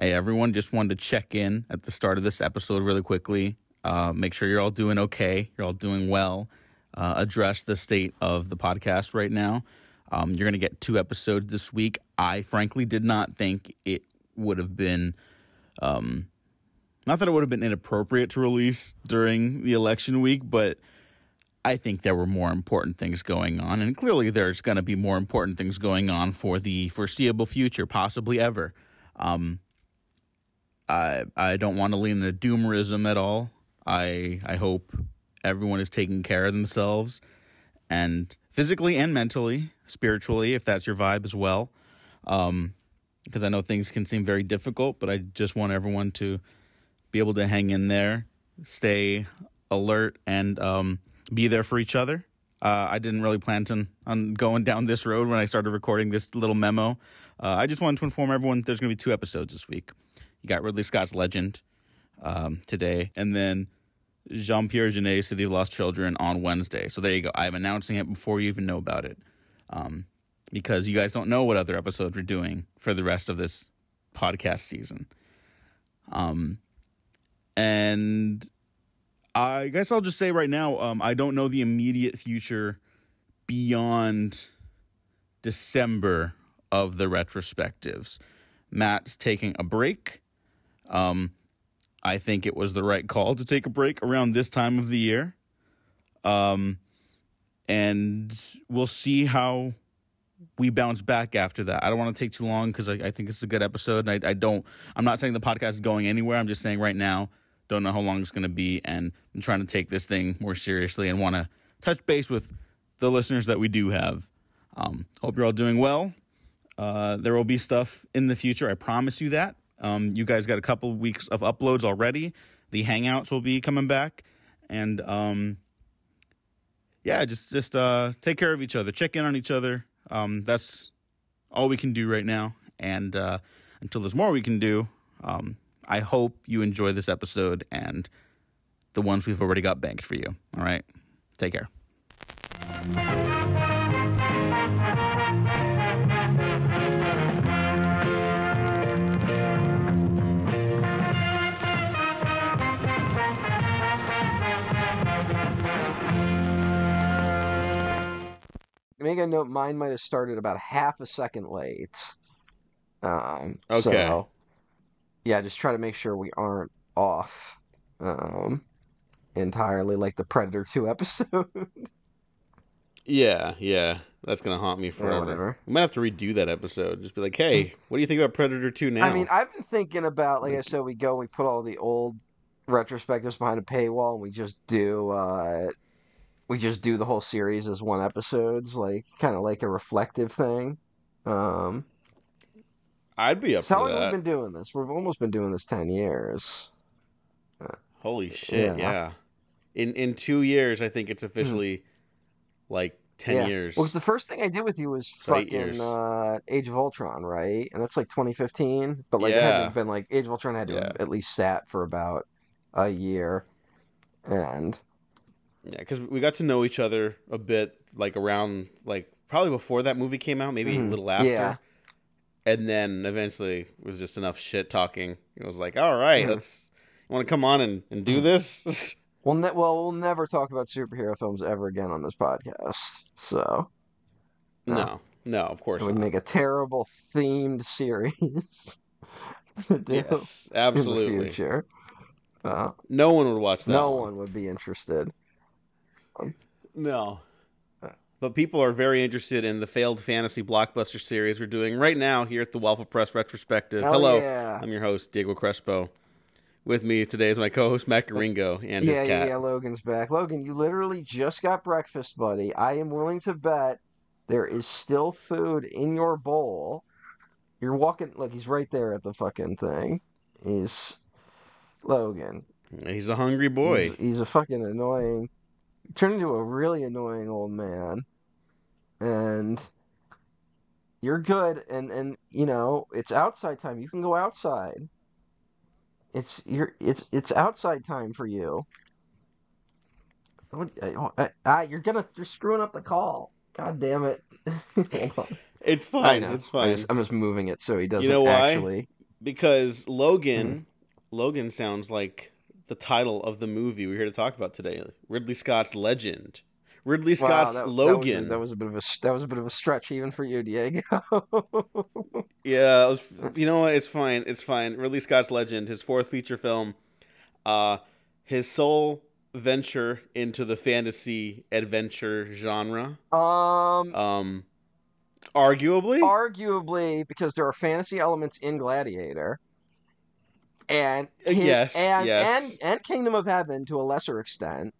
Hey, everyone, just wanted to check in at the start of this episode really quickly. Make sure you're all doing okay. You're all doing well. Address the state of the podcast right now. You're going to get 2 episodes this week. I frankly did not think it would have been, not that it would have been inappropriate to release during the election week, but I think there were more important things going on. And clearly there's going to be more important things going on for the foreseeable future, possibly ever. I don't want to lean into doomerism at all. I hope everyone is taking care of themselves, and physically and mentally, spiritually, if that's your vibe as well. Because I know things can seem very difficult, but I just want everyone to be able to hang in there, stay alert, and be there for each other. I didn't really plan on going down this road when I started recording this little memo. I just wanted to inform everyone there's going to be 2 episodes this week. You got Ridley Scott's Legend today, and then Jean-Pierre Genet, City of Lost Children on Wednesday. So there you go. I'm announcing it before you even know about it, because you guys don't know what other episodes we're doing for the rest of this podcast season. And I guess I'll just say right now, I don't know the immediate future beyond December of the retrospectives. Matt's taking a break. I think it was the right call to take a break around this time of the year. And we'll see how we bounce back after that. I don't want to take too long because I think it's a good episode. And I'm not saying the podcast is going anywhere. I'm just saying right now, don't know how long it's going to be. And I'm trying to take this thing more seriously and want to touch base with the listeners that we do have. Hope you're all doing well. There will be stuff in the future. I promise you that. You guys got a couple weeks of uploads already. The Hangouts will be coming back. And, just take care of each other. Check in on each other. That's all we can do right now. And until there's more we can do, I hope you enjoy this episode and the ones we've already got banked for you. All right? Take care. Make a note, mine might have started about half a second late. Okay. So, yeah, just try to make sure we aren't off entirely like the Predator 2 episode. Yeah. That's going to haunt me forever. Yeah, whatever. We might have to redo that episode. Just be like, hey, what do you think about Predator 2 now? I mean, I've been thinking about, like I said, we put all the old retrospectives behind a paywall, and we just do the whole series as one episodes, like kind of like a reflective thing. I'd be up for that. How long have we been doing this? We've almost been doing this 10 years. Holy shit, yeah. In 2 years, I think it's officially like 10 years. Well, 'cause the first thing I did with you was fucking Age of Ultron, right? And that's like 2015. But like it had to have been like Age of Ultron had to have at least sat for about a year. And yeah, because we got to know each other a bit, like around, like probably before that movie came out, maybe a little after. Yeah. And then eventually it was just enough shit talking. It was like, all right, you want to come on and do this? We'll never talk about superhero films ever again on this podcast. So, no, of course not. It would make a terrible themed series to do yes, absolutely. in the future. No one would watch that. No one would be interested. No. But people are very interested in the failed fantasy blockbuster series we're doing right now here at the Waffle Press Retrospective. Hello, I'm your host, Diego Crespo. With me today is my co-host, Matt Garingo, and his cat. Yeah, Logan's back. Logan, you literally just got breakfast, buddy. I am willing to bet there is still food in your bowl. You're walking, look, he's right there at the fucking thing. He's Logan. He's a hungry boy. He's a fucking annoying, turned into a really annoying old man. And you're good, and you know, it's outside time. You can go outside. It's outside time for you. You're screwing up the call. God damn it. Hold on. It's fine. It's fine. I'm just moving it so he doesn't actually because Hmm. Logan sounds like the title of the movie we're here to talk about today. Ridley Scott's Legend. Ridley Wow, Scott's Logan. that was a bit of that was a bit of a stretch even for you, Diego. Yeah, you know what? It's fine. It's fine. Ridley Scott's Legend, his fourth feature film, uh, his sole venture into the fantasy adventure genre. Um, Um, Arguably, Arguably because there are fantasy elements in Gladiator, and his yes, yes. and Kingdom of Heaven to a lesser extent.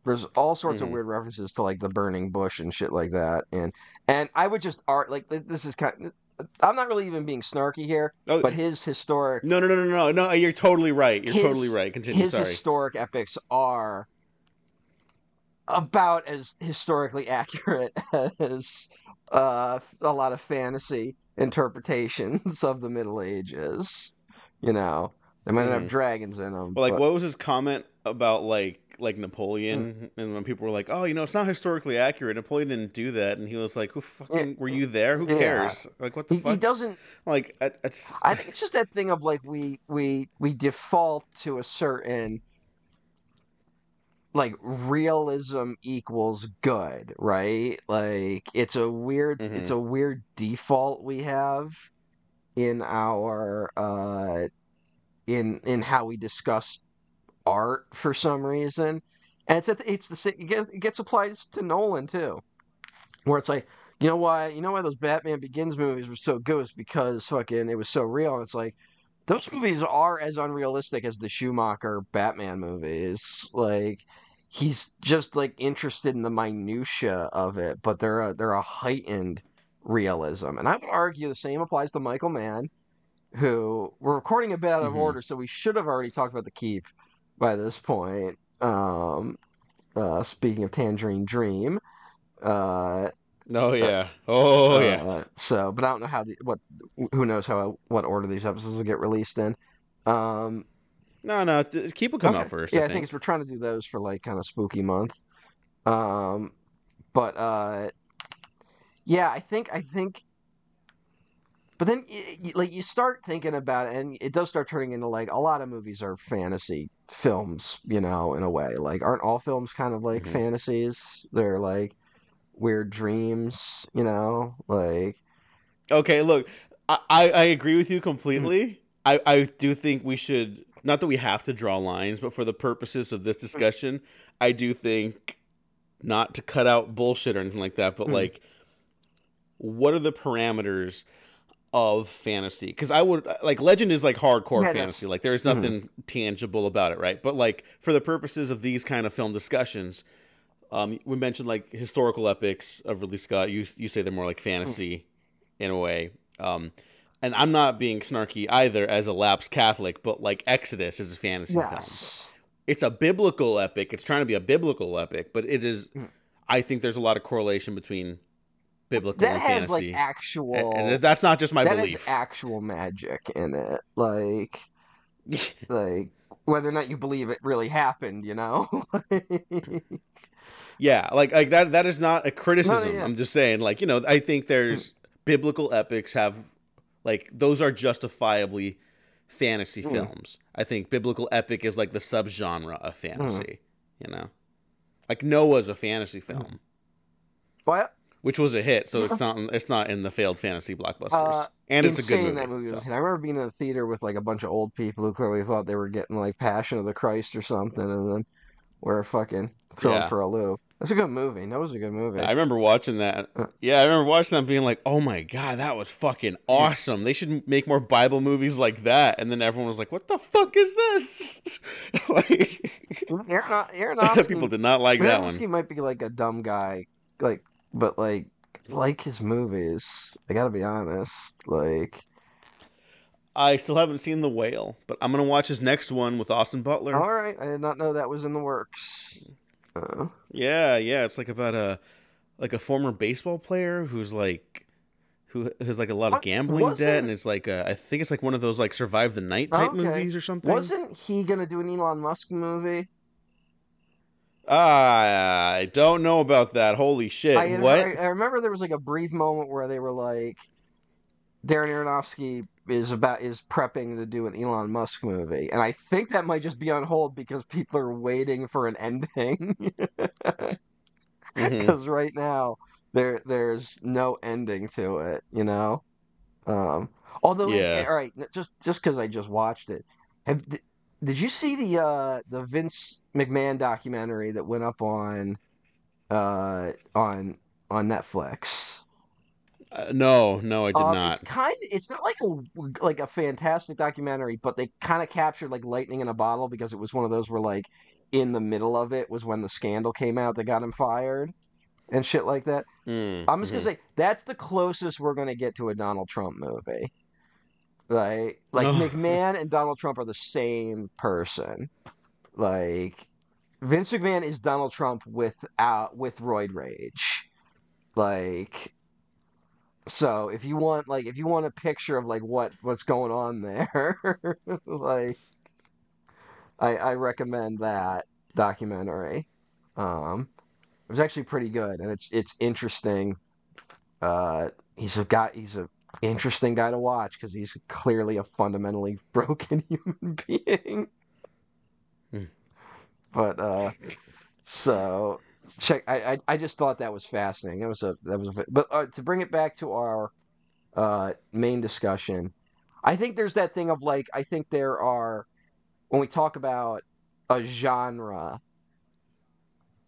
There's all sorts of Hmm. weird references to like the burning bush and shit like that, and I would just art like this is kind. I'm not really even being snarky here, Oh, but his historic no. You're totally right. You're totally his right. Continue. his Sorry. historic epics are about as historically accurate as a lot of fantasy interpretations of the Middle Ages. You know, they might not have Hmm. dragons in them, Well, like, but what was his comment about like mm, Napoleon? And when people were like, "Oh, it's not historically accurate. Napoleon didn't do that," and he was like, "Who yeah, fucking were you there? Who yeah. cares? Like, what the He fuck?" doesn't. Like, it's I think it's just that thing of like we default to a certain like realism equals good, right? Like it's hmm a weird default we have in our in how we discuss art for some reason. And it's it gets applied to Nolan too, where it's like, you know why those Batman Begins movies were so good is because fucking it was so real. And it's like those movies are as unrealistic as the Schumacher Batman movies. Like he's just like interested in the minutia of it, but they're a heightened realism. And I would argue the same applies to Michael Mann, who we're recording a bit out of hmm order, so we should have already talked about the Keep by this point. Speaking of Tangerine Dream, uh, Oh uh, yeah. Oh yeah. but I don't know who knows what order these episodes will get released in. Um, No. Keep will come out okay, first, I yeah, I think it's think. we're trying to do those for like kind of spooky month. Um, but yeah, I think, but then like you start thinking about it, and it does start turning into like a lot of movies are fantasy films, in a way. Like, aren't all films kind of like Hmm fantasies? They're like weird dreams, like. Okay, look, I agree with you Mm, completely. I do think we should, not that we have to draw lines, but for the purposes of this mm, discussion, I do think, not to cut out bullshit or anything like that, but mm. like, what are the parameters of fantasy? Because I would like, legend is like hardcore Yeah, fantasy. that's. Like, there's Mhm. nothing tangible about it, right? But like, for the purposes of these kind of film discussions, we mentioned like historical epics of Ridley Scott. You say they're more like Mm. fantasy in a way. And I'm not being snarky either as a lapsed Catholic, but like Exodus is a fantasy film. Yes. It's a biblical epic. It's trying to be a biblical epic, but it is. Mm. I think there's a lot of correlation between biblical That and has like fantasy, and actual. that's not just my That has belief. actual magic in it, like whether or not you believe it really happened, Yeah, like that is not a No, criticism. yeah. I'm just saying, like, I think Mm, there's biblical epics have, like, those are justifiably fantasy mm, films. I think biblical epic is like the subgenre of mm, fantasy, you know. Like Noah's a fantasy mm. film, But which was a hit, so yeah, it's not in the failed fantasy uh, blockbusters. And it's a good insane that movie. movie was a So, hit. I remember being in the theater with like a bunch of old people who clearly thought they were getting like Passion of the Christ or something, and then were fucking thrown yeah. for a loop. That's a good movie. That was a good Yeah, movie. I remember watching that. Uh, Yeah, I remember watching that and being like, "Oh my god, that was fucking mm. awesome. They should make more Bible movies like that." And then everyone was like, "What the fuck is this?" Like, people Aronofsky, did not like that one. Aronofsky might be like a dumb guy, like, but like his movies. I gotta be honest. Like, I still haven't seen The Whale, but I'm gonna watch his next one with Austin Butler. all right, I did not know that was in the works. Uh, Yeah, it's like about a former baseball player who has like a lot of what gambling debt, and wasn't it's like I think it's like one of those like survive the night type okay? movies or something. Wasn't he gonna do an Elon Musk movie? I don't know about that. Holy I shit! had What? heard, I remember there was like a brief moment where they were like Darren Aronofsky is prepping to do an Elon Musk movie, and I think that might just be on hold because people are waiting for an ending. Mm-hmm. Because right now there's no ending to it, you know. Um, Although, Yeah. all right, just because I just watched it, did you see the Vince McMahon documentary that went up uh on Netflix? No, I did It's not. it's not like a fantastic documentary, but they kind of captured like lightning in a bottle because it was one of those where like in the middle of it was when the scandal came out that got him fired and shit like that. I'm just gonna Mm-hmm. say that's the closest we're gonna get to a Donald Trump movie. Like No. McMahon and Donald Trump are the same person. Like Vince McMahon is Donald Trump with roid rage. Like so if you want a picture of like what's going on there, like I recommend that documentary. It was actually pretty good and it's interesting. He's a interesting guy to watch because he's clearly a fundamentally broken human being. But so check. I just thought that was fascinating. But to bring it back to our main discussion, I think there's that thing of like I think there are when we talk about a genre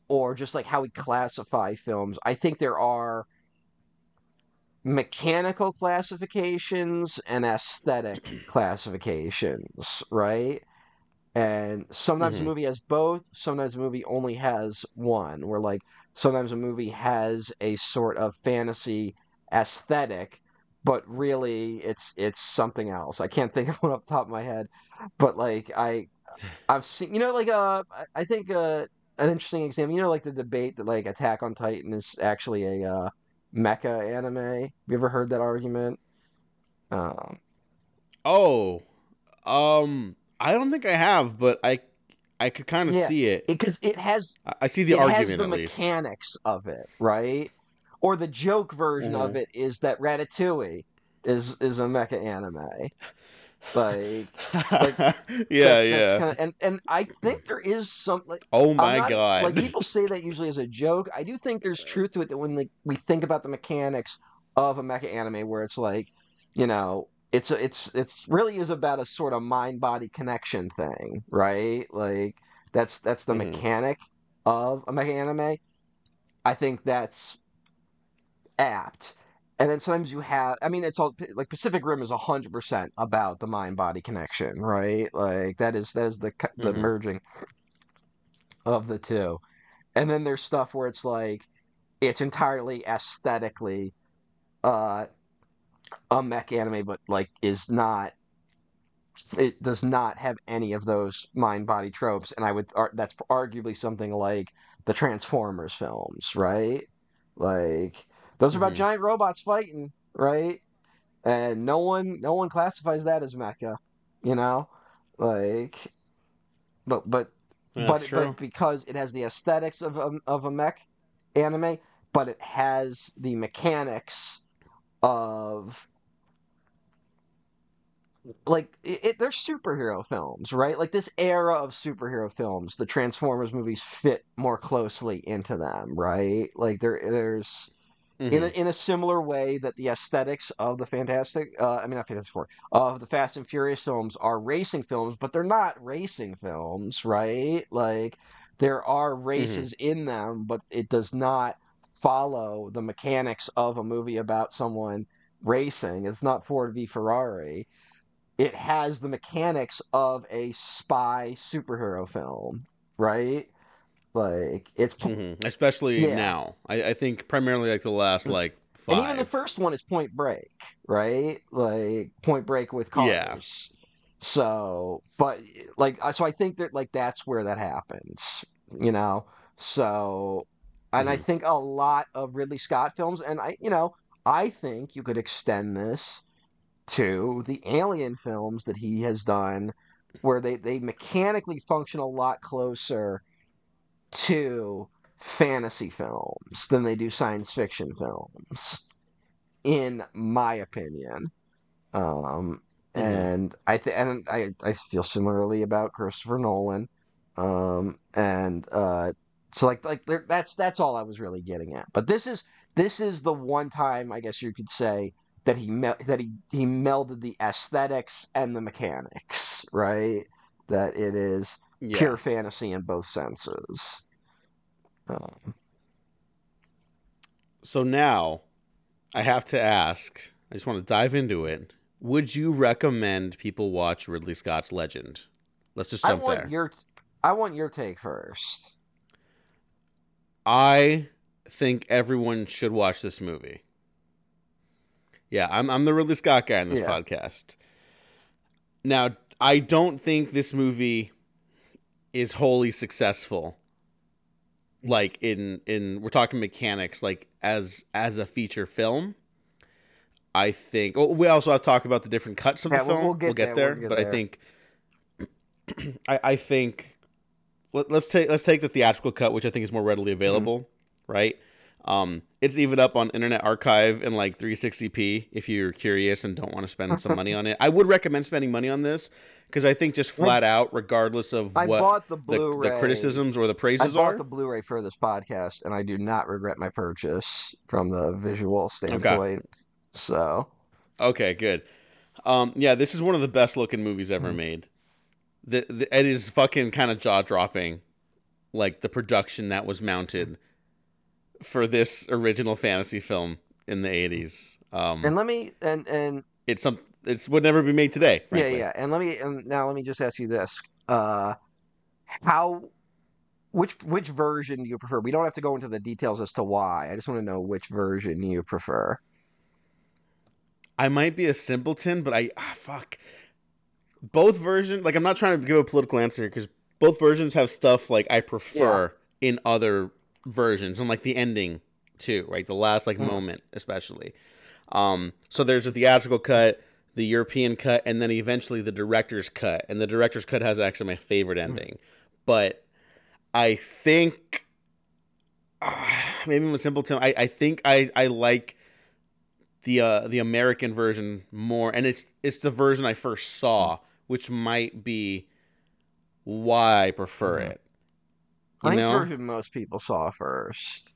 or just like how we classify films, I think there are mechanical classifications and aesthetic classifications, right? And sometimes a Mm-hmm. movie has both, sometimes a movie only has one. Where like sometimes a movie has a sort of fantasy aesthetic, but really it's something else. I can't think of one off the top of my head, but like I've seen like I think an interesting example, like the debate that like Attack on Titan is actually a mecha anime. You ever heard that argument? Um, Oh, I don't think I have, but I could kind of yeah, see it. because I see the it has argument the at least. mechanics of it, right? Or the joke version of Mm-hmm. it is that Ratatouille is a mecha anime. Like like Yeah, that's yeah. kind of and I think there is some like Oh I'm my not like god. people say that usually as a joke. I do think there's truth to it that when like we think about the mechanics of a mecha anime where it's like, it's really is about a sort of mind body connection thing, right? Like that's the Mm-hmm. mechanic of a mecha anime. I think that's apt. And then sometimes you have, I mean, it's all like Pacific Rim is 100% about the mind body connection, right? Like that is the Mm-hmm. merging of the two. And then there's stuff where it's like it's entirely aesthetically uh a mech anime, but like is not it does not have any of those mind body tropes. And that's arguably something like the Transformers films, right? Like those are about Mm-hmm. giant robots fighting, right? And no one classifies that as mecha, you know, like but but That's but true. because it has the aesthetics of a mech anime, but it has the mechanics of like they're superhero films, right? Like this era of superhero films, the Transformers movies fit more closely into them, right? Like there's Mm-hmm. in a similar way that the aesthetics of the I mean not Fantastic Four, of the Fast and Furious films are racing films, but they're not racing films, right? Like there are Mm-hmm. races in them, but it does not follow the mechanics of a movie about someone racing. It's not Ford v Ferrari. It has the mechanics of a spy superhero film, right? Like Mm-hmm. Especially yeah, now. I think primarily like the last like and even the 5. first one is Point Break, right? Like Point Break with Yeah. cars. So, but so I think that like that's where that happens, you know. So, and I Mm-hmm. think a lot of Ridley Scott films, and I think you could extend this to the Alien films that he has done, where they mechanically function a lot closer to fantasy films than they do science fiction films, in my opinion. Um, Mm-hmm. and I feel similarly about Christopher Nolan, and so that's all I was really getting at. But this is the one time I guess you could say that he melded the aesthetics and the mechanics, right? That it is Yeah. pure fantasy in both senses. Um, So now I have to ask. I just want to dive into it. Would you recommend people watch Ridley Scott's Legend? Let's just I jump want there. your I want your take first. I think everyone should watch this movie. Yeah, I'm the Ridley Scott guy on this Yeah. podcast. Now, I don't think this movie is wholly successful. Like in we're talking mechanics, like as a feature film. I think. Oh, we also have to talk about the different cuts of the Yeah, we'll, film. we'll get We'll get there. there, but I think let's take the theatrical cut, which I think is more readily available, right? It's even up on Internet Archive in like 360p if you're curious and don't want to spend some money on it. I would recommend spending money on this because I think just flat out, regardless of I what bought the the Blu-ray. criticisms or the I praises bought are. the Blu-ray for this podcast, and I do not regret my purchase from the visual Okay. standpoint. So, Okay, good. Yeah, this is one of the best looking movies ever made. It is fucking kind of jaw dropping, like the production that was mounted for this original fantasy film in the 80s. and let me and It's would never be made today, frankly. yeah, and now let me just ask you this: how which version do you prefer? We don't have to go into the details as to why. I just want to know which version you prefer. I might be a simpleton, but fuck. Both versions, like I'm not trying to give a political answer because both versions have stuff like I prefer in other versions and like the ending too, right? The last like moment especially. So there's a theatrical cut, the European cut, and then eventually the director's cut. And the director's cut has actually my favorite ending. But I think maybe I'm a simpleton. I think I like the American version more, and it's the version I first saw, which might be why I prefer it. I You think it's the know? version most people saw first.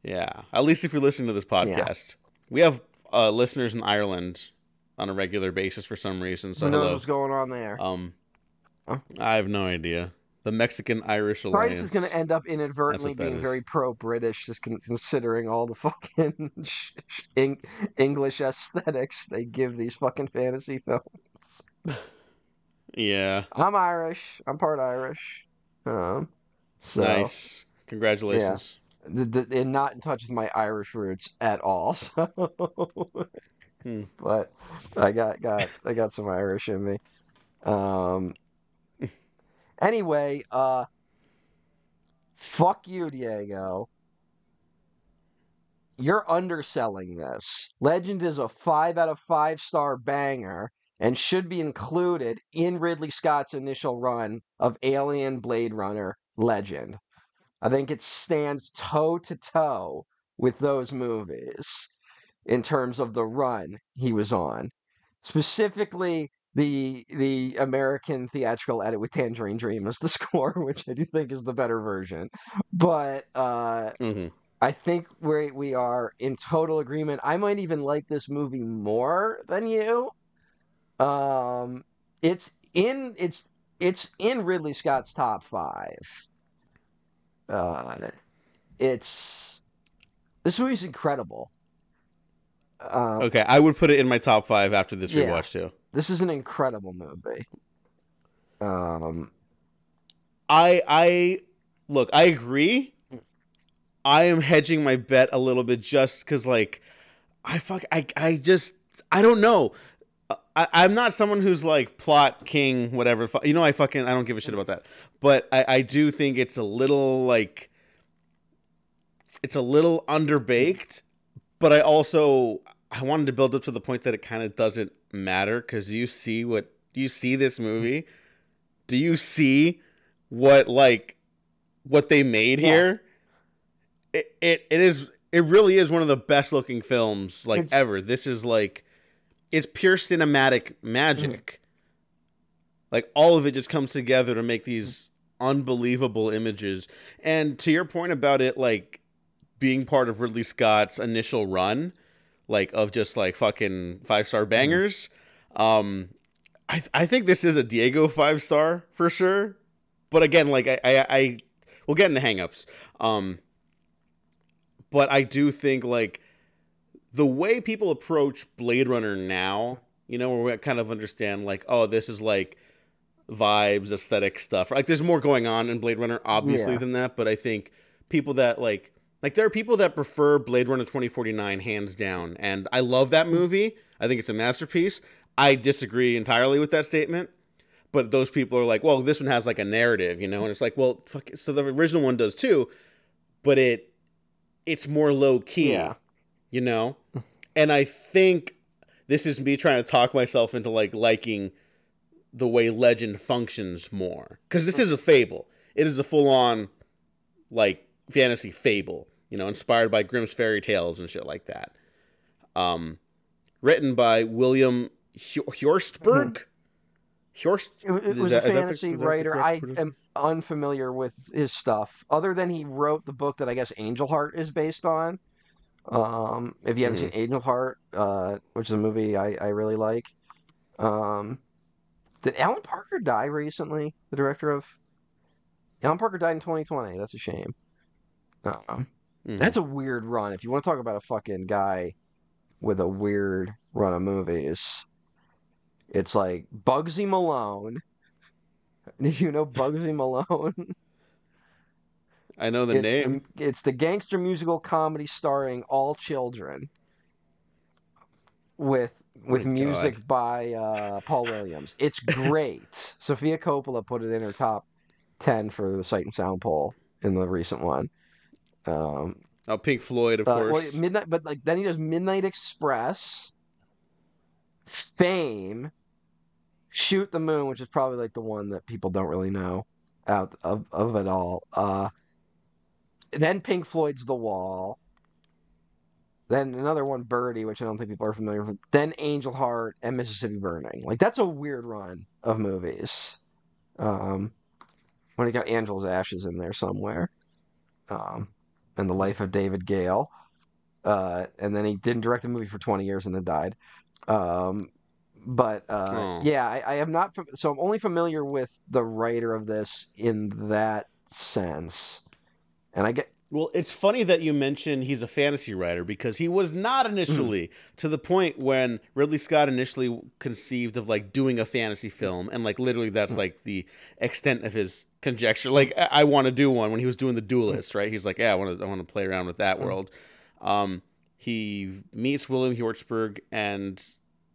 Yeah. At least if you're listening to this Yeah. podcast, we have listeners in Ireland on a regular basis for some reason. So Who knows hello. what's going on there? I have no idea. The Mexican-Irish alliance. Price is going to end up inadvertently That's what that being is. very pro-British, just considering all the fucking English aesthetics they give these fucking fantasy films. Yeah. I'm Irish. I'm part Irish. So Nice. Congratulations. and not in touch with my Irish roots at all. So, but I got some Irish in me. Anyway, fuck you, Diego. You're underselling this. Legend is a 5 out of 5-star banger and should be included in Ridley Scott's initial run of Alien Blade Runner Legend. I think it stands toe to toe with those movies in terms of the run he was on. Specifically, the American theatrical edit with Tangerine Dream as the score, which I do think is the better version. But I think we are in total agreement. I might even like this movie more than you. It's in Ridley Scott's top 5. This movie's incredible. Okay, I would put it in my top 5 after this rewatch too. This is an incredible movie. I look, I agree. I am hedging my bet a little bit just because, like, I don't know. I'm not someone who's like plot king, whatever. You know, I don't give a shit about that. But I do think it's a little underbaked. But I wanted to build up to the point that it kind of doesn't matter because do you see this movie? Do you see what they made here? It really is one of the best looking films ever. This is like it's pure cinematic magic. Like, all of it just comes together to make these unbelievable images. And to your point about it, like, being part of Ridley Scott's initial run, like, of just, like, fucking 5-star bangers, I think this is a Diego 5-star for sure. But again, like, I we'll get into hangups. But I do think, like, the way people approach Blade Runner now, you know, where we kind of understand, like, oh, this is, like, vibes, aesthetic stuff. Like, there's more going on in Blade Runner, obviously, than that. But I think people that, like, there are people that prefer Blade Runner 2049 hands down. And I love that movie. I think it's a masterpiece. I disagree entirely with that statement. But those people are like, well, this one has, like, a narrative, you know? And it's like, well, fuck, so the original one does too. But it's more low-key, you know? And I think this is me trying to talk myself into, like, liking the way Legend functions more. Because this is a fable. It is a full-on, like, fantasy fable, you know, inspired by Grimm's fairy tales and shit like that. Written by William Hjorstberg? It was a fantasy writer. I am unfamiliar with his stuff, other than he wrote the book that I guess Angel Heart is based on. If you haven't seen Angel Heart, which is a movie I really like. Did Alan Parker die recently? The director of Alan Parker died in 2020. That's a shame. That's a weird run. If you want to talk about a fucking guy with a weird run of movies, it's like Bugsy Malone. Do you know Bugsy Malone? I know the name. It's the gangster musical comedy starring all children with music by Paul Williams. It's great. Sofia Coppola put it in her top 10 for the Sight and Sound poll in the recent one. Pink Floyd, of course. Well, Midnight, but like then he does Midnight Express, Fame, Shoot the Moon, which is probably like the one that people don't really know out of it all. Then Pink Floyd's The Wall. Then another one, Birdie, which I don't think people are familiar with. Then Angel Heart and Mississippi Burning. Like, that's a weird run of movies. When he got Angel's Ashes in there somewhere. And The Life of David Gale. And then he didn't direct a movie for 20 years and then died. Yeah, I am not... So I'm only familiar with the writer of this in that sense. And I get... Well, it's funny that you mention he's a fantasy writer, because he was not initially, to the point when Ridley Scott initially conceived of, like, doing a fantasy film, and, like, literally that's, like, the extent of his conjecture. Like, I want to do one when he was doing The Duelist, right? He's like, yeah, I want to play around with that world. He meets William Hjortsberg, and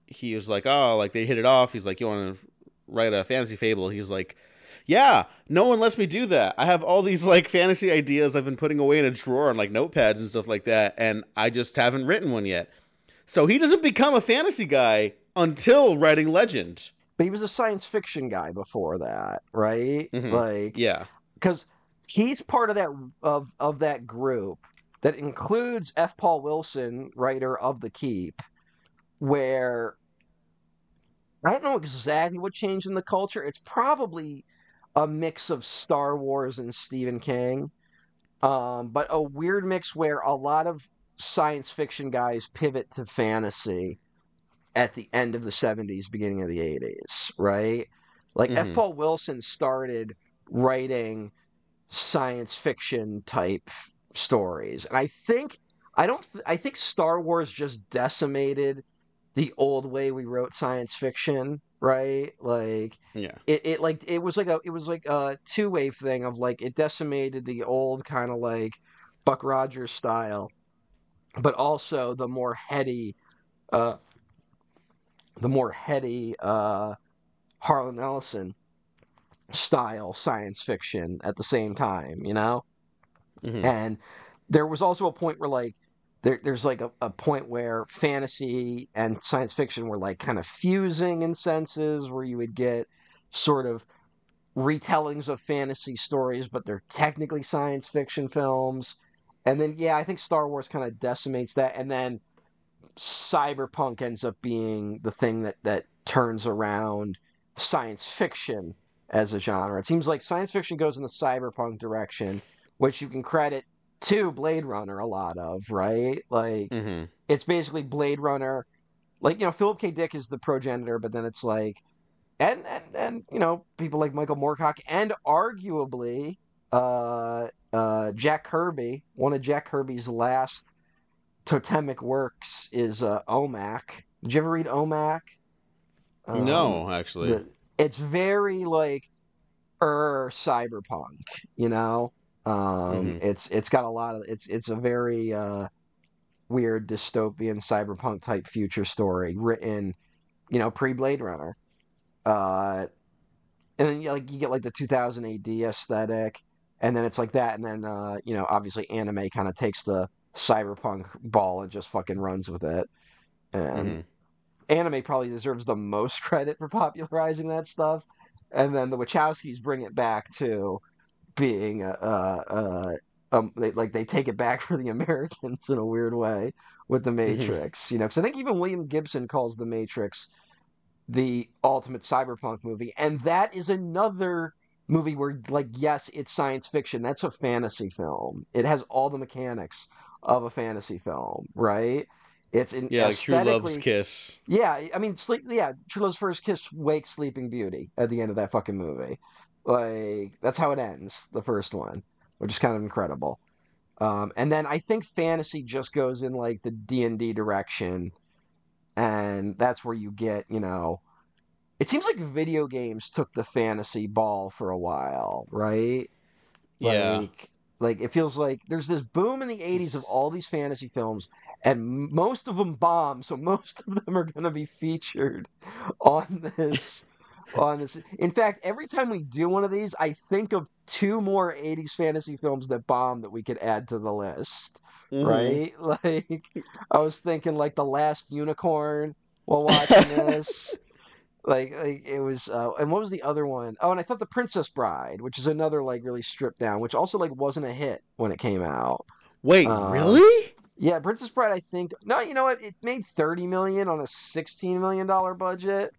he was like, oh, like, they hit it off. He's like, you want to write a fantasy fable? He's like, yeah, no one lets me do that. I have all these, like, fantasy ideas I've been putting away in a drawer on, like, notepads and stuff like that, and I just haven't written one yet. So he doesn't become a fantasy guy until writing Legend. But he was a science fiction guy before that, right? Like, yeah, because he's part of that group that includes F. Paul Wilson, writer of The Keep, where I don't know exactly what changed in the culture. It's probably a mix of Star Wars and Stephen King, but a weird mix where a lot of science fiction guys pivot to fantasy at the end of the 70s, beginning of the 80s, right? Like F. Paul Wilson started writing science fiction type stories, and I think Star Wars just decimated the old way we wrote science fiction, right? Like, it was like a two-wave thing of, like, it decimated the old kind of like Buck Rogers style, but also the more heady Harlan Ellison style science fiction at the same time, you know? And there was also a point where, like, there's like a point where fantasy and science fiction were, like, kind of fusing in senses, where you would get sort of retellings of fantasy stories, but they're technically science fiction films. And then, yeah, I think Star Wars kind of decimates that. And then cyberpunk ends up being the thing that turns around science fiction as a genre. It seems like science fiction goes in the cyberpunk direction, which you can credit to Blade Runner a lot of, right? Like Mm-hmm. it's basically Blade Runner. Like, Philip K. Dick is the progenitor, but then it's like and people like Michael Moorcock and arguably Jack Kirby. One of Jack Kirby's last totemic works is OMAC. Did you ever read OMAC? Um, No, actually. the it's very like cyberpunk, you know. Mm-hmm. It's got a lot of it's a very weird dystopian cyberpunk type future story written, pre Blade Runner. Uh, and then you get like the 2000 AD aesthetic, and then it's like that, and then obviously anime kind of takes the cyberpunk ball and just fucking runs with it. And Mm-hmm. anime probably deserves the most credit for popularizing that stuff, and then the Wachowskis bring it back to being they take it back for the Americans in a weird way with the Mm-hmm. Matrix, because I think even William Gibson calls the Matrix the ultimate cyberpunk movie, and that is another movie where, like, yes, it's science fiction. That's a fantasy film. It has all the mechanics of a fantasy film, right? It's in Yeah, like True Love's aesthetically, Kiss. yeah. I mean, True Love's First Kiss wakes Sleeping Beauty at the end of that fucking movie. Like that's how it ends, the first one, which is kind of incredible. And then I think fantasy just goes in like the D&D direction, and that's where you get, it seems like video games took the fantasy ball for a while, right? Yeah. Like it feels like there's this boom in the 80s of all these fantasy films, and most of them bomb, so most of them are going to be featured on this. In fact, every time we do one of these, I think of two more 80s fantasy films that bomb that we could add to the list, Mm-hmm. right? Like I was thinking like The Last Unicorn while watching this. Like it was, and what was the other one? Oh, and I thought The Princess Bride, which is another like really stripped down, which also like wasn't a hit when it came out. Wait, Um, really? yeah, Princess Bride. I think no, you know what? It made 30 million on a $16 million budget.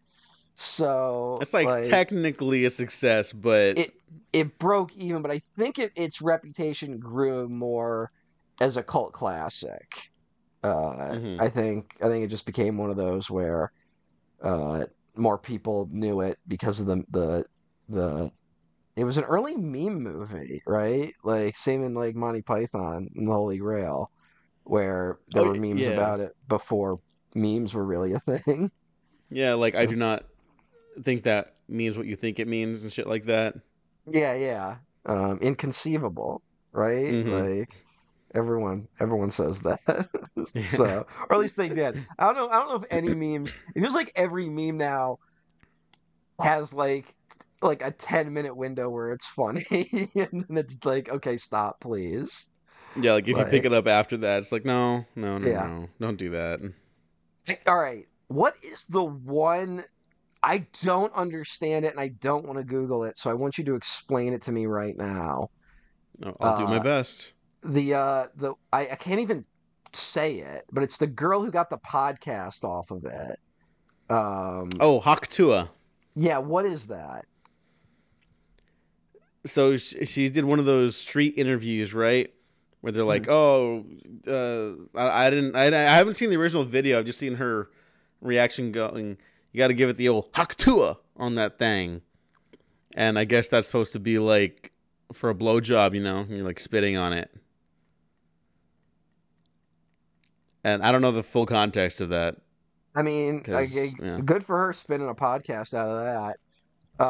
So It's like like technically a success, but it it broke even, but I think its reputation grew more as a cult classic. mm-hmm. I think it just became one of those where more people knew it because of the it was an early meme movie, right? Like same in like Monty Python and the Holy Grail, where there Oh were memes yeah, about it before memes were really a thing. yeah. Like I do not think that means what you think it means and shit like that. Yeah, yeah. Inconceivable, right? Mm-hmm. Like everyone says that. So, or at least they did. I don't know if any memes. It feels like every meme now has like a 10-minute window where it's funny and then it's like, okay, stop, please. Yeah, like if you pick Like, it up after that, it's like no, no, no, yeah. no, don't do that. All right. What is the one I don't understand it and I don't want to Google it, so I want you to explain it to me right now. I'll do my Uh best. I can't even say it, but it's the girl who got the podcast off of it. Oh, Haktua. Yeah, what is that? So she did one of those street interviews, right? Where they're Hmm. like, "Oh, I haven't seen the original video. I've just seen her reaction going. You got to give it the old Haktua on that thing." And I guess that's supposed to be like for a blowjob, you're like spitting on it. And I don't know the full context of that I mean, because yeah, good for her spinning a podcast out of that.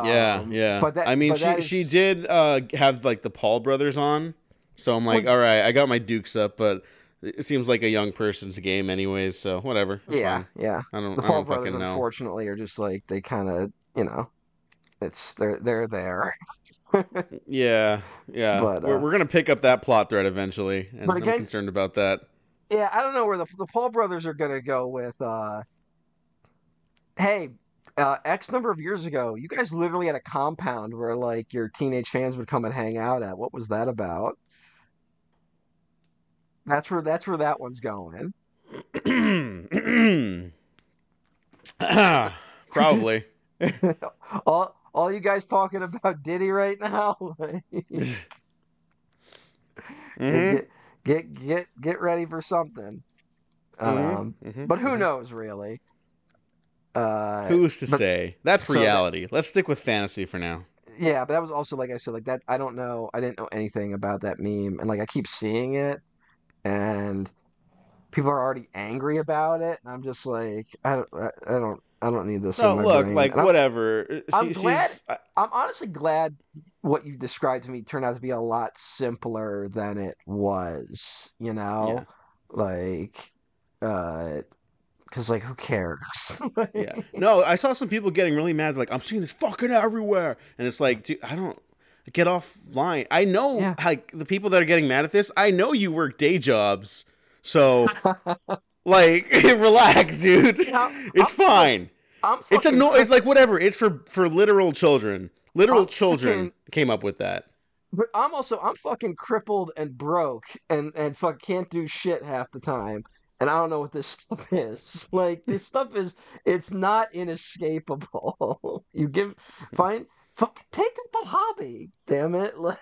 yeah, yeah. But that I mean, but that she is did have like the Paul brothers on, so I'm like, well, all right, I got my dukes up, but it seems like a young person's game, anyways. So whatever, it's yeah, fine. yeah. The I Paul don't brothers fucking know. unfortunately are just like they kind of, it's they're there. Yeah, yeah. But We're gonna pick up that plot thread eventually, but and I'm again, concerned about that. yeah, I don't know where the Paul brothers are gonna go with. Hey, X number of years ago, you guys literally had a compound where like your teenage fans would come and hang out at. What was that about? That's where that one's going. Probably. All you guys talking about Diddy right now? Like, Mm-hmm. get ready for something. Mm-hmm. Mm-hmm. But who Mm-hmm. knows really? Who's to But say? That's so that reality. Let's stick with fantasy for now. yeah, but that was also like I said, like that. I don't know. I didn't know anything about that meme, and like I keep seeing it, and people are already angry about it, and I'm just like, I don't need this in No, my look, brain. like And whatever. I'm glad. She's I'm honestly glad what you described to me turned out to be a lot simpler than it was. You yeah, know, like, uh, because like, who cares? yeah. Like, No, I saw some people getting really mad. Like, I'm seeing this fucking everywhere, and it's like, dude, I don't get offline. I know, yeah. like the people that are getting mad at this. I know you work day jobs, so like, relax, dude. You know, It's fine. I'm It's fucking It's like whatever. It's for literal children. Literal I'm children fucking came up with that. But I'm fucking crippled and broke and fuck can't do shit half the time. And I don't know what this stuff is. Like this stuff is it's not inescapable. You give find fuck take up a hobby, damn it. Like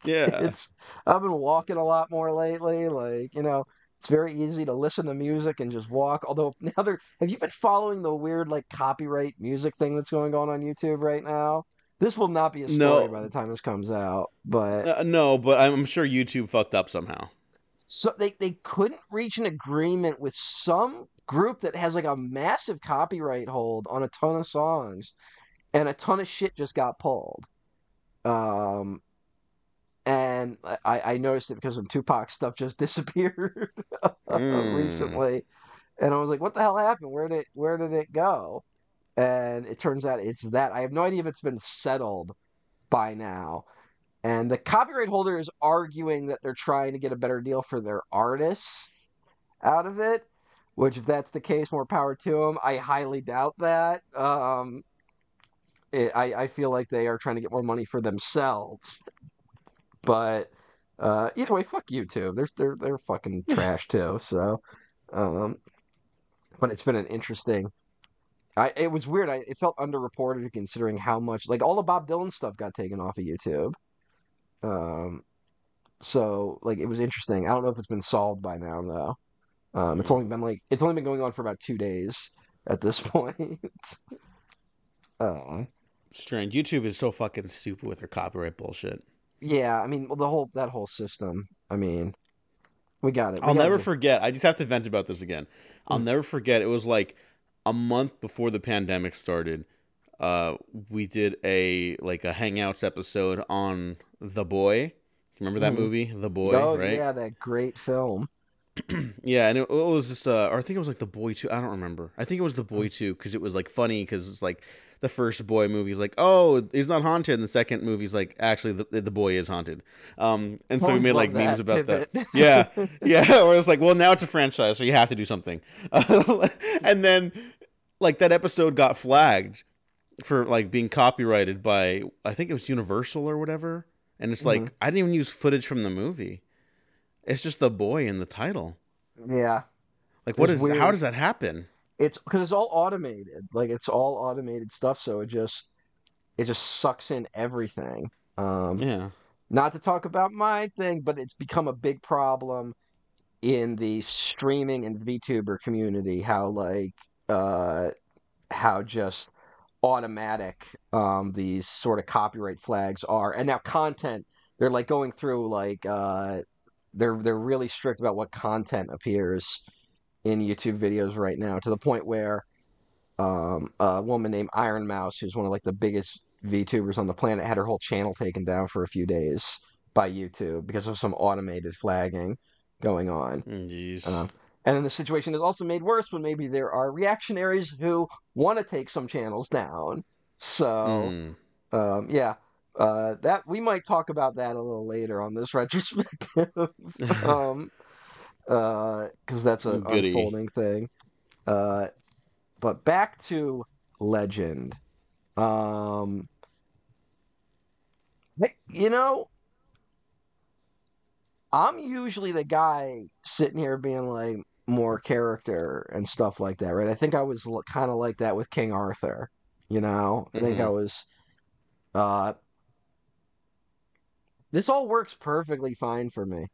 Yeah. it's I've been walking a lot more lately. Like, it's very easy to listen to music and just walk. Although now have you been following the weird like copyright music thing that's going on YouTube right now? This will not be a story by No, the time this comes out, but no, but I'm sure YouTube fucked up somehow. so they couldn't reach an agreement with some group that has like a massive copyright hold on a ton of songs, and a ton of shit just got pulled. Um, and I noticed it because some Tupac stuff just disappeared Mm. recently, and I was like, "What the hell happened? Where did it go?" And it turns out it's that I have no idea if it's been settled by now. And the copyright holder is arguing that they're trying to get a better deal for their artists out of it, which, if that's the case, more power to them. I highly doubt that. I feel like they are trying to get more money for themselves. But either way, fuck YouTube. They're fucking trash too. So, um, but it's been an interesting. It was weird. It felt underreported considering how much like all the Bob Dylan stuff got taken off of YouTube. Um, So like it was interesting. I don't know if it's been solved by now though. Mm. It's only been going on for about 2 days at this point. uh, Strange. YouTube is so fucking stupid with their copyright bullshit. yeah, I mean the whole system. I mean, we got it. We I'll got to never give. forget. I just have to vent about this again. I'll Mm, never forget. It was like a month before the pandemic started. We did a Hangouts episode on The Boy. Remember that mhm. movie, The Boy, Oh right? yeah, that great film. Yeah, and it was just or I think it was like The Boy 2. I don't remember. I think it was The Mm. Boy 2 because it was like funny because it's like the first boy movie's like, oh, he's not haunted, and the second movie's like, actually, the boy is haunted. And I so we always made like love memes that about that. pivot. Yeah, yeah. Or it's like, well, now it's a franchise, so you have to do something. And then like that episode got flagged for like being copyrighted by I think it was Universal or whatever. And it's Mhm. like I didn't even use footage from the movie. It's just the boy in the title. Yeah, Like, it's how weird. does that happen? It's because it's all automated. Like it's all automated stuff, so it just sucks in everything. Um, Yeah. Not to talk about my thing, but it's become a big problem in the streaming and VTuber community. Uh, how just automatic these sort of copyright flags are, and now content. They're like going through they're really strict about what content appears in YouTube videos right now, to the point where a woman named Iron Mouse, who's one of like the biggest VTubers on the planet, had her whole channel taken down for a few days by YouTube because of some automated flagging going on. Jeez. Um, and then the situation is also made worse when maybe there are reactionaries who want to take some channels down. So, Mm. yeah, that we might talk about that a little later on this retrospective, um, because that's an Goody. unfolding thing. Uh, but back to Legend. Um, hey, I'm usually the guy sitting here being like, more character and stuff like that, right? I think I was kind of like that with King Arthur, you know? I think I Mm-hmm. was uh this all works perfectly fine for me.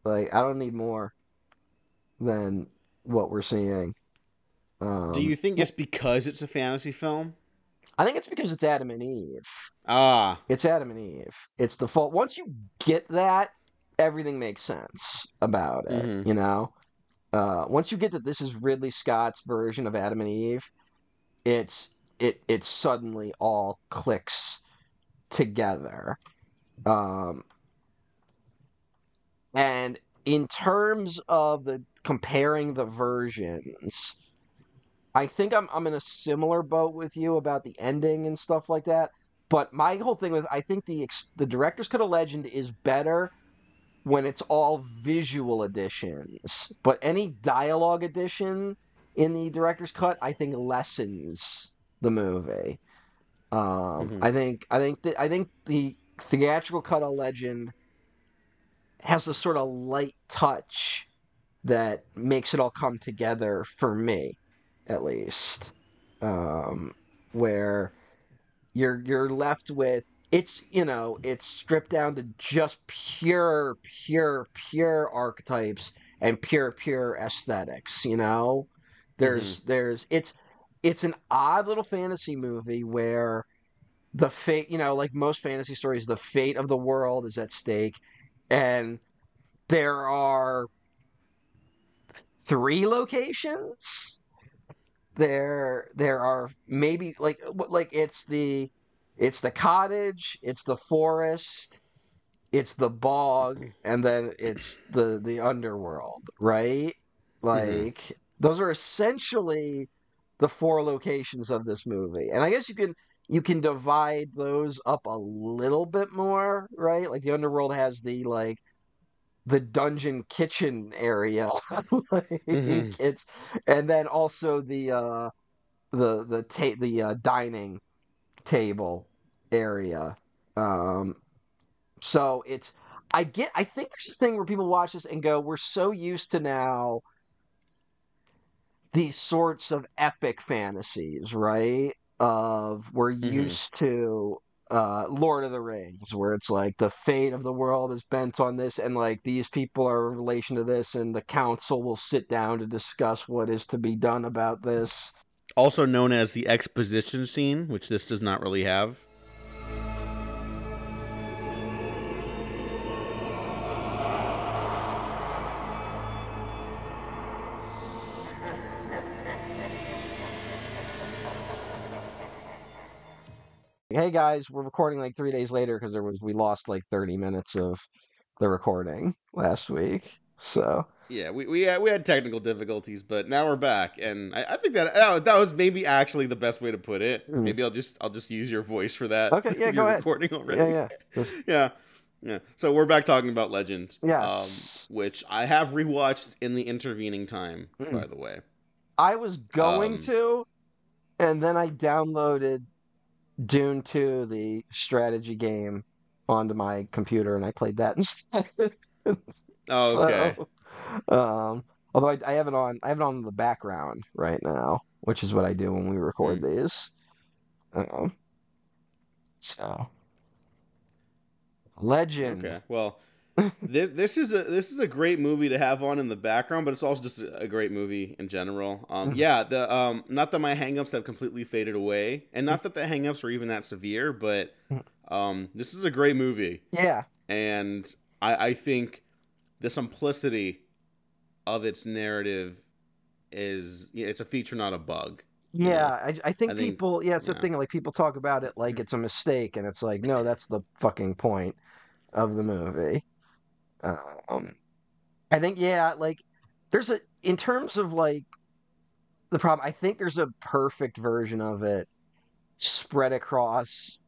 Like I don't need more than what we're seeing. Do you think Well, it's because it's a fantasy film? I think it's because it's Adam and Eve. Ah. It's Adam and Eve. It's the fault. Once you get that, everything makes sense about it, Mm-hmm. you know? Once you get that this is Ridley Scott's version of Adam and Eve, it's it suddenly all clicks together. Um, and in terms of the comparing the versions, I think I'm in a similar boat with you about the ending and stuff like that. But my whole thing with I think the director's cut of Legend is better when it's all visual additions. But any dialogue addition in the director's cut, I think lessens the movie. Mm-hmm. I think the theatrical cut of Legend has a sort of light touch that makes it all come together for me, at least. Um, where you're left with it's stripped down to just pure archetypes and pure aesthetics, you know? Mm-hmm. There's it's an odd little fantasy movie where the fate, like most fantasy stories, the fate of the world is at stake, and there are three locations. There are maybe like it's the cottage, it's the forest, it's the bog, and then it's the underworld, right? Mm-hmm. Like those are essentially the four locations of this movie. And I guess you can divide those up a little bit more, right? Like the underworld has the dungeon kitchen area. Like Mm-hmm. it's and then also the dining table area. Um so it's I think there's this thing where people watch this and go, we're so used to now these sorts of epic fantasies, right? Of we're Mm-hmm. used to Lord of the Rings, where it's like the fate of the world is bent on this, and like these people are in relation to this, and the council will sit down to discuss what is to be done about this. Also known as the exposition scene, which this does not really have. Hey guys, we're recording like 3 days later because we lost like 30 minutes of the recording last week. So Yeah, we had technical difficulties, but now we're back, and I think that was maybe actually the best way to put it. mm. Maybe I'll just use your voice for that Okay, yeah, if go you're ahead. recording Yeah, already. yeah. Just, Yeah, yeah. So we're back talking about Legend, yes. which I have rewatched in the intervening time, Mm. by the way. I was going Um, to, and then I downloaded Dune 2, the strategy game, onto my computer, and I played that instead. oh, okay. So, although I have it on the background right now, which is what I do when we Hmm. record these. Um, so, Legend. Okay. Well, this is a great movie to have on in the background, but it's also just a great movie in general. Yeah, the not that my hangups have completely faded away, and not that the hangups were even that severe, but this is a great movie, Yeah, and I think the simplicity of its narrative is it's a feature, not a bug. You yeah. know, I I think think people. Yeah, it's the yeah. thing. Like people talk about it like it's a mistake, and it's like no, that's the fucking point of the movie. Um, I think yeah, like there's a in terms of like the problem. I think there's a perfect version of it spread across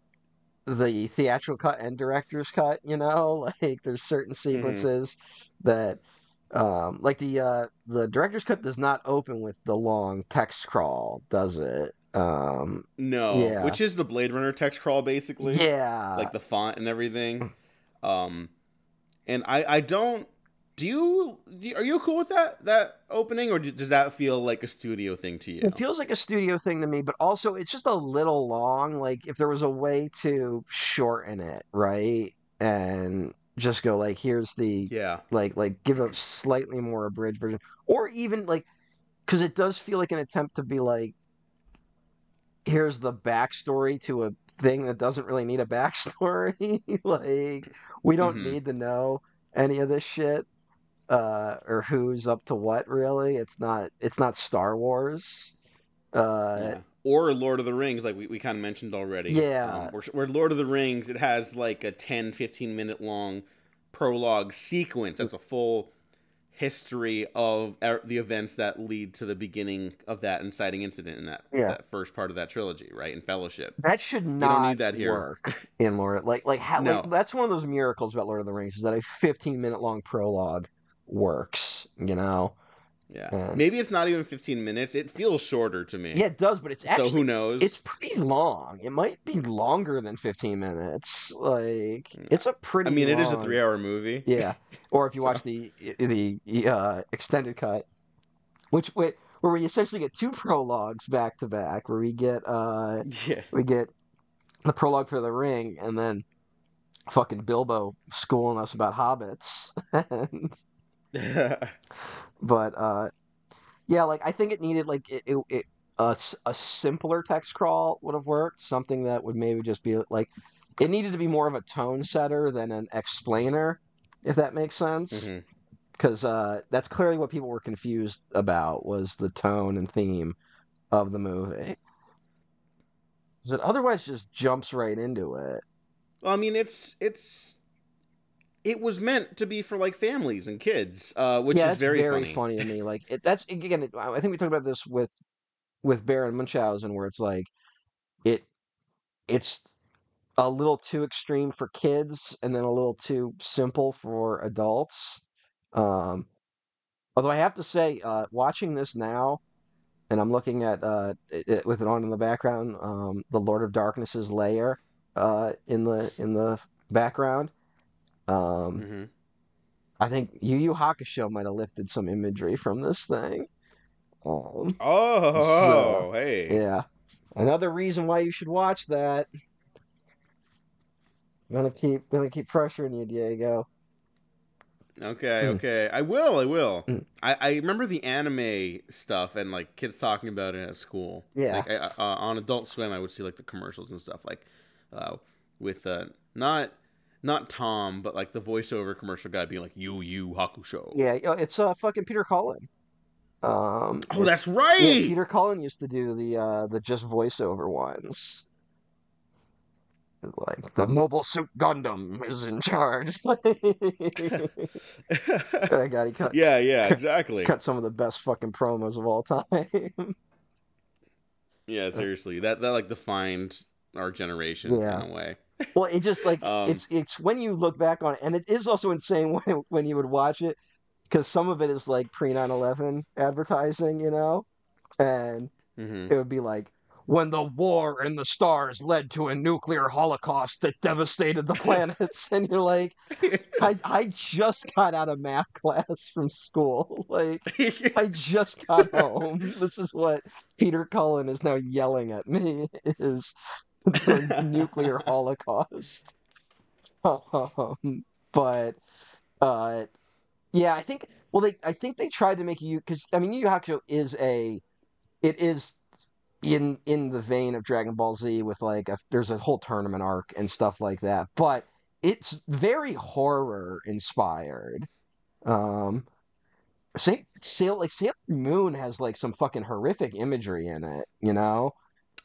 the theatrical cut and director's cut. Like there's certain Hmm. sequences that like the director's cut does not open with the long text crawl, does it? No, Yeah, which is the Blade Runner text crawl basically, yeah. like the font and everything. Um, and I don't. Are you cool with that opening, or does that feel like a studio thing to you? It feels like a studio thing to me, but also it's just a little long. Like if there was a way to shorten it, right? And just go like, here's the Yeah. like give a slightly more abridged version, or even like because it does feel like an attempt to be like, here's the backstory to a thing that doesn't really need a backstory. Like we don't Mm-hmm. need to know any of this shit or who's up to what really. It's not Star Wars. Uh Yeah. Or Lord of the Rings, like we kind of mentioned already. yeah. Where Lord of the Rings, it has like a 10, 15-minute long prologue sequence. That's a full history of the events that lead to the beginning of that inciting incident in Yeah. that first part of that trilogy, right? In Fellowship. That should You don't not need that here. work in Lord like how like No. that's one of those miracles about Lord of the Rings is that a 15-minute long prologue works, you know? Yeah. And Maybe it's not even 15 minutes. It feels shorter to me. yeah, it does, but it's So who actually it's knows? pretty long. It might be longer than 15 minutes. Like it's a I pretty mean, it is a long 3-hour movie. yeah. Or if you So, watch the extended cut, where we essentially get two prologues back to back, where yeah. we get the prologue for the ring and then fucking Bilbo schooling us about hobbits. But yeah, like I think it needed like a simpler text crawl would have worked. Something that would maybe just be like it needed to be more of a tone setter than an explainer, if that makes sense. hmm Because that's clearly what people were confused about was the tone and theme of the movie. 'Cause it otherwise just jumps right into it. Well, I mean, it was meant to be for like families and kids, which Yeah, is it's very very funny. funny to me. Like that's again. I think we talked about this with Baron Munchausen, where it's like it it's a little too extreme for kids and then a little too simple for adults. Um, although I have to say, watching this now, and I'm looking at with it on in the background, the Lord of Darkness's lair in the background. Um, hmm I think Yu Yu Hakusho might have lifted some imagery from this thing. Um, so Oh, hey. yeah, another reason why you should watch that. Gonna keep pressuring you, Diego. Okay, Mm, okay. I will, I will. mm. I remember the anime stuff and like kids talking about it at school. Yeah, Like on Adult Swim, I would see like the commercials and stuff like uh, with not not Tom, but like the voiceover commercial guy being like Yu Yu Hakusho. yeah. It's fucking Peter Cullen. Oh, It's that's yeah. right. Peter Cullen used to do the just voiceover ones. Like the Mobile Suit Gundam is in charge. I got he cut Yeah, yeah, exactly. cut some of the best fucking promos of all time. Yeah, seriously. That like defined our generation in Yeah. a way. Well, it just like Um, it's when you look back on it, and it is also insane when you would watch it because some of it is like pre 9/11 advertising, and mhm. it would be like when the war in the stars led to a nuclear holocaust that devastated the planets, and you're like, I just got out of math class from school, like I just got home. This is what Peter Cullen is now yelling at me is the nuclear holocaust. But uh, yeah, I think. Well, I think they tried to make you because I mean, Yu Yu Hakusho it is in the vein of Dragon Ball Z with like there's a whole tournament arc and stuff like that, but it's very horror inspired. Um, Sailor Moon has like some fucking horrific imagery in it, you know.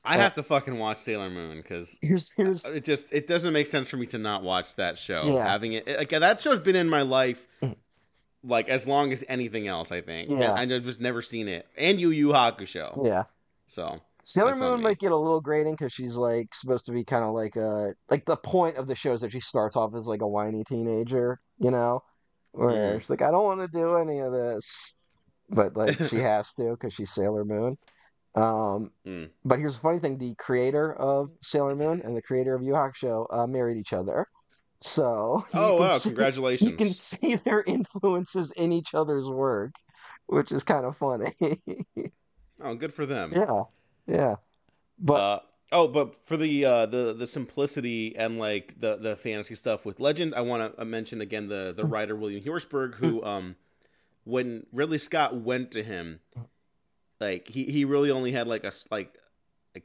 I Uh, have to fucking watch Sailor Moon because here's it doesn't make sense for me to not watch that show. yeah Having like that show's been in my life like as long as anything else, I think, and yeah I've just never seen it. And Yu Yu Hakusho, yeah. so Sailor that's on Moon might me. get a little grating because she's like supposed to be kind of like the point of the show is that she starts off as like a whiny teenager, where Mm, she's like, I don't want to do any of this, but like she has to because she's Sailor Moon. Um, mm. but here's the funny thing: the creator of Sailor Moon and the creator of Yu Yu Hakusho married each other. So Oh wow! you can Congratulations. see their influences in each other's work, which is kind of funny. Oh, good for them. Yeah, yeah. But Uh oh, but for the simplicity and like the fantasy stuff with Legend, I want to mention again the writer William Horsberg, who when Ridley Scott went to him, like he really only had like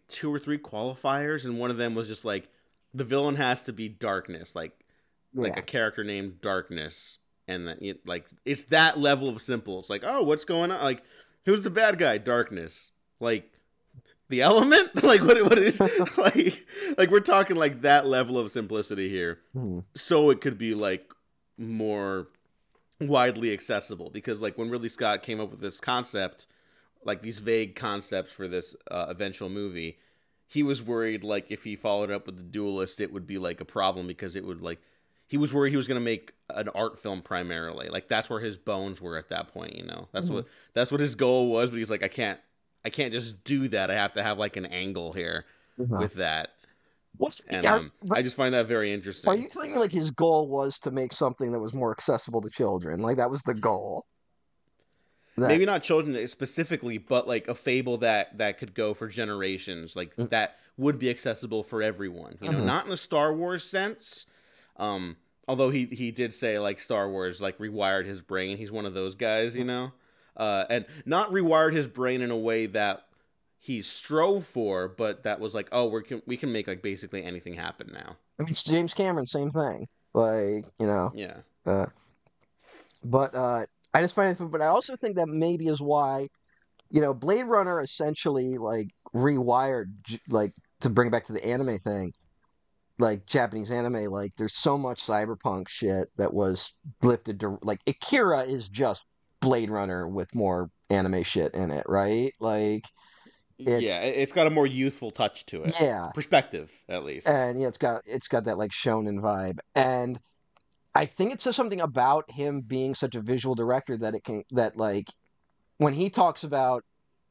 two or three qualifiers, and one of them was just like the villain has to be darkness, like yeah, a character named Darkness, and then like it's that level of simple. It's like, oh, what's going on? Like, who's the bad guy? Darkness. Like the element. Like what is like we're talking like that level of simplicity here, Mhm. so it could be like more widely accessible because like when Ridley Scott came up with this concept, like these vague concepts for this eventual movie, he was worried like if he followed up with the Duelist, it would be like a problem because it would like he was worried he was going to make an art film primarily. Like that's where his bones were at that point, you know. Mhm. That's what his goal was, but he's like I can't just do that. I have to have like an angle here Uh-huh. with that. What's And but I just find that very are interesting. you telling me like his goal was to make something that was more accessible to children? Like that was the goal. That Maybe not children specifically, but like a fable that could go for generations, like that would be accessible for everyone. You know, Mhm. not in a Star Wars sense. Um, although he did say like Star Wars like rewired his brain. He's one of those guys, you know, and not rewired his brain in a way that he strove for, but that was like, oh, we can make like basically anything happen now. I mean, it's James Cameron, same thing. Like, Yeah. uh, but I just find it, but I also think that maybe is why, Blade Runner essentially like rewired, like to bring it back to the anime thing, like Japanese anime, like there's so much cyberpunk shit that was lifted to, like Akira is just Blade Runner with more anime shit in it, right? Like Yeah, it's, it's got a more youthful touch to it, yeah, perspective at least. and yeah, it's got that like shonen vibe, and I think it says something about him being such a visual director that like when he talks about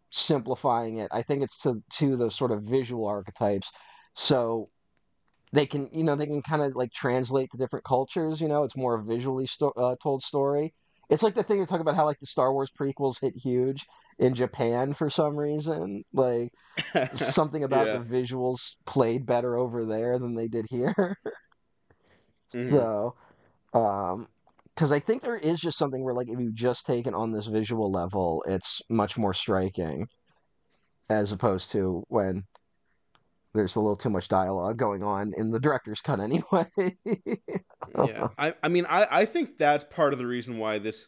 simplifying it, I think it's to those sort of visual archetypes. So they can kind of like translate to different cultures. It's more a visually told story. It's like the thing they talk about how like the Star Wars prequels hit huge in Japan for some reason. Like something about the Yeah. visuals played better over there than they did here. Hmm. So, um, because I think there is just something where like if you just take it on this visual level, it's much more striking as opposed to when there's a little too much dialogue going on in the director's cut anyway. Yeah. I mean, I think that's part of the reason why this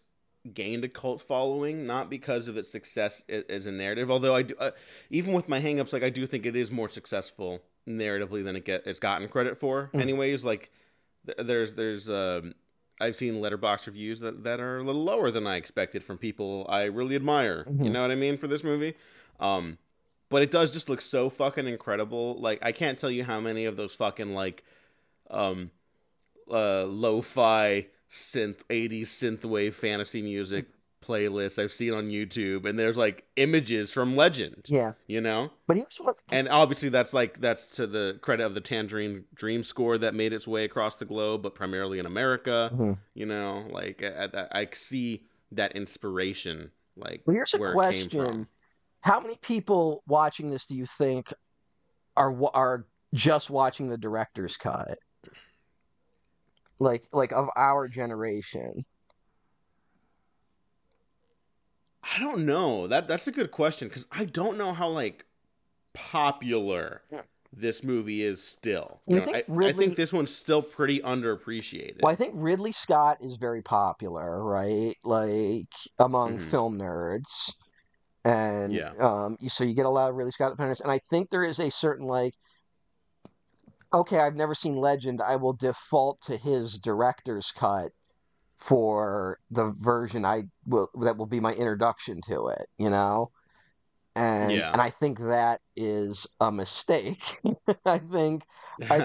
gained a cult following, not because of its success as a narrative. Although I do, even with my hangups, like I do think it is more successful narratively than it's gotten credit for. Mm, Anyways, like there's I've seen letterbox reviews that are a little lower than I expected from people I really admire. You mhm. know what I mean for this movie. Um, but it does just look so fucking incredible. Like I can't tell you how many of those fucking like um lo-fi synth 80s synthwave fantasy music playlists I've seen on YouTube, and there's like images from Legend, Yeah, you know? but here's what. And obviously that's to the credit of the Tangerine Dream score that made its way across the globe, but primarily in America, Mhm. you know? Like I see that inspiration like But here's a where it came question: from. how many people watching this do you think are just watching the director's cut? Like of our generation. I don't know. That's a good question cuz I don't know how like popular Yeah. this movie is still. And You I know, think I think Ridley. this one's still pretty underappreciated. Well, I think Ridley Scott is very popular, right? Like among Hmm. film nerds, and Yeah. so you get a lot of Ridley Scott fans, and I think there is a certain like, okay, I've never seen Legend, I will default to his director's cut for the version I will that will be my introduction to it, and Yeah. I think that is a mistake. I think I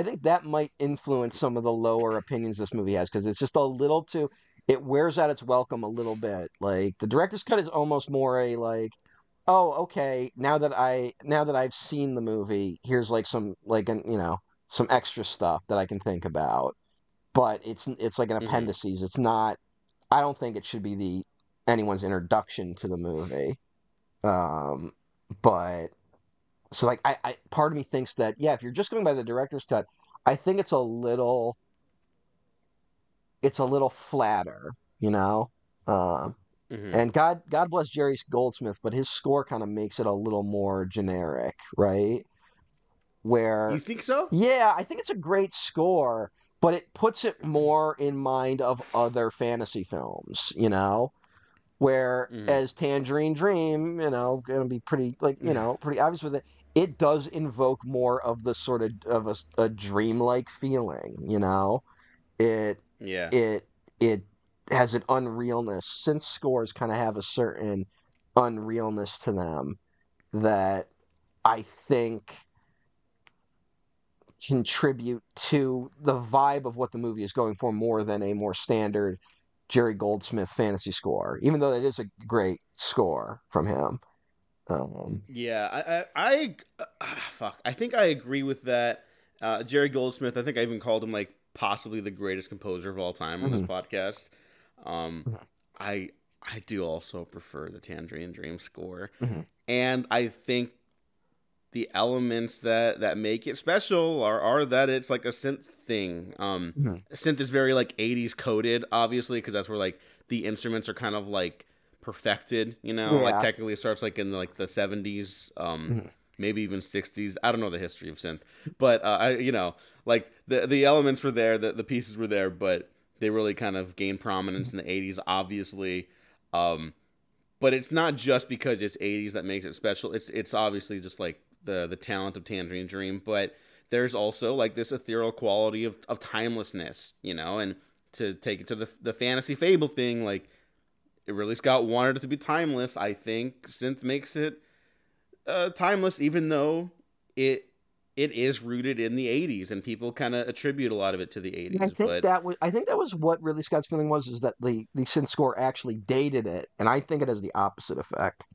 think that might influence some of the lower opinions this movie has because it's just a little too it wears out its welcome a little bit. Like the director's cut is almost more a like, oh, okay, now that I've seen the movie, here's like some like some extra stuff that I can think about. but it's like an Mm-hmm. appendices. It's not. I don't think it should be anyone's introduction to the movie. Um, but so like I part of me thinks that yeah, if you're just going by the director's cut, I think it's a little flatter, you know. Um, Mm-hmm. and God bless Jerry Goldsmith, but his score kind of makes it a little more generic, right? You Where think so? yeah, I think it's a great score, but it puts it more in mind of other fantasy films, you know. Mm-hmm. Whereas Tangerine Dream, gonna be pretty like pretty obvious with it. It does invoke more of the sort of a dreamlike feeling, you know. It Yeah. it it has an unrealness. Synth scores kind of have a certain unrealness to them that I think contribute to the vibe of what the movie is going for more than a more standard Jerry Goldsmith fantasy score, even though it is a great score from him. Yeah, fuck. I think I agree with that. Jerry Goldsmith. I think I even called him like possibly the greatest composer of all time on this Mhm. podcast. Um, Mhm. I I do also prefer the Tangerine Dream score, Mhm. and I think the elements that make it special are that it's like a synth thing. Mhm. Synth is very like 80s coded, obviously, because that's where like the instruments are kind of like perfected. Like Yeah. technically it starts like in like the 70s, Mhm. maybe even 60s. I don't know the history of synth, but like the elements were there, the pieces were there, but they really kind of gained prominence in the 80s, obviously. Um, but it's not just because it's 80s that makes it special. It's obviously just like the talent of Tangerine Dream, but there's also like this ethereal quality of timelessness, and to take it to the fantasy fable thing, like Ridley Scott wanted it to be timeless. I think synth makes it timeless, even though it it is rooted in the 80s and people kind of attribute a lot of it to the And 80s, but I think that was what really Scott's feeling was is that the synth score actually dated it, and I think it has the opposite effect.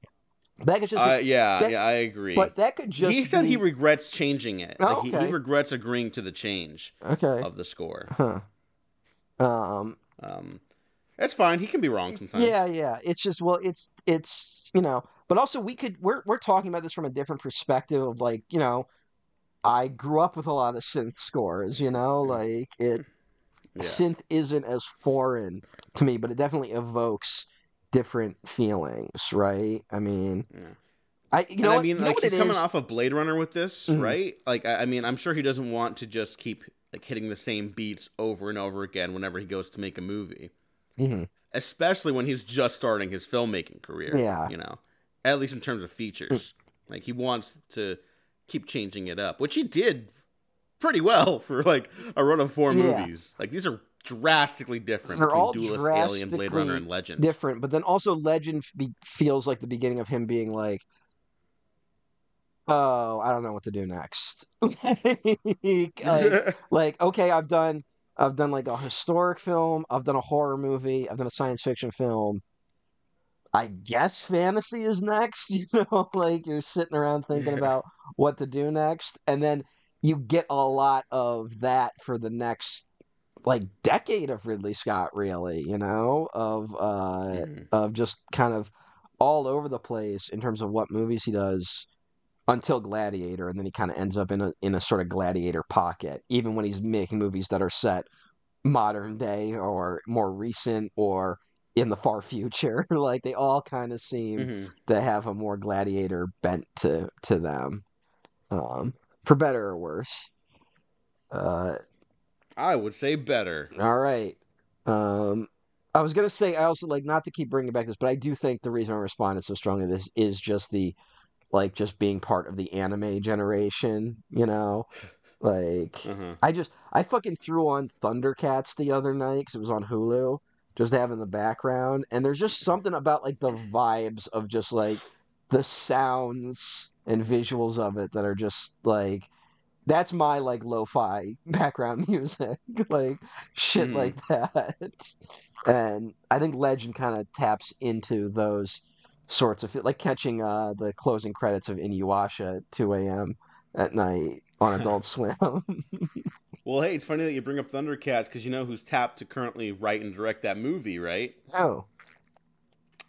That could just be yeah, that, yeah, I agree. but that could He just said he be regrets changing it. Like oh, he okay, regrets agreeing to the change okay, of the score. huh? Um, Um, that's fine. He can be wrong yeah, sometimes. yeah. It's just well, it's but also we're talking about this from a different perspective of like I grew up with a lot of synth scores, like it Yeah. synth isn't as foreign to me, but it definitely evokes different feelings, right? I mean, Yeah. I And I what mean, you know like what it he's coming is. off of Blade Runner with this, Mm, right? Like, I mean, I'm sure he doesn't want to just keep like hitting the same beats over and over again whenever he goes to make a movie, mhm. especially when he's just starting his filmmaking career. Yeah, At least in terms of mm, features. Like he wants to keep changing it up, which he did pretty well for like a run of four yeah. movies. Like these are drastically different They're between all Duelist, Alien, Blade Runner, drastically and Legend. different, but then also Legend feels like the beginning of him being like, oh, I don't know what to do next. like, okay, I've done like a historic film, I've done a horror movie, I've done a science fiction film. I guess fantasy is next, like you're sitting around thinking about what to do next, and then you get a lot of that for the next like decade of Ridley Scott, really, Mhm. of just kind of all over the place in terms of what movies he does until Gladiator, and then he kind of ends up in a sort of Gladiator pocket, even when he's making movies that are set modern day or more recent or in the far future. Like they all kind of seem Mhm. to have a more Gladiator bent to them, for better or worse. Uh, I would say better. all right. Um, I was gonna say I also like not to keep bringing back this, but I do think the reason I responded so strongly to this is just the like just being part of the anime generation, Like Uh-huh. I fucking threw on Thundercats the other night because it was on Hulu, just to have in the background, and there's just something about like the vibes of just like the sounds and visuals of it that are just like that's my like lo-fi background music, like shit Mhm. like that. And I think Legend kind of taps into those sorts of like catching the closing credits of Inuyasha at 2 a.m. at night on Adult Swim. Well, hey, it's funny that you bring up Thundercats because you know who's tapped to currently write and direct that movie, right? Oh.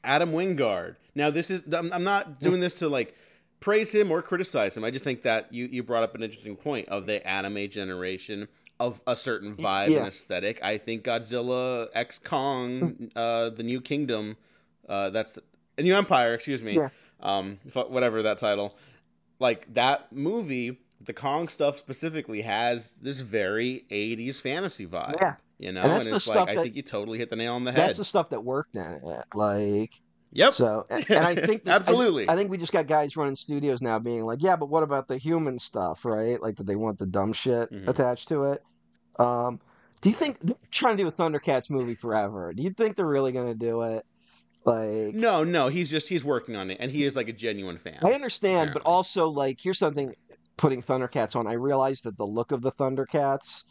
Adam Wingard. Now, I'm not doing this to like praise him or criticize him. I just think that you brought up an interesting point of the anime generation of a certain vibe and aesthetic. I think Godzilla X Kong, the New Kingdom, that's the New Empire. Excuse me. Whatever that title. Like that movie, the Kong stuff specifically has this very 80s fantasy vibe. Yeah. You know, and it's like I think you totally hit the nail on the head. That's the stuff that worked in it. Like, yep. So, and I think absolutely. I think we just got guys running studios now being like, yeah, but what about the human stuff, right? Like, that they want the dumb shit attached to it. Do you think they're trying to do a Thundercats movie forever? Do you think they're really going to do it? Like, no, he's working on it, and he is like a genuine fan. I understand, apparently. but also, like, here's something. Putting Thundercats on, I realized that the look of the Thundercats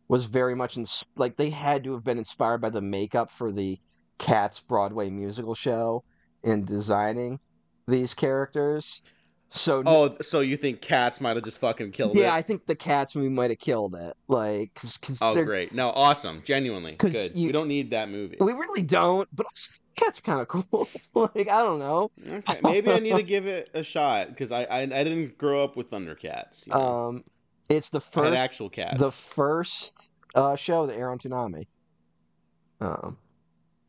was very much like they had to have been inspired by the makeup for the Cats Broadway musical show in designing these characters. So so you think Cats might have just fucking killed it? Yeah, I think the Cats movie might have killed it. Like, cause great, no, awesome, genuinely good. We don't need that movie. We really don't, but also, Cats are kind of cool. Like, I don't know. Okay, maybe I need to give it a shot because I didn't grow up with Thundercats. You know? It's the first actual cats. The first show that aired on Toonami.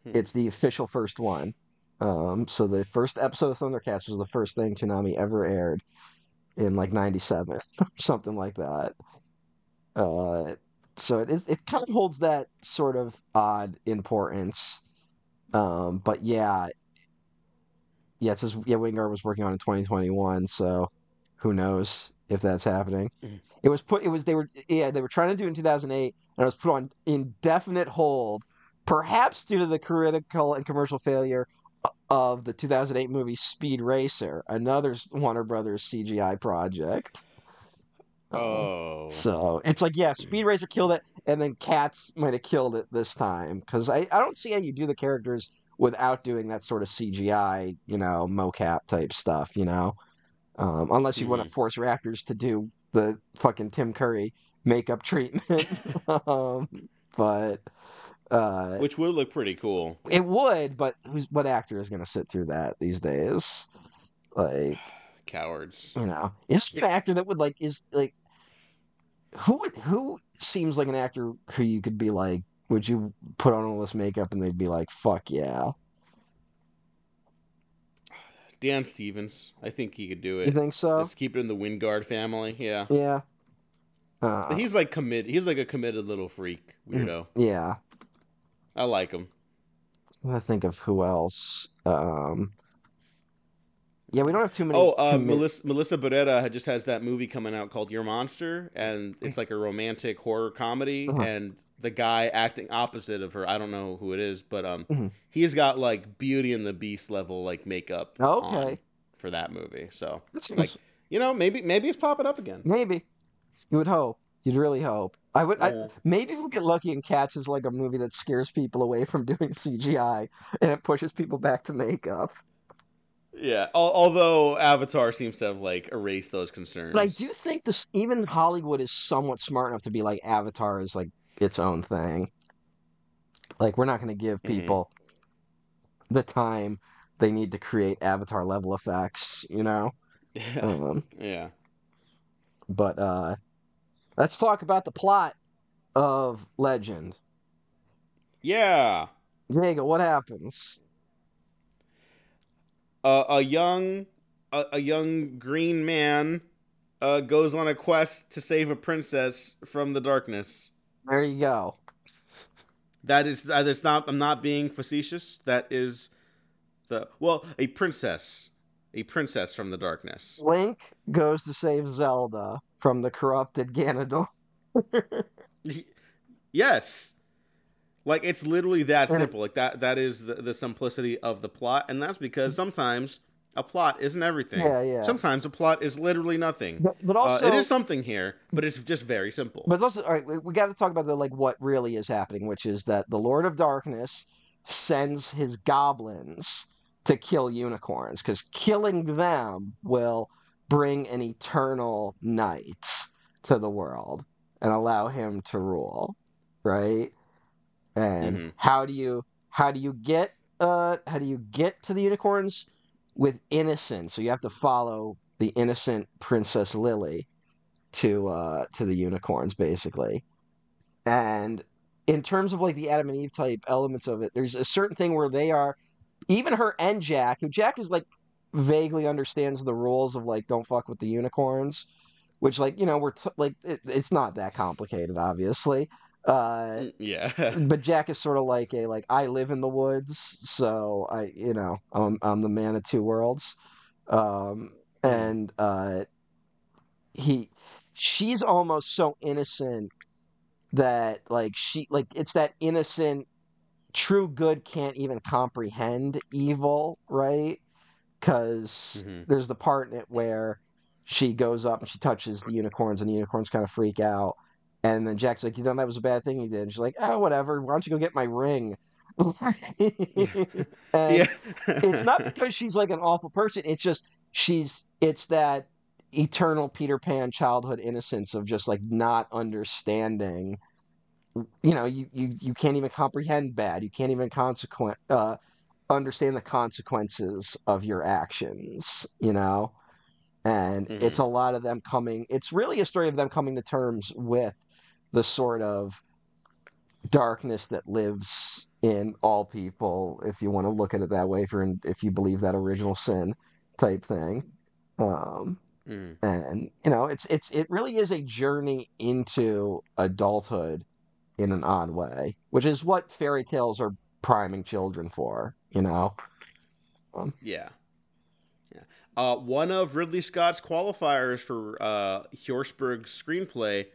It's the official first one. So the first episode of Thundercats was the first thing Toonami ever aired in like '97 or something like that. So it kind of holds that sort of odd importance. But it says Wingard was working on it in 2021, so who knows if that's happening. They were trying to do it in 2008, and it was put on indefinite hold, perhaps due to the critical and commercial failure of the 2008 movie Speed Racer, another Warner Brothers CGI project. So it's like, Speed Racer killed it, and then Cats might have killed it this time, because I don't see how you do the characters without doing that sort of CGI, mocap type stuff, unless you want to force your actors to do the fucking Tim Curry makeup treatment. But which would look pretty cool. It would, but what actor is going to sit through that these days? Like, cowards. Is an actor that would who seems like an actor who you could be like, would you put on all this makeup and they'd be like, fuck yeah? Dan Stevens. I think he could do it. You think so? Just keep it in the Wingard family. Yeah. Yeah. But he's like committed. He's like a committed little freak weirdo. Yeah. I like him. I'm gonna think of who else. We don't have too many. Melissa Barrera just has that movie coming out called Your Monster, and it's like a romantic horror comedy, and the guy acting opposite of her, I don't know who it is, but he's got like Beauty and the Beast level like makeup on for that movie. So like, maybe it's popping up again. Maybe. You would hope. You'd really hope. Maybe we'll get lucky and Cats is like a movie that scares people away from doing CGI and it pushes people back to makeup. Yeah, although Avatar seems to have like erased those concerns. But I do think even Hollywood is somewhat smart enough to be like, Avatar is like its own thing. Like, we're not going to give people the time they need to create Avatar level effects, Yeah. But let's talk about the plot of Legend. Yeah. Diego, what happens? A young green man goes on a quest to save a princess from the darkness. There you go. That's not. I'm not being facetious. That is a princess from the darkness. Link goes to save Zelda from the corrupted Ganondorf. Yes. Like, it's literally that simple. Like, that is the simplicity of the plot, and that's because sometimes a plot isn't everything. Yeah. Sometimes a plot is literally nothing. But also, it is something here, but it's just very simple. But it's also, all right, we got to talk about what really is happening, which is that the Lord of Darkness sends his goblins to kill unicorns, because killing them will bring an eternal night to the world. and allow him to rule, right? And Mm-hmm. how do you get to the unicorns with innocence? So you have to follow the innocent Princess Lily to the unicorns, basically. And in terms of like the Adam and Eve type elements of it, there's a certain thing where they are, even her and Jack, who Jack is like vaguely understands the rules of like don't fuck with the unicorns, which like it's not that complicated, obviously. Yeah. But Jack is sort of like a like I live in the woods, so I'm the man of two worlds. Um, Mm-hmm. and he she's almost so innocent that like it's that innocent true good can't even comprehend evil, right? Because Mm-hmm. there's the part in it where she goes up and she touches the unicorns, and the unicorns kind of freak out. And then Jack's like, that was a bad thing he did. And she's like, oh, whatever. Why don't you go get my ring? And Yeah. it's not because she's like an awful person. It's just it's that eternal Peter Pan childhood innocence of just like not understanding. You can't even comprehend bad. You can't even understand the consequences of your actions, and it's Mm-hmm. a lot of them it's really a story of them coming to terms with the sort of darkness that lives in all people, if you want to look at it that way, if you believe that original sin type thing. um Mm-hmm. and it really is a journey into adulthood in an odd way, which is what fairy tales are priming children for. Yeah. Yeah. One of Ridley Scott's qualifiers for Hjorsberg's screenplay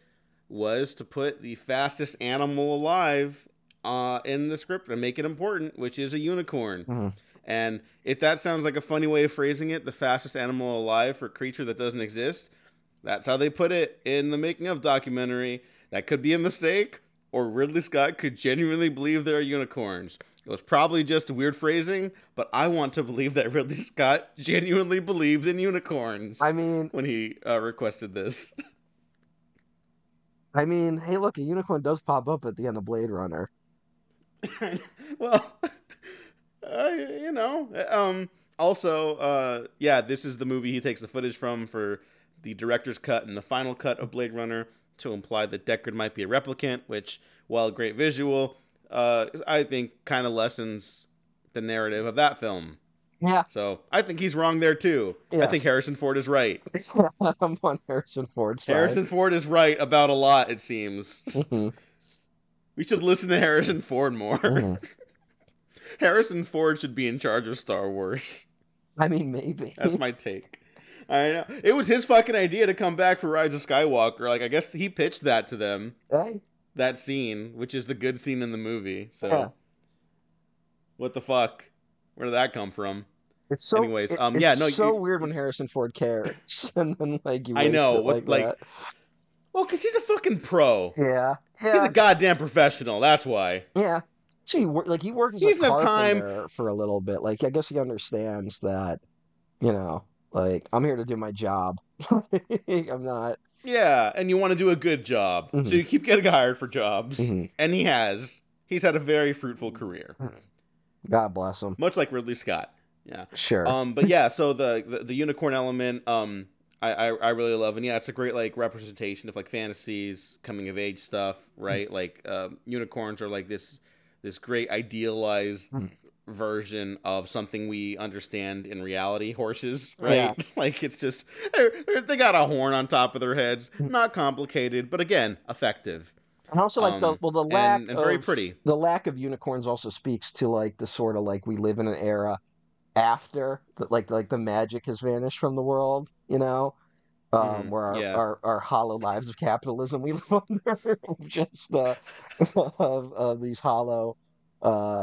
was to put the fastest animal alive in the script and make it important, which is a unicorn. Mhm. And if that sounds like a funny way of phrasing it, the fastest animal alive for a creature that doesn't exist, that's how they put it in the making of documentary. That could be a mistake, or Ridley Scott could genuinely believe there are unicorns. It was probably just weird phrasing, but I want to believe that Ridley Scott genuinely believes in unicorns I mean, when he requested this. hey, look, a unicorn does pop up at the end of Blade Runner. Well, you know. Also, yeah, this is the movie he takes the footage from for the director's cut and the final cut of Blade Runner to imply that Deckard might be a replicant, which, while a great visual, I think kind of lessens the narrative of that film. Yeah, So I think he's wrong there too. I think yes. Harrison Ford is right. I'm on Harrison Ford's side. Harrison Ford is right about a lot, it seems. Hmm. We should listen to Harrison Ford more. Hmm. Harrison Ford should be in charge of Star Wars. Maybe. That's my take. I know. It was his fucking idea to come back for Rise of Skywalker. Like, I guess he pitched that to them. Hey, That scene, which is the good scene in the movie. So, yeah. what the fuck? Where did that come from? It's so Anyways, it's yeah, no, so weird when Harrison Ford cares, and then like you I waste know it what, like that. well, because he's a fucking pro. Yeah, He's a yeah, goddamn professional. That's why. yeah. He worked as He a doesn't have time. carpenter for a little bit. Like I guess he understands that, you know, like I'm here to do my job. I'm not. Yeah, and you want to do a good job, so Hmm. you keep getting hired for jobs, Hmm. and he has. He's had a very fruitful career, God bless him. much like Ridley Scott. Yeah. Sure. But yeah, so the unicorn element, I really love, and yeah, it's a great like representation of like fantasies, coming of age stuff, right? Like unicorns are like this great idealized version of something we understand in reality, horses, Yeah. right? Like it's just they got a horn on top of their heads, not complicated, but again, effective. And also like the lack And very of pretty. unicorns also speaks to like the sort of like we live in an era after that like the magic has vanished from the world, where Yeah. our hollow lives of capitalism we live under, just of these hollow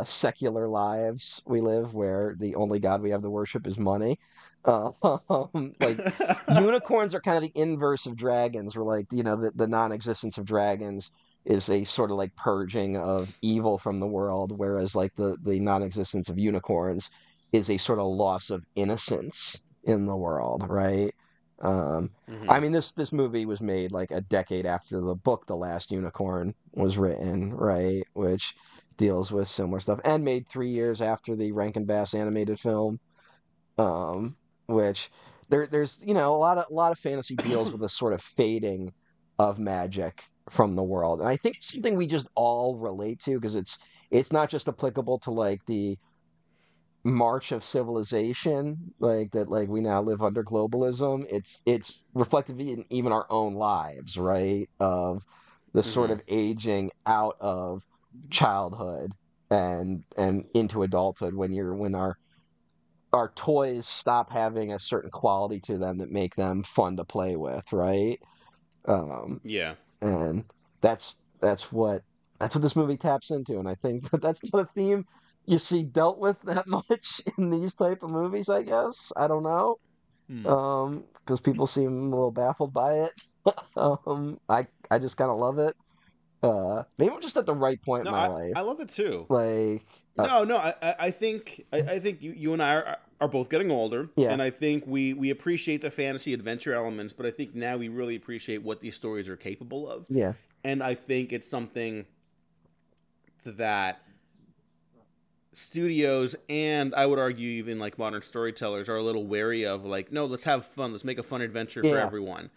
secular lives we live where the only god we have to worship is money. Like unicorns are kind of the inverse of dragons, where like the non-existence of dragons is a sort of like purging of evil from the world, whereas like the non-existence of unicorns is a sort of loss of innocence in the world, right? I mean, this movie was made like a decade after the book The Last Unicorn was written, right? Which deals with similar stuff, and made 3 years after the Rankin Bass animated film, um, which there's a lot of fantasy deals with a sort of fading of magic from the world, and I think it's something we just all relate to because it's not just applicable to like the march of civilization like that, like we now live under globalism. It's reflective in even our own lives, right, of the sort Mm-hmm. of aging out of childhood and into adulthood when our toys stop having a certain quality to them that make them fun to play with, right? um Yeah. and that's that's what that's what this movie taps into, and I think that that's not a theme you see dealt with that much in these type of movies. I guess I don't know, Hmm. because people seem a little baffled by it. I just kind of love it. Maybe I'm just at the right point in No, my I life. love it too. Like, No, I think you and I are both getting older, yeah, and I think we appreciate the fantasy adventure elements, but I think now we really appreciate what these stories are capable of, yeah, and I think it's something that studios and I would argue even like modern storytellers are a little wary of. Like, no, let's have fun, let's make a fun adventure for yeah. everyone,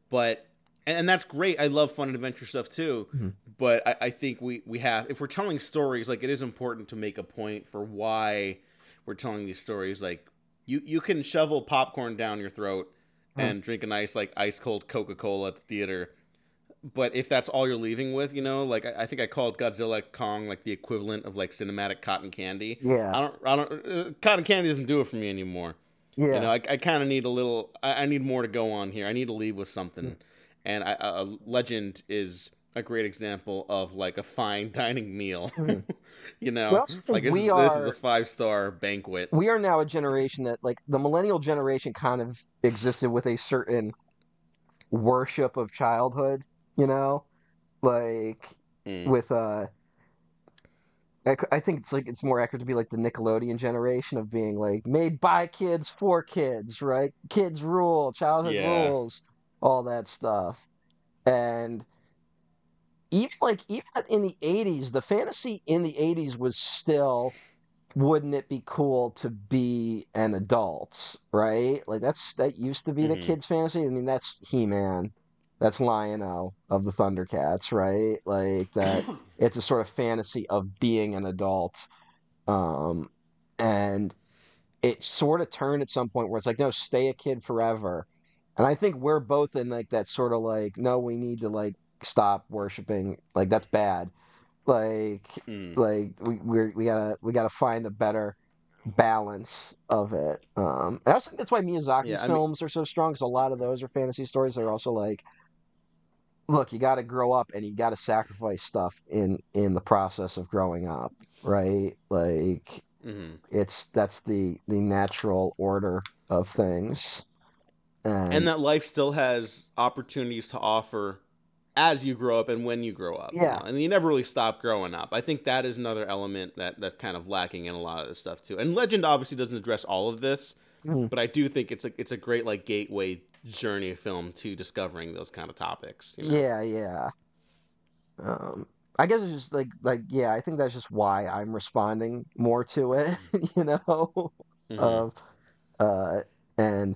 but and that's great. I love fun adventure stuff too. Mhm. But I think we have, if we're telling stories, like it is important to make a point for why we're telling these stories. Like you can shovel popcorn down your throat Mm. and drink a nice like ice cold Coca-Cola at the theater, but if that's all you're leaving with, like I think I called Godzilla Kong like the equivalent of like cinematic cotton candy. Yeah, Cotton candy doesn't do it for me anymore. yeah. I kind of need a little. I need more to go on here. I need to leave with Mm. something, and Legend is a great example of like a fine dining meal. Mhm. But I also think Like this is a 5-star banquet. we are now a generation that, like, the millennial generation kind of existed with a certain worship of childhood, you know, like Mm. with I think it's like it's more accurate to be like the Nickelodeon generation of being like made by kids for kids, right? Kids rule, childhood Yeah. rules, all that stuff. And even in the 80s, the fantasy in the 80s was still, wouldn't it be cool to be an adult, right? Like that used to be the Hmm. kids' fantasy. I mean, that's He-Man, that's Lion-O of the Thundercats, right? Like that, it's a sort of fantasy of being an adult. Um, and it sort of turned at some point where it's like, no, stay a kid forever. And I think we're both in like that sort of like, no, we need to like stop worshiping. Like that's bad. Like Mm. we gotta find a better balance of it. And I also think that's why Yeah. Miyazaki's I mean. films are so strong, because a lot of those are fantasy stories. They're also like, look, you got to grow up and you got to sacrifice stuff in the process of growing up, right? Like Hmm. that's the natural order of things. And And that life still has opportunities to offer as you grow up and when you grow up, yeah, and you never really stop growing up. I think that is another element that's kind of lacking in a lot of this stuff too. And Legend obviously doesn't address all of this, mm, but I do think it's a great like gateway journey film to discovering those kind of topics. yeah, yeah. Um, I guess it's just like yeah, I think that's just why I'm responding more to it, you know. Hmm. Of uh, and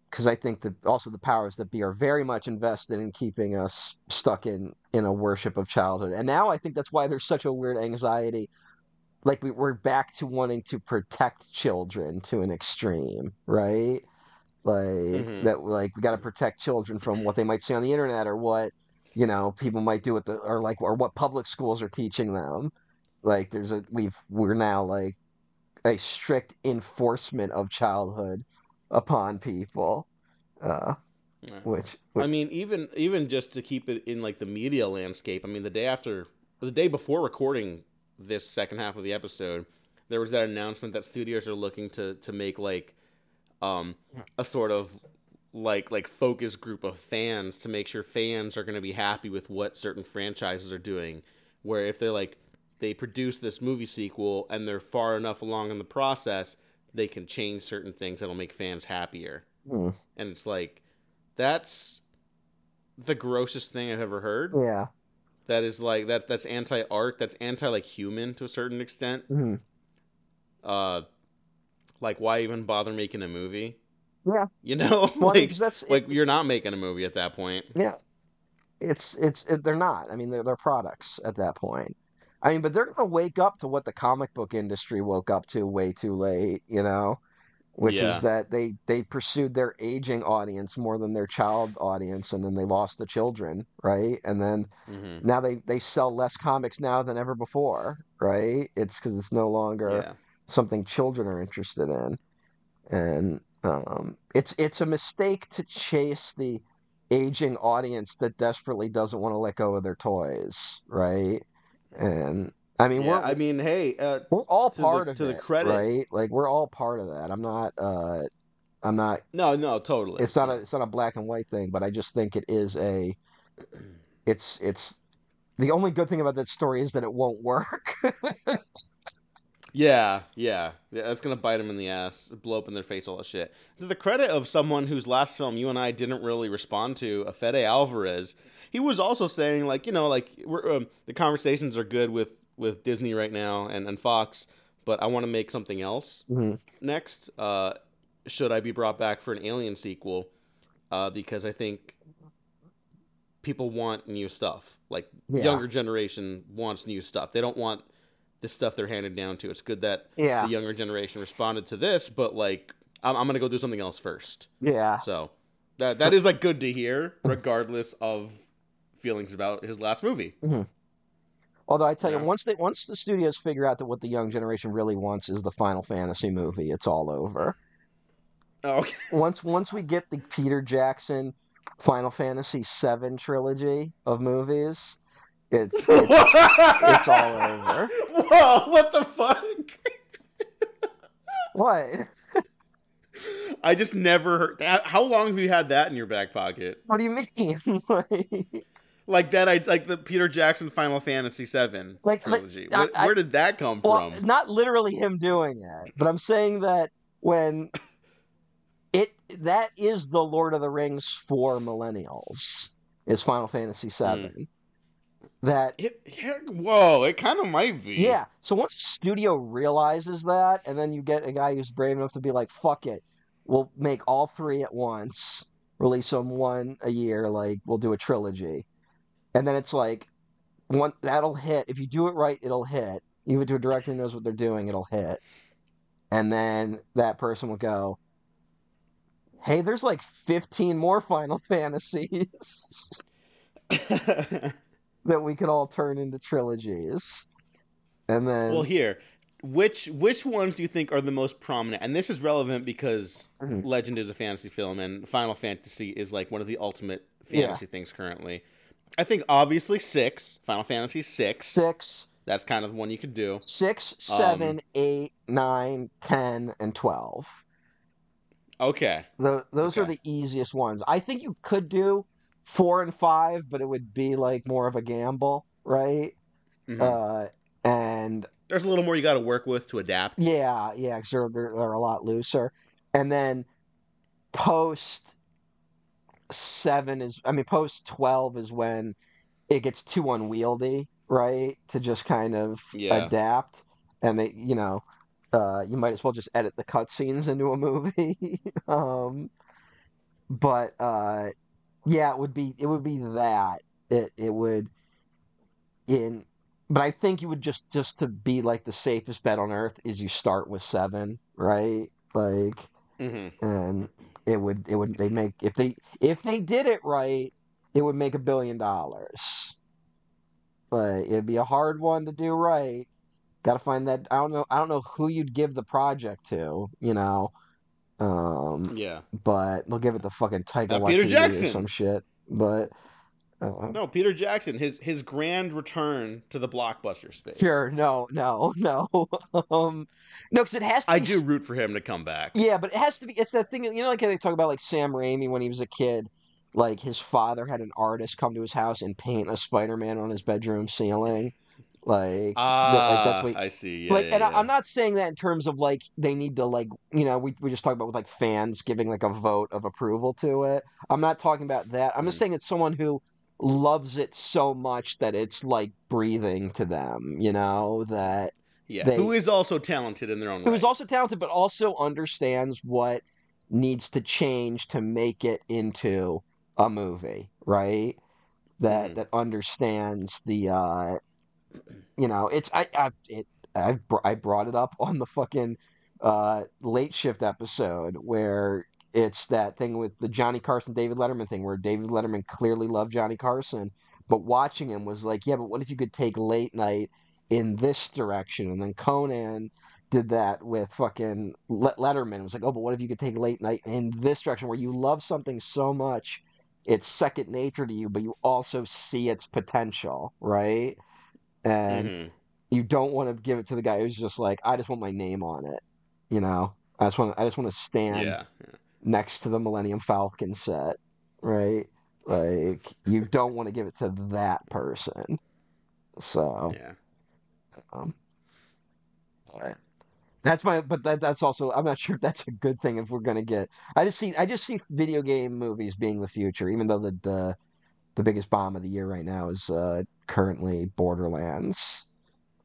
because I think that also the powers that be are very much invested in keeping us stuck in a worship of childhood, and now I think that's why there's such a weird anxiety. Like we're back to wanting to protect children to an extreme, right? Like Hmm. that, like we got to protect children from what they might see on the internet, or what people might do at the or what public schools are teaching them. Like we're now like a strict enforcement of childhood upon people, uh, Yeah. which I mean, even just to keep it in like the media landscape. I mean, the day before recording this second half of the episode, there was that announcement that studios are looking to make like a sort of like focus group of fans to make sure fans are going to be happy with what certain franchises are doing. Where if they produce this movie sequel and they're far enough along in the process, they can change certain things that'll make fans happier. hmm, And it's like, That's the grossest thing I've ever heard. Yeah. That is like that's anti-art. That's like human to a certain extent. Mm-hmm. Like why even bother making a movie? Yeah. You know, Well, I mean, 'cause that's like you're not making a movie at that point. yeah. They're not. I mean, they're products at that point. I mean, but they're gonna wake up to what the comic book industry woke up to way too late, you know, which is Yeah. that they pursued their aging audience more than their child audience, and then they lost the children, right? And then Mm-hmm. now they sell less comics now than ever before, right? It's because it's no longer Yeah. something children are interested in, and it's a mistake to chase the aging audience that desperately doesn't want to let go of their toys, right? And I mean, Yeah. I mean, hey, we're all to part of the it, credit. right? Like we're all part of that. I'm not. No, totally. It's not a black and white thing, but I just think it is a. It's the only good thing about that story is that it won't work. Yeah, that's gonna bite them in the ass, blow up in their face, all that shit. To the credit of someone whose last film you and I didn't really respond to, Fede Alvarez, he was also saying like, you know, like the conversations are good with Disney right now and Fox, but I want to make something else next. Should I be brought back for an Alien sequel? Because I think people want new stuff. Like younger generation wants new stuff. They don't want the stuff they're handed down to. It's good that the younger generation responded to this, but like I'm gonna go do something else first. Yeah. So that is like good to hear, regardless of feelings about his last movie. Mm-hmm. Although I tell you, once the studios figure out that what the young generation really wants is the Final Fantasy movie, it's all over. Oh, okay. Once we get the Peter Jackson Final Fantasy VII trilogy of movies, it's all over. Whoa! What the fuck? What? I just never heard. How long have you had that in your back pocket? What do you mean? Like that? Like the Peter Jackson Final Fantasy VII trilogy. Where did that come from? Not literally him doing it, but I'm saying that when that is the Lord of the Rings for millennials is Final Fantasy VII. Whoa, it kind of might be. Yeah. So once a studio realizes that, and then you get a guy who's brave enough to be like, "Fuck it, we'll make all three at once, release them one a year, like we'll do a trilogy," and then it's like, one that'll hit. If you do it right, it'll hit. Even to a director who knows what they're doing, it'll hit. And then that person will go, "Hey, there's like 15 more Final Fantasies." That we could all turn into trilogies. And then here, which ones do you think are the most prominent? And this is relevant because Legend is a fantasy film and Final Fantasy is like one of the ultimate fantasy things currently. I think obviously Final Fantasy 6. 6. That's kind of the one you could do. 6, 7, 8, 9, 10, and 12. Okay. Those are the easiest ones. I think you could do 4 and 5, but it would be like more of a gamble, right? And there's a little more you got to work with to adapt. Yeah, because they're a lot looser. And then post 12 is when it gets too unwieldy, right? To just kind of adapt, and they, you might as well just edit the cutscenes into a movie. But it would be that it would but I think you would just to be like the safest bet on earth is you start with 7, right? Like, and they'd make if they did it right, it would make $1 billion. But it'd be a hard one to do right. Got to find that. I don't know who you'd give the project to, but they'll give it to fucking Taika Waititi Peter Jackson or some shit. But no, Peter Jackson, his grand return to the blockbuster space. Sure, no, no, because it has to. I do root for him to come back. Yeah, but it has to be. It's that thing, like how they talk about like Sam Raimi when he was a kid. Like his father had an artist come to his house and paint a Spider-Man on his bedroom ceiling. Like that's Ah, what I see. Yeah, like, yeah, and yeah. I'm not saying that in terms of like they need to like we just talked about with like fans giving like a vote of approval to it. I'm not talking about that. I'm just Mhm. saying it's someone who loves it so much that it's like breathing to them, that Yeah, who they is also talented in their own who's right. also talented but also understands what needs to change to make it into a movie, right? That Hmm. that understands it's I brought it up on the fucking late shift episode where it's that thing with the Johnny Carson David Letterman thing where David Letterman clearly loved Johnny Carson, but watching him was like, yeah, but what if you could take late night in this direction? And then Conan did that with fucking Letterman. It was like, oh, but what if you could take late night in this direction where you love something so much it's second nature to you, but you also see its potential, right? And Hmm. you don't want to give it to the guy who's just like, I just want my name on it. I just want to stand Yeah. next to the Millennium Falcon set, right? Like you don't want to give it to that person. So, Yeah. um, but that's also I'm not sure if that's a good thing if we're gonna get. I just see video game movies being the future, even though the biggest bomb of the year right now is currently Borderlands.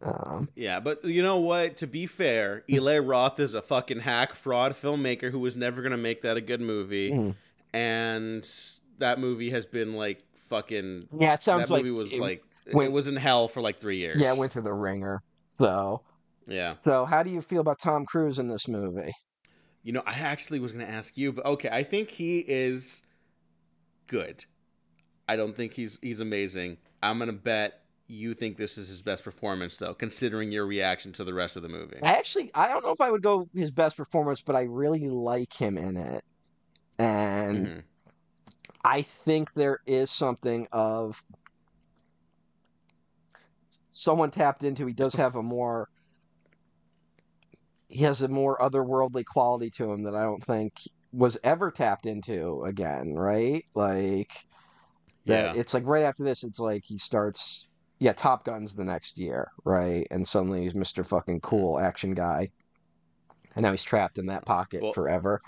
Um, Yeah, but you know what? To be fair, Eli Roth is a fucking hack fraud filmmaker who was never gonna make that a good movie, mm. and that movie has been like fucking. Yeah, it sounds That like movie was it like it went. was in hell for like three Yeah, it years. went through the ringer. So, Yeah. so how do you feel about Tom Cruise in this movie? You know, I actually was gonna ask you, but okay, I think he is good. I don't think he's amazing. I'm gonna bet you think this is his best performance, though, considering your reaction to the rest of the movie. I don't know if I would go his best performance, but I really like him in it, and Hmm. I think there is something of someone tapped into. He His does have he has a more otherworldly quality to him that I don't think was ever tapped into again, right? Like that Yeah. it's like right after this, it's like he starts yeah, Top Gun's the next year, right? And suddenly he's Mr. fucking Mhm. cool action guy. And now he's trapped in that pocket Well, forever.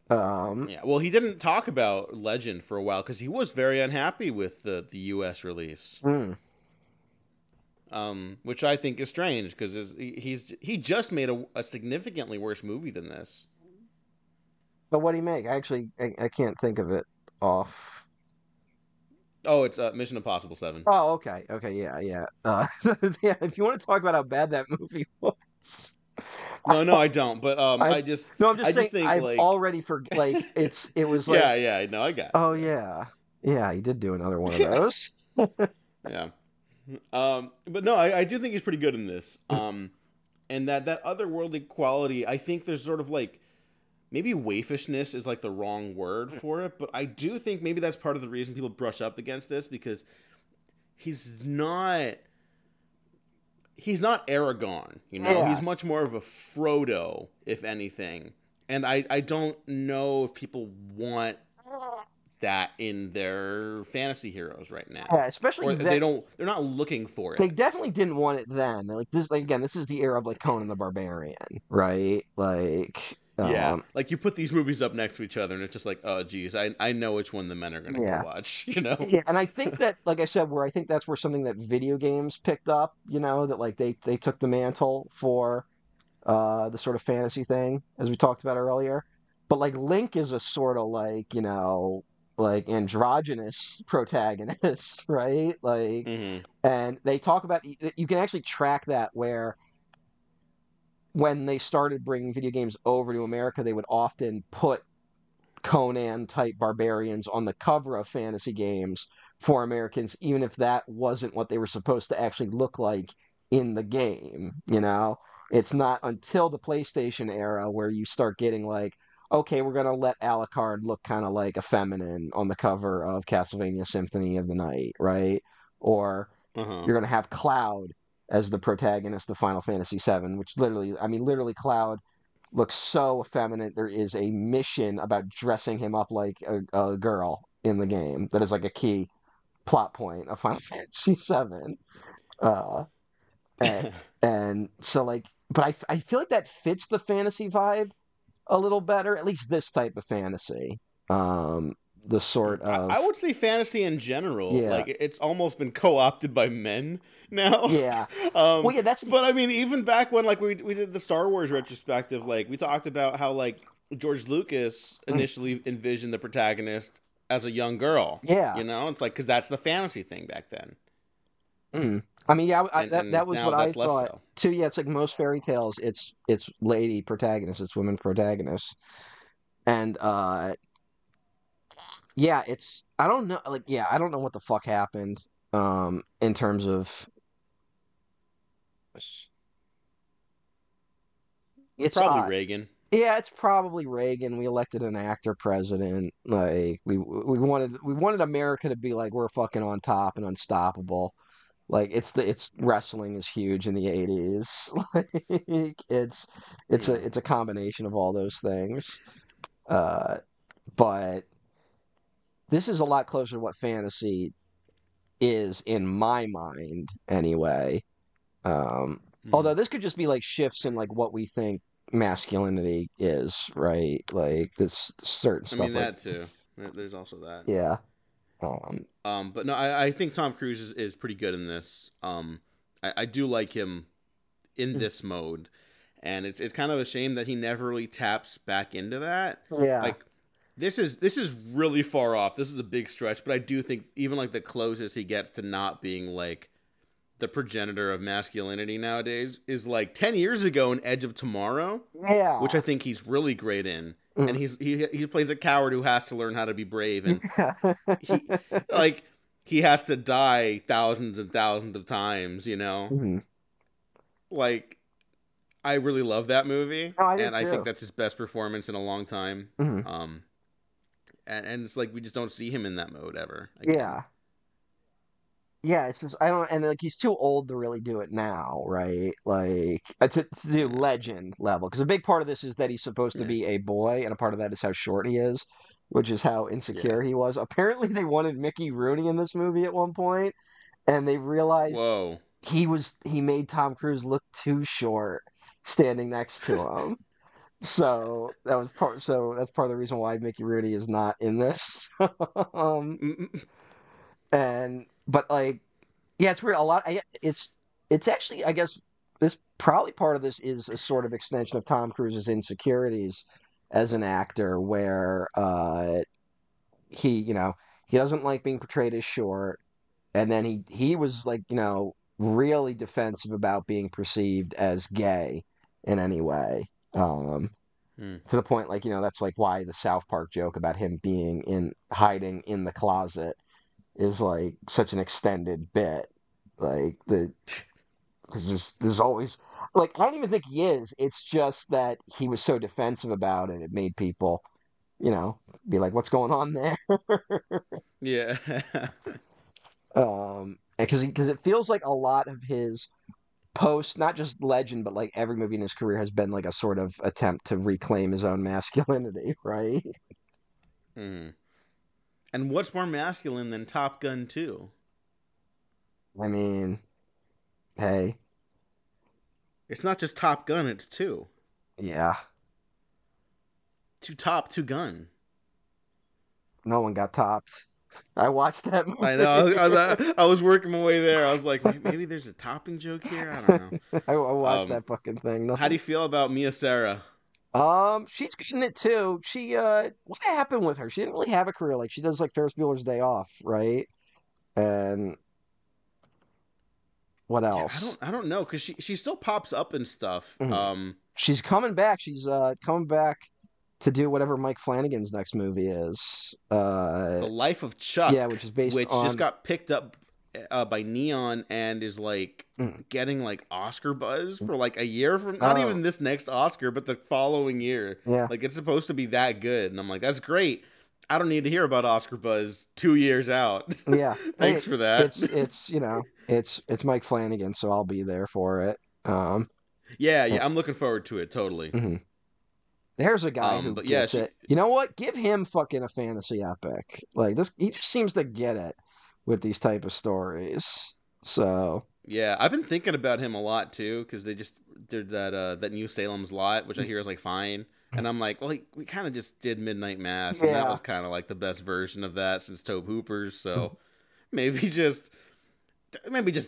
Um yeah. Well, he didn't talk about Legend for a while because he was very unhappy with the U.S. release, mm. which I think is strange because he just made a significantly worse movie than this. But what do you make? I can't think of it off. Oh, it's Mission Impossible 7. Oh, okay. Okay, yeah, yeah. Yeah, if you want to talk about how bad that movie was. No, no, I don't. But I no, I'm I just saying just think I've like, already it was like, yeah, yeah, no, I got it. oh Yeah, yeah. Yeah, he did do another one of those. yeah. But no, I do think he's pretty good in this. And that otherworldly quality, I think there's sort of like maybe waifishness is like the wrong word for it, but I do think maybe that's part of the reason people brush up against this because he's not he's not Aragorn, you know. Yeah. He's much more of a Frodo, if anything. And I don't know if people want that in their fantasy heroes right now. Yeah, especially Or that they're not looking for they it. definitely didn't want it then. Like this, like again, this is the era of like Conan the Barbarian, right? Yeah, like you put these movies up next to each other, and it's just like, oh, geez, I know which one the men are gonna go Yeah, watch, you know? yeah, and I think that, like I said, where I think that's where something that video games picked up, that like they took the mantle for the sort of fantasy thing as we talked about earlier. But like Link is a sort of like like androgynous protagonist, right? Like, Hmm. and they talk about you can actually track that where when they started bringing video games over to America, they would often put Conan type barbarians on the cover of fantasy games for Americans, even if that wasn't what they were supposed to actually look like in the game. It's not until the PlayStation era where you start getting like, okay, we're gonna let Alucard look kind of like a feminine on the cover of Castlevania Symphony of the Night, right? Or Uh-huh. you're gonna have Cloud as the protagonist of Final Fantasy VII, which literally Cloud looks so effeminate. There is a mission about dressing him up like a girl in the game that is like a key plot point of Final Fantasy VII. Uh, and, and so like, but I feel like that fits the fantasy vibe a little better, at least this type of fantasy. Um, the sort I of would say fantasy in general, yeah, like it's almost been co-opted by men now. yeah. Well, yeah, that's the But I mean, even back when like we did the Star Wars retrospective, like we talked about how like George Lucas mm, initially envisioned the protagonist as a young girl. yeah. You know, it's like because that's the fantasy thing back then, Mm. I mean, yeah, and that was now what I that's less thought so. too. Yeah, it's like most fairy tales, it's lady protagonists, it's women protagonists, and yeah, it's I don't know, like yeah, I don't know what the fuck happened, in terms of it's Probably Reagan. yeah, it's probably Reagan. We elected an actor president. Like we wanted America to be like we're fucking on top and unstoppable. Like it's wrestling is huge in the 80s. Like Yeah. it's a combination of all those things. Uh, but this is a lot closer to what fantasy is in my mind anyway. Mm. Although this could just be like shifts in like what we think masculinity is, right? Like this certain I mean stuff like that too. There's also that. yeah. Um But no, I think Tom Cruise is pretty good in this. I do like him in this mode, and it's kind of a shame that he never really taps back into that. yeah. Like this is really far off. This is a big stretch, but I do think even like the closest he gets to not being like the progenitor of masculinity nowadays is like 10 years ago in Edge of Tomorrow, which Yeah. I think he's really great in. And Mm. he plays a coward who has to learn how to be brave, and he like he has to die thousands and thousands of times, you know? Mhm. Like I really love that movie, Oh, I do and I think too. that's his best performance in a long time. Mhm. Um and it's like we just don't see him in that mode ever again. Yeah. Yeah, it's just I don't and like he's too old to really do it now, right? Like to do Yeah. legend level because a big part of this is that he's supposed to Yeah. be a boy, and a part of that is how short he is, which is how Yeah. insecure he was. Apparently, they wanted Mickey Rooney in this movie at one point, and they realized Whoa. he made Tom Cruise look too short standing next to him. So that's part of the reason why Mickey Rooney is not in this. um, and but like yeah, it's weird. It's actually I guess this probably part of this is a sort of extension of Tom Cruise's insecurities as an actor, where he he doesn't like being portrayed as short, and then he was like really defensive about being perceived as gay in any way. Hmm. To the point like that's like why the South Park joke about him being in hiding in the closet is like such an extended bit. Like because there's always like I don't even think he is. It's just that he was so defensive about it. It made people, be like, "What's going on there?" Yeah. Because it feels like a lot of his posts, not just Legend, but like every movie in his career has been like a sort of attempt to reclaim his own masculinity, right? Hmm. And what's more masculine than Top Gun 2? I mean, hey, It's not just Top Gun, it's two. yeah, Two top, two gun. no one got topped. I watched that I know. movie. I was working my way there. I was like, maybe there's a topping joke here. I don't know. I watched Um, that fucking thing. how do Nothing. you feel about Mia Sarah? She's good in it too. What happened with her? She didn't really have a career. Like she does like Ferris Bueller's Day Off, right? And what Yeah, else? I don't know because she still pops up and stuff. Mhm. She's coming back. She's coming back to do whatever Mike Flanagan's next movie is. The Life of Yeah, Chuck, which is based which just on. got picked up by Neon and is like Mm. getting like Oscar buzz for like a year from not Oh, even this next Oscar, but the following year. yeah. Like it's supposed to be that good, and I'm like, that's great. I don't need to hear about Oscar buzz 2 years out. Yeah. Hey, Thanks for that. it's Mike Flanagan, so I'll be there for it. Yeah, Uh, yeah, I'm looking forward to it totally. mhm. There's a guy who But yeah, gets she it. You know what? Give him fucking a fantasy epic. Like this, he just seems to get it with these type of stories. So, Yeah, I've been thinking about him a lot too because they just did that new Salem's Lot, which I hear is like fine, and I'm like, well, we kind of just did Midnight Mass, and that Yeah. was kind of like the best version of that since Tobe Hooper's. So maybe just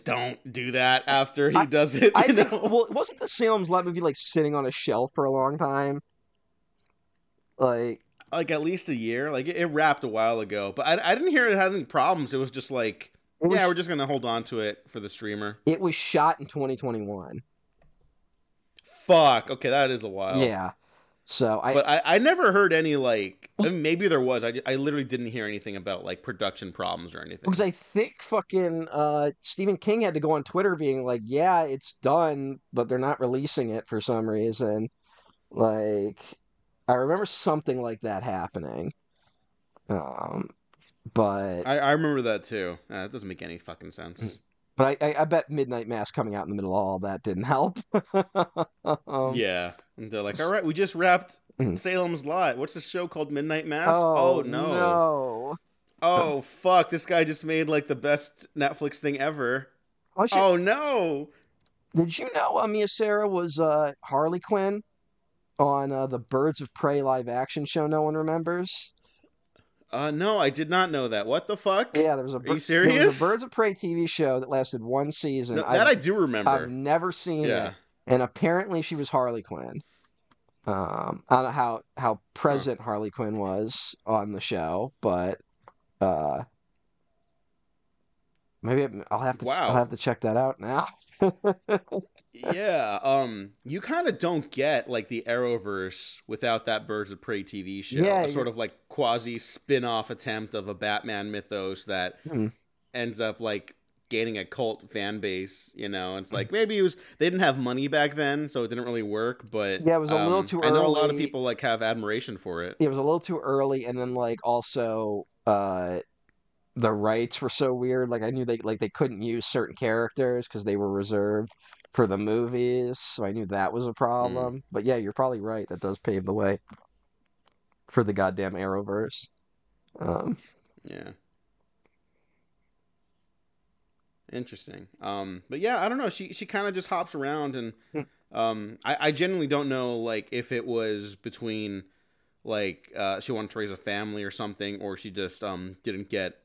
don't do that after he I does it. I You think know, wasn't the Salem's Lot movie like sitting on a shelf for a long time? Like like at least a year. Like it wrapped a while ago, but I didn't hear it had any problems. It was just like, it yeah, was we're just gonna hold on to it for the streamer. it was shot in 2021. Fuck. Okay, that is a while. Yeah. So But I never heard any like. I mean, maybe there was. I literally didn't hear anything about like production problems or because anything. I think fucking Stephen King had to go on Twitter being like, "Yeah, it's done, but they're not releasing it for some reason." Like I remember something like that happening. Um, but I remember that too. That doesn't make any fucking sense. I bet Midnight Mass coming out in the middle of all that didn't help. um, Yeah, and they're like, all right, we just wrapped mm. Salem's Lot. What's this show called? Midnight Mass? Oh Oh no. no! Oh fuck! This guy just made like the best Netflix thing ever. Oh no. Did you know Mia Sarah was Harley Quinn on the Birds of Prey live action show no one remembers? No, I did not know that. What the fuck? Yeah, Are you there was a serious? Birds of Prey TV show that lasted one season. No, that I do I've remember. never seen it, Yeah. and apparently she was Harley Quinn. I don't know how Huh. present Harley Quinn was on the show, but uh, maybe I'll Wow. have to check that out now. Yeah, you kind of don't get like the Arrowverse without that Birds of Prey TV show. Yeah, A sort of like quasi spin-off attempt of a Batman mythos that hmm. ends up like gaining a cult fan base, you know. It's like maybe it was they didn't have money back then, so it didn't really work, but Yeah, it was a little too I know a lot of early. people like have admiration for it. It was a little too early, and then like also the rights were so weird. Like I knew they couldn't use certain characters because they were reserved for the movies, so I knew that was a Mm, problem. But yeah, you're probably right. That does pave the way for the goddamn Arrowverse. Um, yeah. Interesting. But yeah, I don't know. She kind of just hops around, and I genuinely don't know like if it was between like she wanted to raise a family or something, or she just didn't get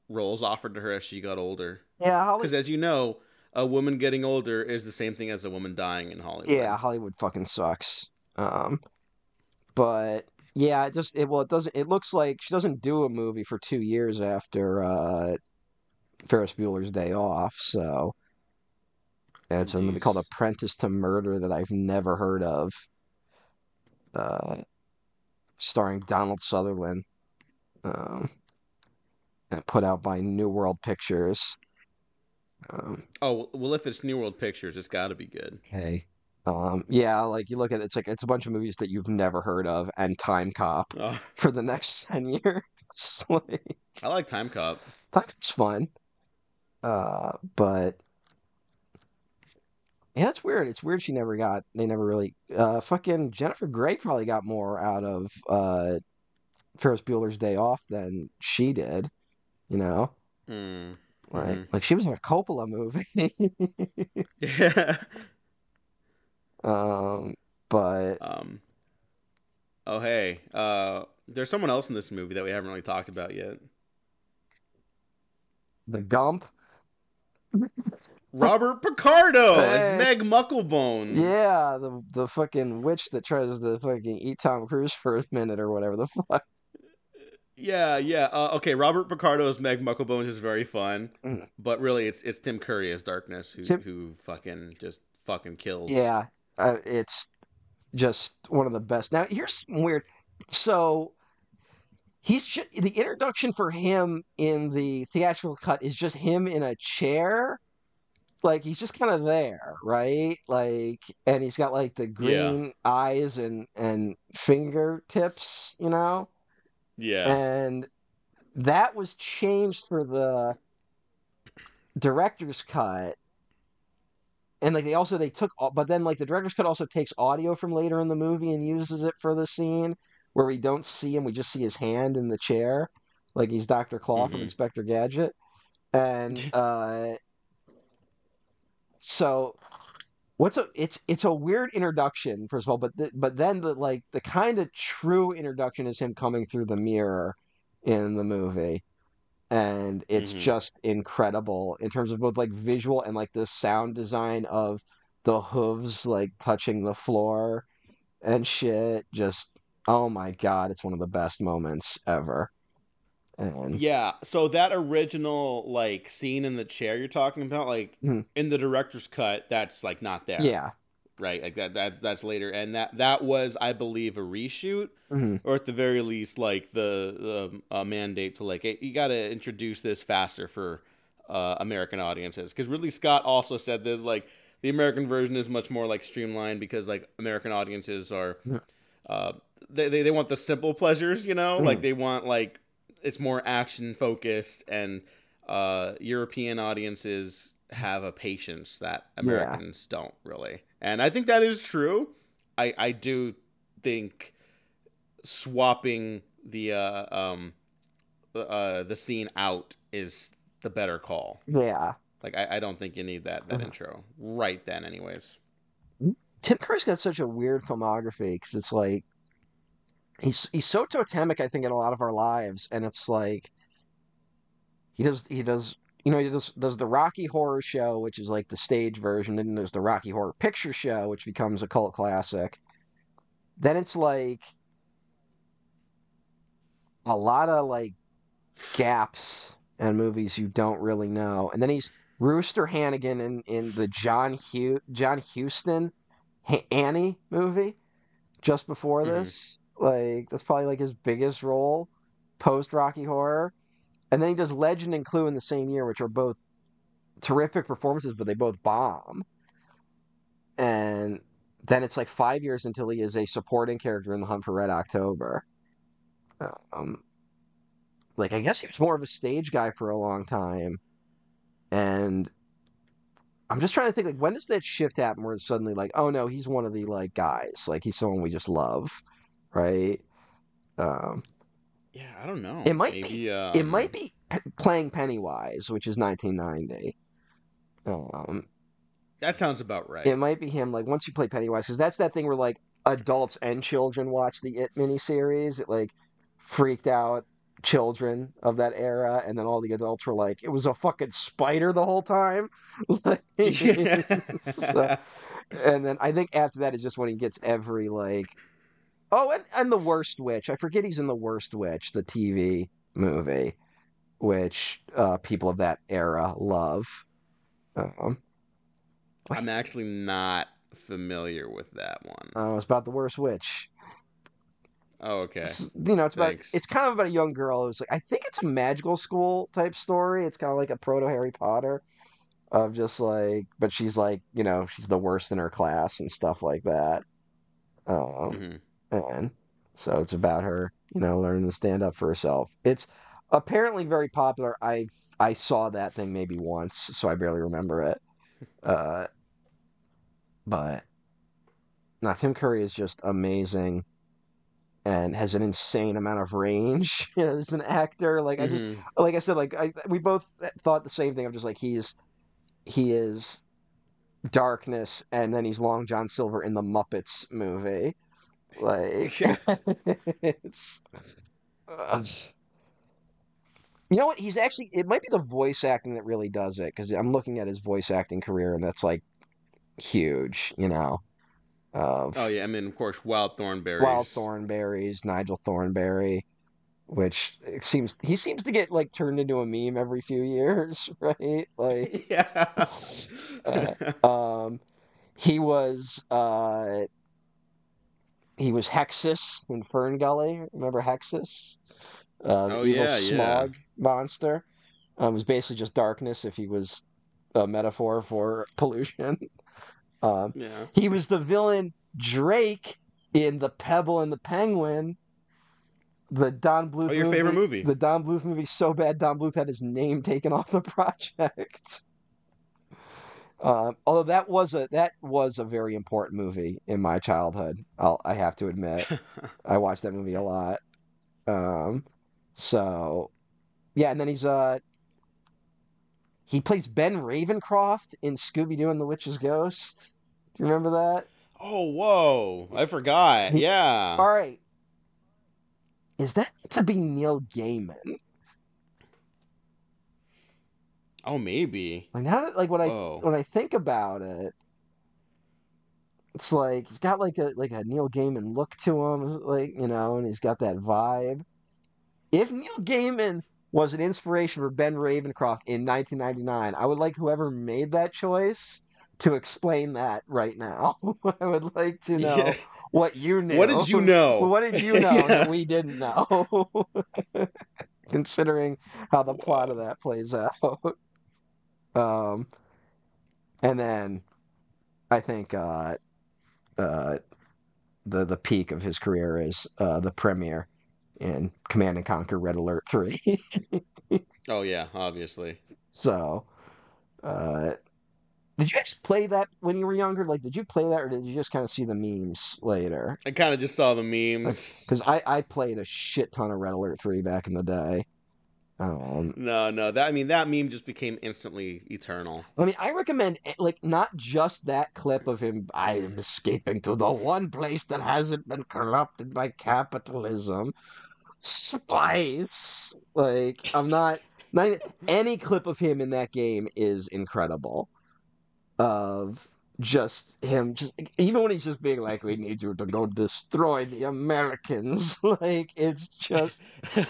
roles offered to her as she got older. yeah, Because as you know, a woman getting older is the same thing as a woman dying in Hollywood. Hollywood fucking sucks. But yeah, it doesn't. It looks like she doesn't do a movie for 2 years after Ferris Bueller's Day Off. So. And it's a movie called Jeez. Apprentice to Murder that I've never heard of, uh, starring Donald Sutherland, um, and put out by New World Pictures. Um, Oh well, if it's New World Pictures, it's got to be good. hey, yeah, like you look at it, it's like it's a bunch of movies that you've never heard of, and Time Cop Oh, for the next 10 years. Like, I like Time Cop. Time Cop's fun, but yeah, it's weird. It's weird they never really, fucking Jennifer Grey probably got more out of Ferris Bueller's Day Off than she did, you know? Mm. Mm-hmm. Like she was in a Coppola movie. Yeah. um, but Um. Oh hey. There's someone else in this movie that we haven't really talked about yet. the Gump, Robert Picardo as eh, Meg Mucklebones. yeah, the fucking witch that tries to fucking eat Tom Cruise for a minute or whatever the fuck. Yeah, yeah. Okay, Robert Picardo as Meg Mucklebones is very fun, Mm. but really, it's Tim Curry as Darkness Tim, who fucking just fucking kills. yeah, it's just one of the best. Now here's some weird. So the introduction for him in the theatrical cut is just him in a chair, like he's just kind of there, right? Like, and he's got like the Yeah, green eyes and fingertips, yeah. and that was changed for the director's cut. And like they took, but then like the director's cut also takes audio from later in the movie and uses it for the scene where we don't see him, we just see his hand in the chair, like he's Dr. Claw from Mm-hmm. Inspector Gadget. And So it's a weird introduction first of all, but then the kind of true introduction is him coming through the mirror in the movie, and it's Hmm. just incredible in terms of both like visual and like the sound design of the hooves like touching the floor and shit. Just oh my God, it's one of the best moments ever. And Yeah, so that original like scene in the chair you're talking about, like mhm, in the director's cut, that's like not there, yeah, right? Like that's later, and that was, I believe, a reshoot, mhm, or at the very least, like the mandate to like, hey, you got to introduce this faster for American audiences, because Ridley Scott also said this, like the American version is much more like streamlined because like American audiences are mhm, uh, they want the simple pleasures, you know, like mhm. they want like it's more action focused, and European audiences have a patience that Yeah, Americans don't really, and I think that is true. I do think swapping the scene out is the better call. yeah. Like I don't think you need that intro right then, anyways. Tim Curry's got such a weird filmography because it's like he's so totemic, I think, in a lot of our lives, and it's like he does he does the Rocky Horror Show, which is like the stage version, and then there's the Rocky Horror Picture Show, which becomes a cult classic. Then it's like a lot of like gaps and movies you don't really know, and then he's Rooster Hannigan in the John Huston Annie movie just before Hmm. this. Like that's probably like his biggest role post Rocky Horror. And then he does Legend and Clue in the same year, which are both terrific performances, but they both bomb. And then it's like 5 years until he is a supporting character in The Hunt for Red October. Um, like I guess he was more of a stage guy for a long time. And I'm just trying to think like when does that shift happen where it's suddenly like, oh no, he's one of the like guys, like he's someone we just love, right? Um, Yeah, I don't know. It might be Maybe it might be playing Pennywise, which is 1990. Um, that sounds about it right. might be him. Like once you play Pennywise, because that's that thing where like adults and children watch the It miniseries. It like freaked out children of that era, and then all the adults were like, "It was a fucking spider the whole time." Like, so, Yeah. and then I think after that is just when he gets every like, oh, and the Worst Witch. I forget he's in the Worst Witch, the TV movie which people of that era love. Um, I'm actually not familiar with that one. it's about the worst witch. Oh, okay. It's Thanks. kind of about a young girl who's like I think it's a magical school type story. It's kind of like a proto Harry Potter of just like, but she's like she's the worst in her class and stuff like that. Um, Hmm. and so it's about her learning to stand up for herself. It's apparently very popular. I saw that thing maybe once, so I barely remember it. Uh, but Now, Tim Curry is just amazing and has an insane amount of range as an actor. Hmm. Like I said, we both thought the same thing. I'm just like, he is darkness, and then he's Long John Silver in the Muppets movie. Like, Yeah. it's, uh, you know what? It might be the voice acting that really does it because I'm looking at his voice acting career, and that's like huge, Oh of yeah. I mean, of course, Wild Wild Thornberries. Thornberries, Nigel Thornberry, which he seems to get like turned into a meme every few years, right? Like, Yeah. uh, um, he was uh he was Hexus in Fern Gully. Remember Hexus, the Oh evil yeah, yeah, smog monster? It was basically just darkness if he was a metaphor for pollution. Um, yeah. he was the villain Drake in The Pebble and the Penguin, the Don Oh, Bluth your favorite movie. movie? The Don Bluth movie so bad Don Bluth had his name taken off the project. Although that was a very important movie in my childhood. I have to admit, I watched that movie a lot. Um, so yeah, and then he plays Ben Ravencroft in Scooby-Doo and the Witch's Ghost. Do you remember that? Oh, whoa! I forgot. He, Yeah. all right. Is that to be Neil Gaiman? Oh, maybe. Like now, like Whoa. when I think about it, it's like he's got like a Neil Gaiman look to him, like and he's got that vibe. If Neil Gaiman was an inspiration for Ben Ravencroft in 1999, I would like whoever made that choice to explain that right now. I would like to Yeah. know what you knew. What did you know? What did you know that we didn't know? Considering how the plot of Whoa. that plays out. Um, and then I think uh, the peak of his career is the premiere in Command and Conquer Red Alert 3. Oh yeah, obviously. So, uh, did you actually play that when you were younger? Like, did you play that, or did you just kind of see the memes later? I kind of just saw the memes. Because I played a shit ton of Red Alert 3 back in the day. No, that meme just became instantly eternal. I mean, I recommend like not just that clip of him. I am escaping to the one place that hasn't been corrupted by capitalism. Spice. Like, I'm not even, any clip of him in that game is incredible. Of just him, just even when he's just being like, "We need you to go destroy the Americans." Like, it's just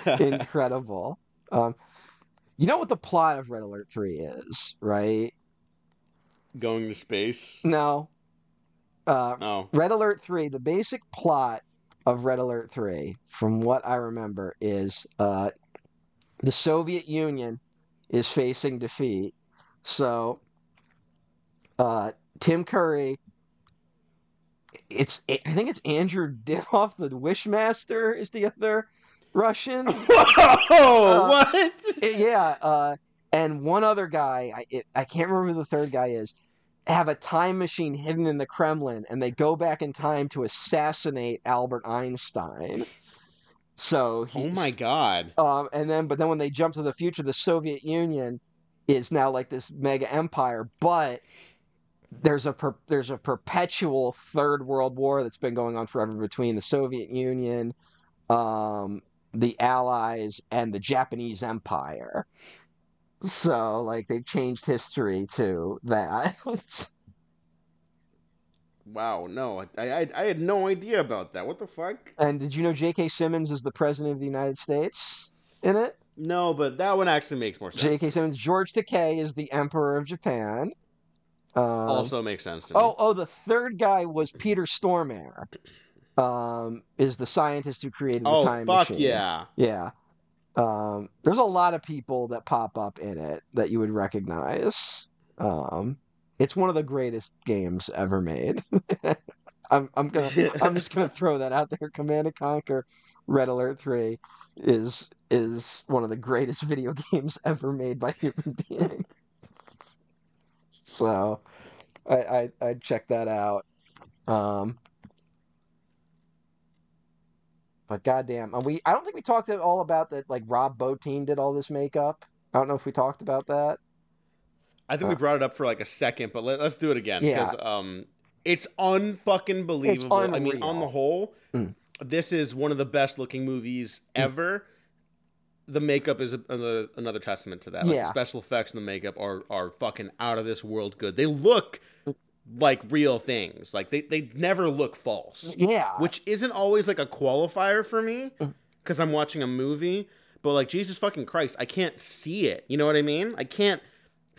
incredible. Um, you know what the plot of Red Alert 3 is, right? Going to space? No. Oh. Red Alert 3, the basic plot of Red Alert 3, from what I remember, is the Soviet Union is facing defeat. So Tim Curry, I think it's Andrew Divoff, the Wishmaster, is the other Russian. Whoa! What? Yeah, and one other guy, I can't remember who the third guy is, have a time machine hidden in the Kremlin, and they go back in time to assassinate Albert Einstein. So Oh my he's god. but then when they jump to the future, the Soviet Union is now like this mega empire, but there's a perpetual third world war that's been going on forever between the Soviet Union, the Allies, and the Japanese Empire. So like they've changed history to that. Wow, no. I had no idea about that. What the fuck? And did you know J.K. Simmons is the president of the United States in it? No, but that one actually makes more sense. J.K. Simmons, George Takei is the emperor of Japan. Also makes sense to me. The third guy was Peter Stormare. Is the scientist who created the time fuck machine. yeah. Yeah. There's a lot of people that pop up in it that you would recognize. It's one of the greatest games ever made. I'm just gonna throw that out there. Command and Conquer Red Alert 3 is one of the greatest video games ever made by human beings. So I'd check that out. But goddamn, I don't think we talked at all about that. Like Rob Bottin did all this makeup. I don't know if we talked about that. I think we brought it up for like a second, but let's do it again because it's unfucking believable. It's unreal. I mean, on the whole, this is one of the best looking movies ever. The makeup is another testament to that. Like, the special effects and the makeup are fucking out of this world good. They look like real things. Like they never look false. Yeah. Which isn't always like a qualifier for me because I'm watching a movie. But like, Jesus fucking Christ, I can't see it. You know what I mean? I can't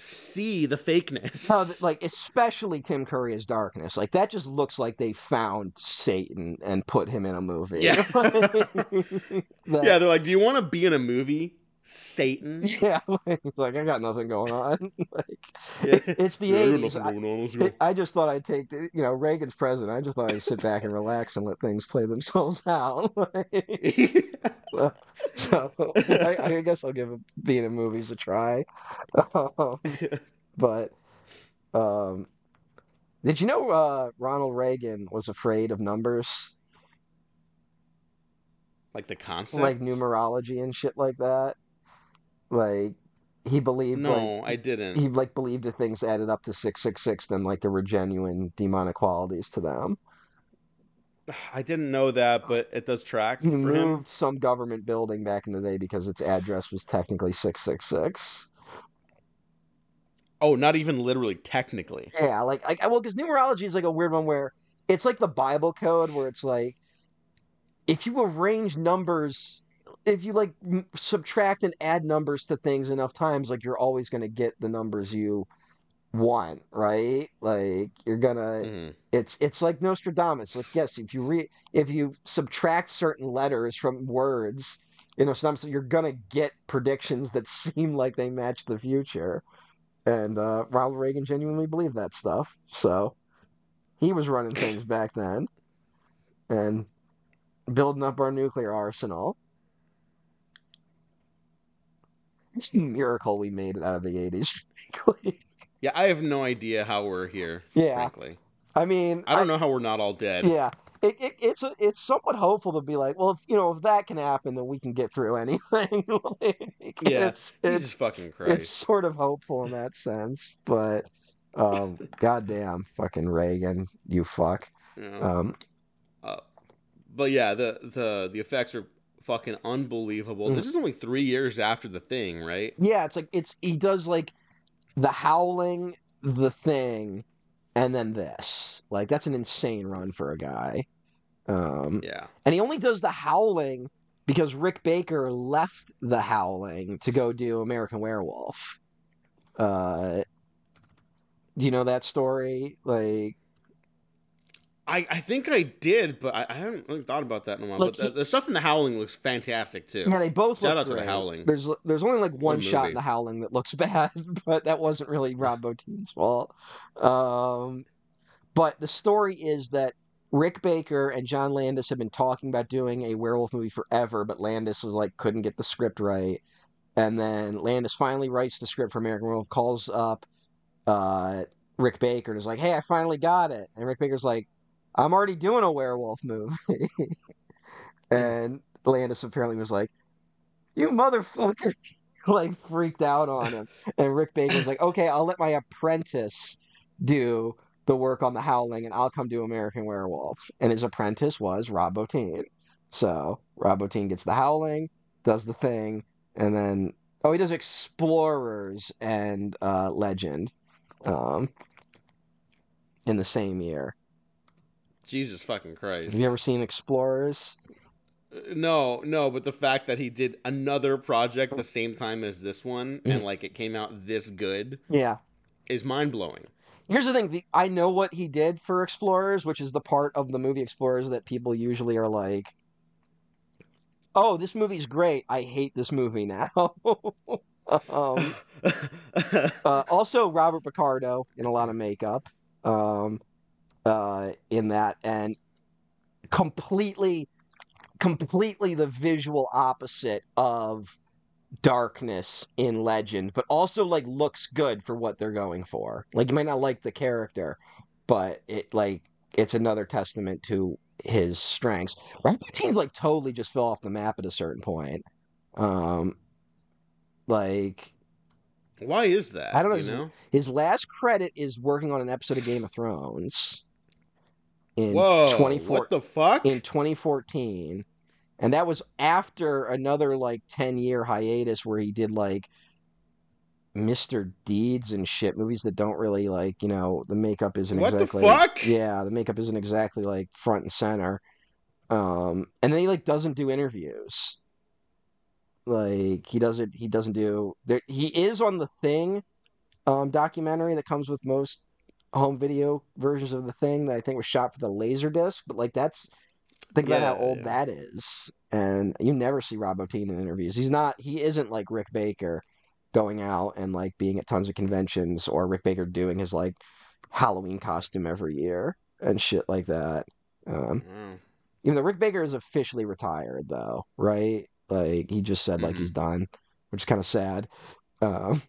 see the fakeness. Like, especially Tim Curry as Darkness. Like, that just looks like they found Satan and put him in a movie. Yeah. Yeah, they're like, do you want to be in a movie? Satan? Yeah. Like, I got nothing going on. Like, it's the 80s. I just thought I'd take, Reagan's president. I just thought I'd sit back and relax and let things play themselves out. So I guess I'll give being in movies a try. But did you know Ronald Reagan was afraid of numbers? Like the concept? Like numerology and shit like that. Like he believed like No, I didn't. he like believed that things added up to 666, then like there were genuine demonic qualities to them. I didn't know that, but it does track He for him. moved some government building back in the day because its address was technically 666. Oh, not even literally, technically. Yeah, like well, because numerology is like a weird one where it's like the Bible code where it's like if you arrange numbers, if you like subtract and add numbers to things enough times, like you're always going to get the numbers you want, right? Like you're gonna. Hmm. It's like Nostradamus. Like yes, if you subtract certain letters from words, sometimes you're gonna get predictions that seem like they match the future. And Ronald Reagan genuinely believed that stuff, so he was running things back then and building up our nuclear arsenal. It's a miracle we made it out of the 80s. Yeah, I have no idea how we're here, Yeah, frankly. I mean, I don't know how we're not all dead. yeah, it's somewhat hopeful to be like, well, if that can happen, then we can get through anything. Like, Yeah, Jesus fucking it's Christ. sort of hopeful in that sense, but goddamn, fucking Reagan, you fuck. You know? Um, Uh, but yeah, the effects are fucking unbelievable. mm, This is only 3 years after the thing, right? yeah, it's like he does like the Howling, the Thing, and then this. Like that's an insane run for a guy. Yeah. And he only does the Howling because Rick Baker left the Howling to go do American Werewolf. Uh, do you know that story? Like, I think I did, but I haven't really thought about that in a while. like But he, the stuff in The Howling looks fantastic, too. yeah, they both Shout look out to The great. Howling. There's only like What a one shot in movie. the Howling that looks bad, but that wasn't really Rob Bottin's fault. Um, but the story is that Rick Baker and John Landis have been talking about doing a werewolf movie forever, but Landis was like couldn't get the script right. And then Landis finally writes the script for American Werewolf, calls up uh, Rick Baker, and is like, "Hey, I finally got it." And Rick Baker's like, "I'm already doing a werewolf movie." And Landis apparently was like, "You motherfucker!" Like freaked out on him. And Rick Baker's like, "Okay, I'll let my apprentice do the work on The Howling, and I'll come do American Werewolf." And his apprentice was Rob Bottin. So Rob Bottin gets The Howling, does the thing, and then he does Explorers and Legend um, in the same year. Jesus fucking Have you ever Christ. seen Explorers? No, but the fact that he did another project the same time as this one and like it came out this good Yeah. is mind blowing. Here's the thing. I know what he did for Explorers, which is the part of the movie Explorers that people usually are like, "Oh, this movie's great. I hate this movie now." um, also, Robert Picardo in a lot of makeup um, in that, and completely, completely the visual opposite of darkness in Legend, but also like looks good for what they're going for. Like you might not like the character, but it's another testament to his strengths. Rasputin's like totally just fell off the map at a certain point. Um, like Why is I that, don't know. you know? His last credit is working on an episode of Game of Thrones in Whoa, twenty four what the fuck? in 2014. And that was after another like 10-year hiatus where he did like Mr. Deeds and shit movies that don't really like, the makeup isn't What the exactly fuck? yeah, the makeup isn't exactly like front and center. And then he like doesn't do interviews. Like he doesn't do there he is on the Thing documentary that comes with most home video versions of the Thing that I think was shot for the Laserdisc, but like think about how Yeah, old yeah. that is. And you never see Rob Bottin in interviews. He isn't like Rick Baker going out and like being at tons of conventions or Rick Baker doing his like Halloween costume every year and shit like that. Um, Wow. Even though Rick Baker is officially retired though, right? Like he just said like Mm-hmm. he's done, which is kind of sad. Um,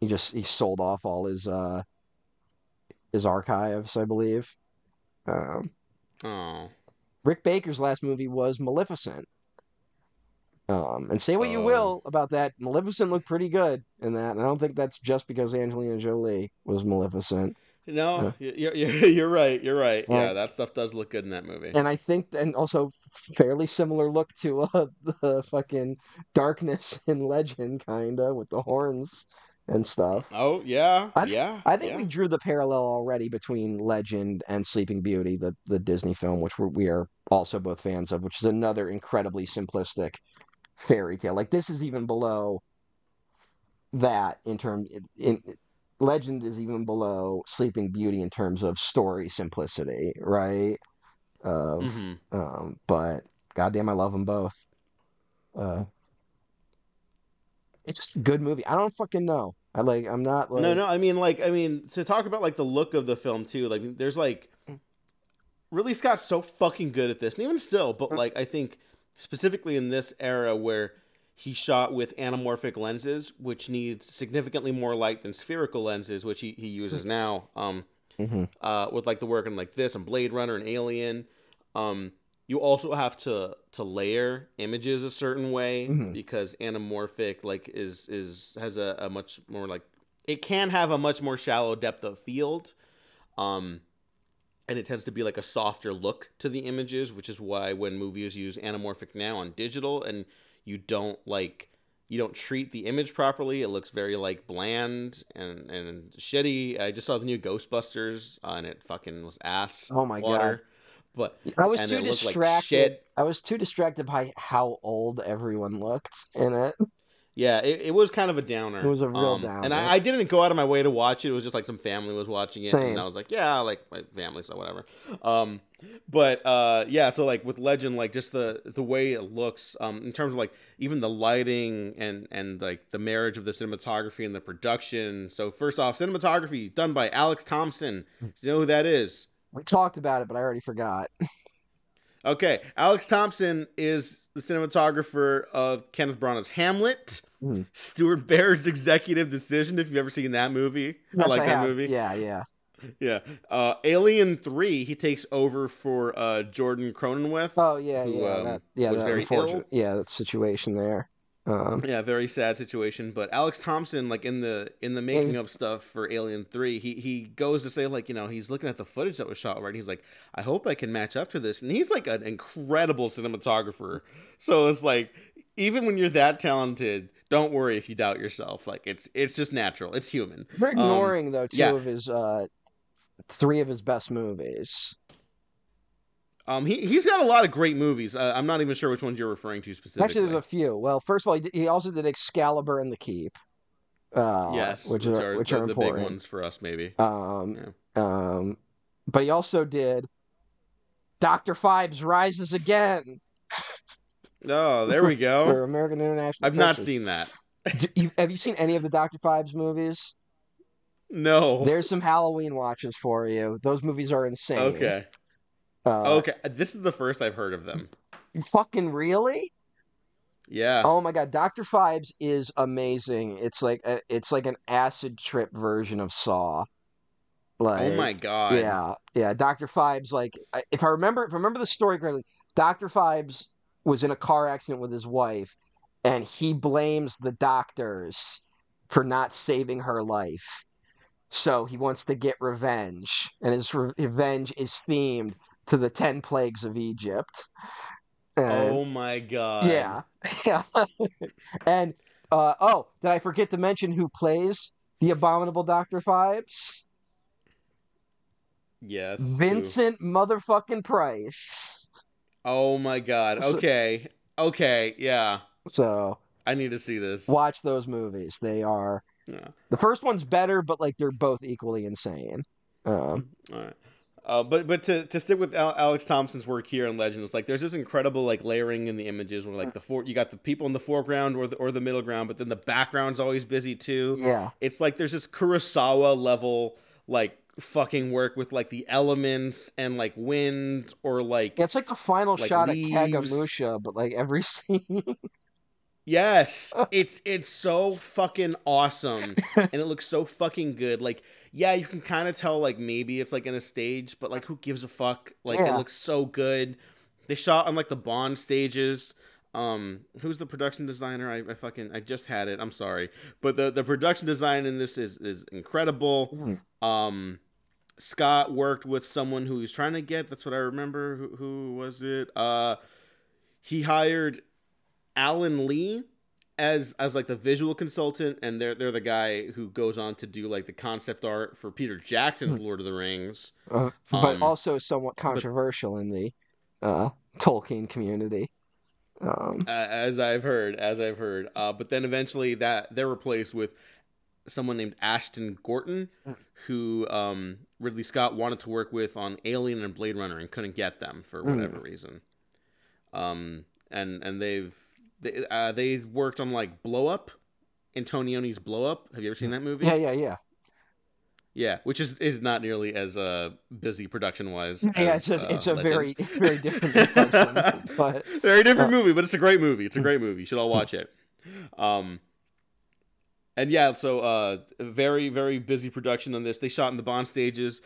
he sold off all his archives, I believe. Um, Oh. Rick Baker's last movie was Maleficent. And say what you Oh. will about that, Maleficent looked pretty good in that, and I don't think that's just because Angelina Jolie was Maleficent. No, Uh, you're right. You're right. and Yeah, that stuff does look good in that movie. and I think, and also fairly similar look to the fucking Darkness in Legend, kinda with the horns and stuff. Oh yeah, I think yeah, I think we yeah. drew the parallel already between Legend and Sleeping Beauty, the Disney film, which we are also both fans of, which is another incredibly simplistic fairy tale. Like this is even below that in terms in Legend is even below Sleeping Beauty in terms of story simplicity, right? Of Mm-hmm. but goddamn, I love them both. Uh, it's just a good movie. I don't fucking know. I'm not No, like no. I mean, to talk about like the look of the film too. Like, there's like really Scott's so fucking good at this, and even still. But like, I think specifically in this era where he shot with anamorphic lenses, which need significantly more light than spherical lenses, which he uses now. Mhm. With like the work in like this and Blade Runner and Alien. You also have to layer images a certain way Mhm. because anamorphic like has a much more like it can have a much more shallow depth of field. Um, and it tends to be like a softer look to the images, which is why when movies use anamorphic now on digital and you don't like you don't treat the image properly, it looks very like bland and shitty. I just saw the new Ghostbusters and it fucking was ass Oh my God. water, but I was and too it looked like distracted. shit. I was too distracted by how old everyone looked in it. Yeah, it was kind of a It downer. was a real And downer. I didn't go out of my way to watch it. It was just like some family was watching it, and I Same. was like, yeah, like my family, so whatever. Um, but yeah, so like with Legend, like just the way it looks, in terms of like even the lighting and like the marriage of the cinematography and the production. So first off, cinematography done by Alex Thompson. Do you know who that is? We talked about it, but I already forgot. Okay, Alex Thompson is the cinematographer of Kenneth Branagh's Hamlet, Mhm. Stuart Baird's Executive Decision. If you've ever seen that movie, I Yes, like I that have. movie. Yeah, yeah. Yeah, Alien 3. He takes over for Jordan Cronenweth, Oh, yeah, who yeah, was that very ill. unfortunate, yeah, that situation there. Um, Yeah, very sad situation. But Alex Thompson, like in the yeah, making of stuff for Alien 3, he goes to say like he's looking at the footage that was shot right. He's like, I hope I can match up to this, and he's like an incredible cinematographer. So it's like even when you're that talented, don't worry if you doubt yourself. Like it's just natural. It's human. we're ignoring though Yeah. two of his three of his best movies. He's got a lot of great movies. I'm not even sure which ones you're referring to Actually, there's specifically. a few. Well, first of all, he also did Excalibur and The Keep, Yes, which which are are which are the big important. ones for us, maybe. Um, Yeah. um, but he also did Dr. Phibes Rises Again Oh, there we go. for American International I've not Pictures. seen that. Have you seen any of the Dr. Phibes movies? No. There's some Halloween watches for you. Those movies are insane. Okay. Uh, Okay. This is the first I've heard of them. fucking really? Yeah. Oh my God, Dr. Phibes is amazing. It's like an acid trip version of Saw. Oh my Like, god. yeah, yeah. Dr. Phibes, like, if I remember the story correctly, Dr. Phibes was in a car accident with his wife, and he blames the doctors for not saving her life. So he wants to get revenge, and his revenge is themed to the 10 plagues of Egypt. And Oh my god. yeah, yeah. And oh, did I forget to mention who plays the abominable Dr. Phibes? Yes. Who? Vincent motherfucking Price. Oh my god. So, Okay. Okay. Yeah. so I need to see this. watch those movies. They are Yeah. the first one's better, but like they're both equally insane. All right. But to stick with Alex Thompson's work here in Legends, like there's this incredible like layering in the images where like you got the people in the foreground or the middle ground, but then the background's always busy too. Yeah, It's like there's this Kurosawa level like fucking work with like the elements and like wind or it's like the final like shot at leaves. Kagemusha, but like every scene. Yes, it's so fucking awesome, and it looks so fucking good. Like, yeah, you can kind of tell like maybe it's like in a stage, but like who gives a fuck? Like, it Yeah, looks so good. They shot on like the Bond stages, Who's the production designer? I just had it. I'm sorry, but the production design in this is incredible. Scott worked with someone who he's trying to get. That's what I remember. Who was it? He hired Alan Lee as like the visual consultant, and they're the guy who goes on to do like the concept art for Peter Jackson's Lord of the Rings. But also somewhat controversial in the Tolkien community. As I've heard. But then eventually they're replaced with someone named Ashton Gorton, who Ridley Scott wanted to work with on Alien and Blade Runner and couldn't get them for whatever reason. And they've worked on like Blow Up, Antonioni's Blow Up. Have you ever seen that movie? Yeah. Yeah, which is not nearly as busy production wise. Yeah, it's a very different production, but very different movie, but it's a great movie. It's a great movie. You should all watch it. And yeah, so very, very busy production on this. They shot in the Bond stages.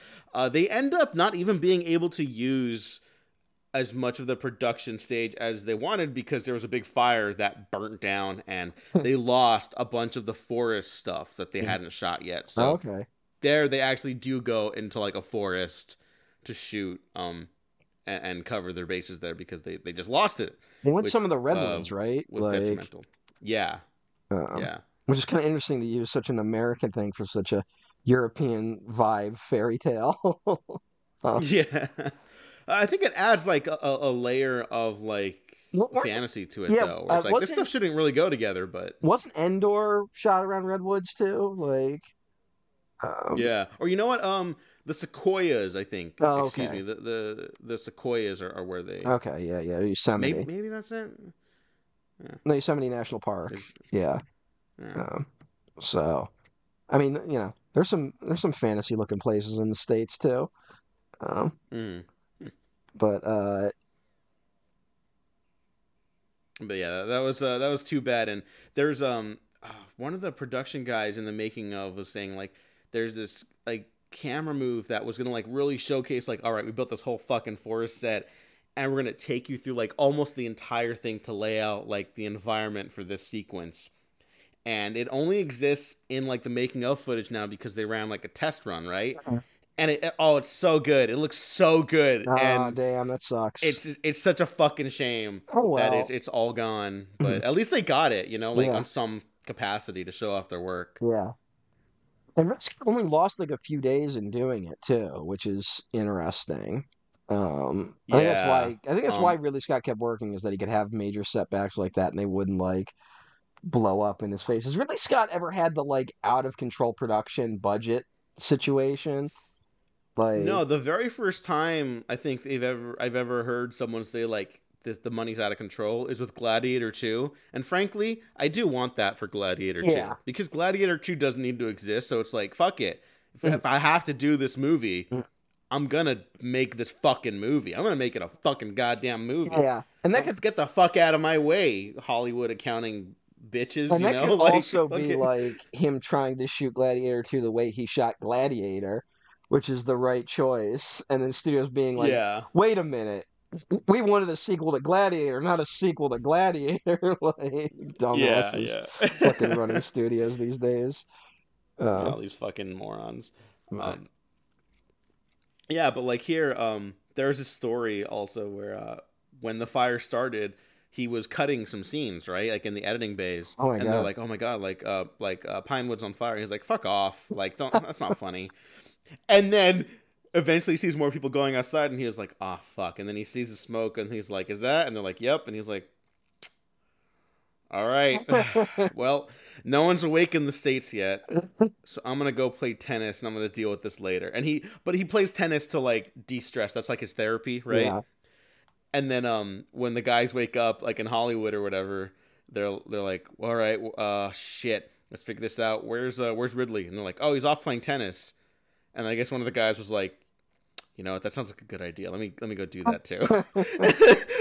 They end up not even being able to use as much of the production stage as they wanted because there was a big fire that burnt down, and they lost a bunch of the forest stuff that they hadn't shot yet. So okay. There, they actually do go into like a forest to shoot and cover their bases there because they just lost it. They went some of the redwoods, right? Was like, detrimental. Yeah. Yeah. Which is kind of interesting to use such an American thing for such a European vibe fairy tale. Yeah. I think it adds like a layer of like fantasy to it, though. Where it's like this stuff shouldn't really go together, but wasn't Endor shot around redwoods too? Like, yeah. Or you know what? The sequoias, I think. Oh, Excuse me. The sequoias are where they. Okay. Yeah. Yosemite. Maybe that's it. Yeah. No, Yosemite National Park. Yeah. So, I mean, there's some fantasy looking places in the States too. But yeah, that was too bad. And there's one of the production guys in the making of was saying like there's this like camera move that was gonna like really showcase like, all right, we built this whole fucking forest set and we're gonna take you through like almost the entire thing to lay out like the environment for this sequence. And it only exists in like the making of footage now because they ran like a test run, right? And it's so good. It looks so good. Oh, and damn, that sucks. It's such a fucking shame that it's all gone. But at least they got it, on some capacity to show off their work. Yeah. And Risk only lost like a few days in doing it too, which is interesting. I think that's why Ridley Scott kept working, is that he could have major setbacks like that and they wouldn't like blow up in his face. Has Ridley Scott ever had the like out of control production budget situation? Like, no, the very first time I think I've ever heard someone say like the money's out of control is with Gladiator 2, and frankly, I do want that for Gladiator 2 because Gladiator 2 doesn't need to exist. So it's like, fuck it. If I have to do this movie, I'm gonna make this fucking movie. I'm gonna make it a fucking goddamn movie. Yeah, and that could get the fuck out of my way, Hollywood accounting bitches. And that could like, also be like him trying to shoot Gladiator 2 the way he shot Gladiator, which is the right choice, and then studios being like, wait a minute, we wanted a sequel to Gladiator, not a sequel to Gladiator. Like, dumbasses fucking running studios these days. All these fucking morons. Yeah, but like here, there's a story also where when the fire started, he was cutting some scenes, right? Like in the editing bays. Oh my God. They're like, oh my God, like Pinewood's on fire. He's like, fuck off. Like, that's not funny. And then eventually he sees more people going outside and he was like, ah, fuck. And then he sees the smoke and he's like, is that? And they're like, yep. And he's like, all right. Well, no one's awake in the States yet. So I'm going to go play tennis and I'm going to deal with this later. But he plays tennis to like de-stress. That's like his therapy, right? Yeah. And then when the guys wake up, like in Hollywood or whatever, they're like, all right, shit, let's figure this out. Where's Ridley? And they're like, oh, he's off playing tennis. And I guess one of the guys was like, you know what, that sounds like a good idea. Let me go do that too.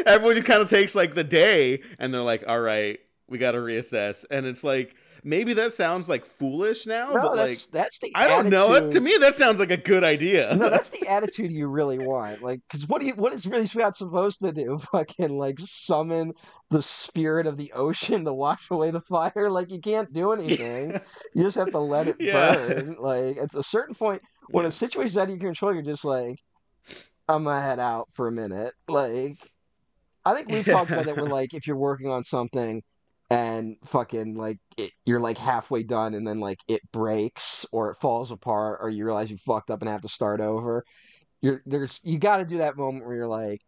Everyone kind of takes like the day and they're like, all right, we got to reassess. And it's like, maybe that sounds like foolish now, No, but like that's the I don't know. attitude. To me, that sounds like a good idea. No, that's the attitude you really want. Like, because what is really Scott supposed to do? Fucking like summon the spirit of the ocean to wash away the fire? Like, you can't do anything. You just have to let it Yeah. burn. Like, at a certain point, when Yeah. a situation's out of your control, you're just like, I'm gonna head out for a minute. Like, I think we've talked about that. We're like, if you're working on something and fucking like you're like halfway done and then like it breaks or it falls apart or you realize you fucked up and have to start over, you got to do that moment where you're like,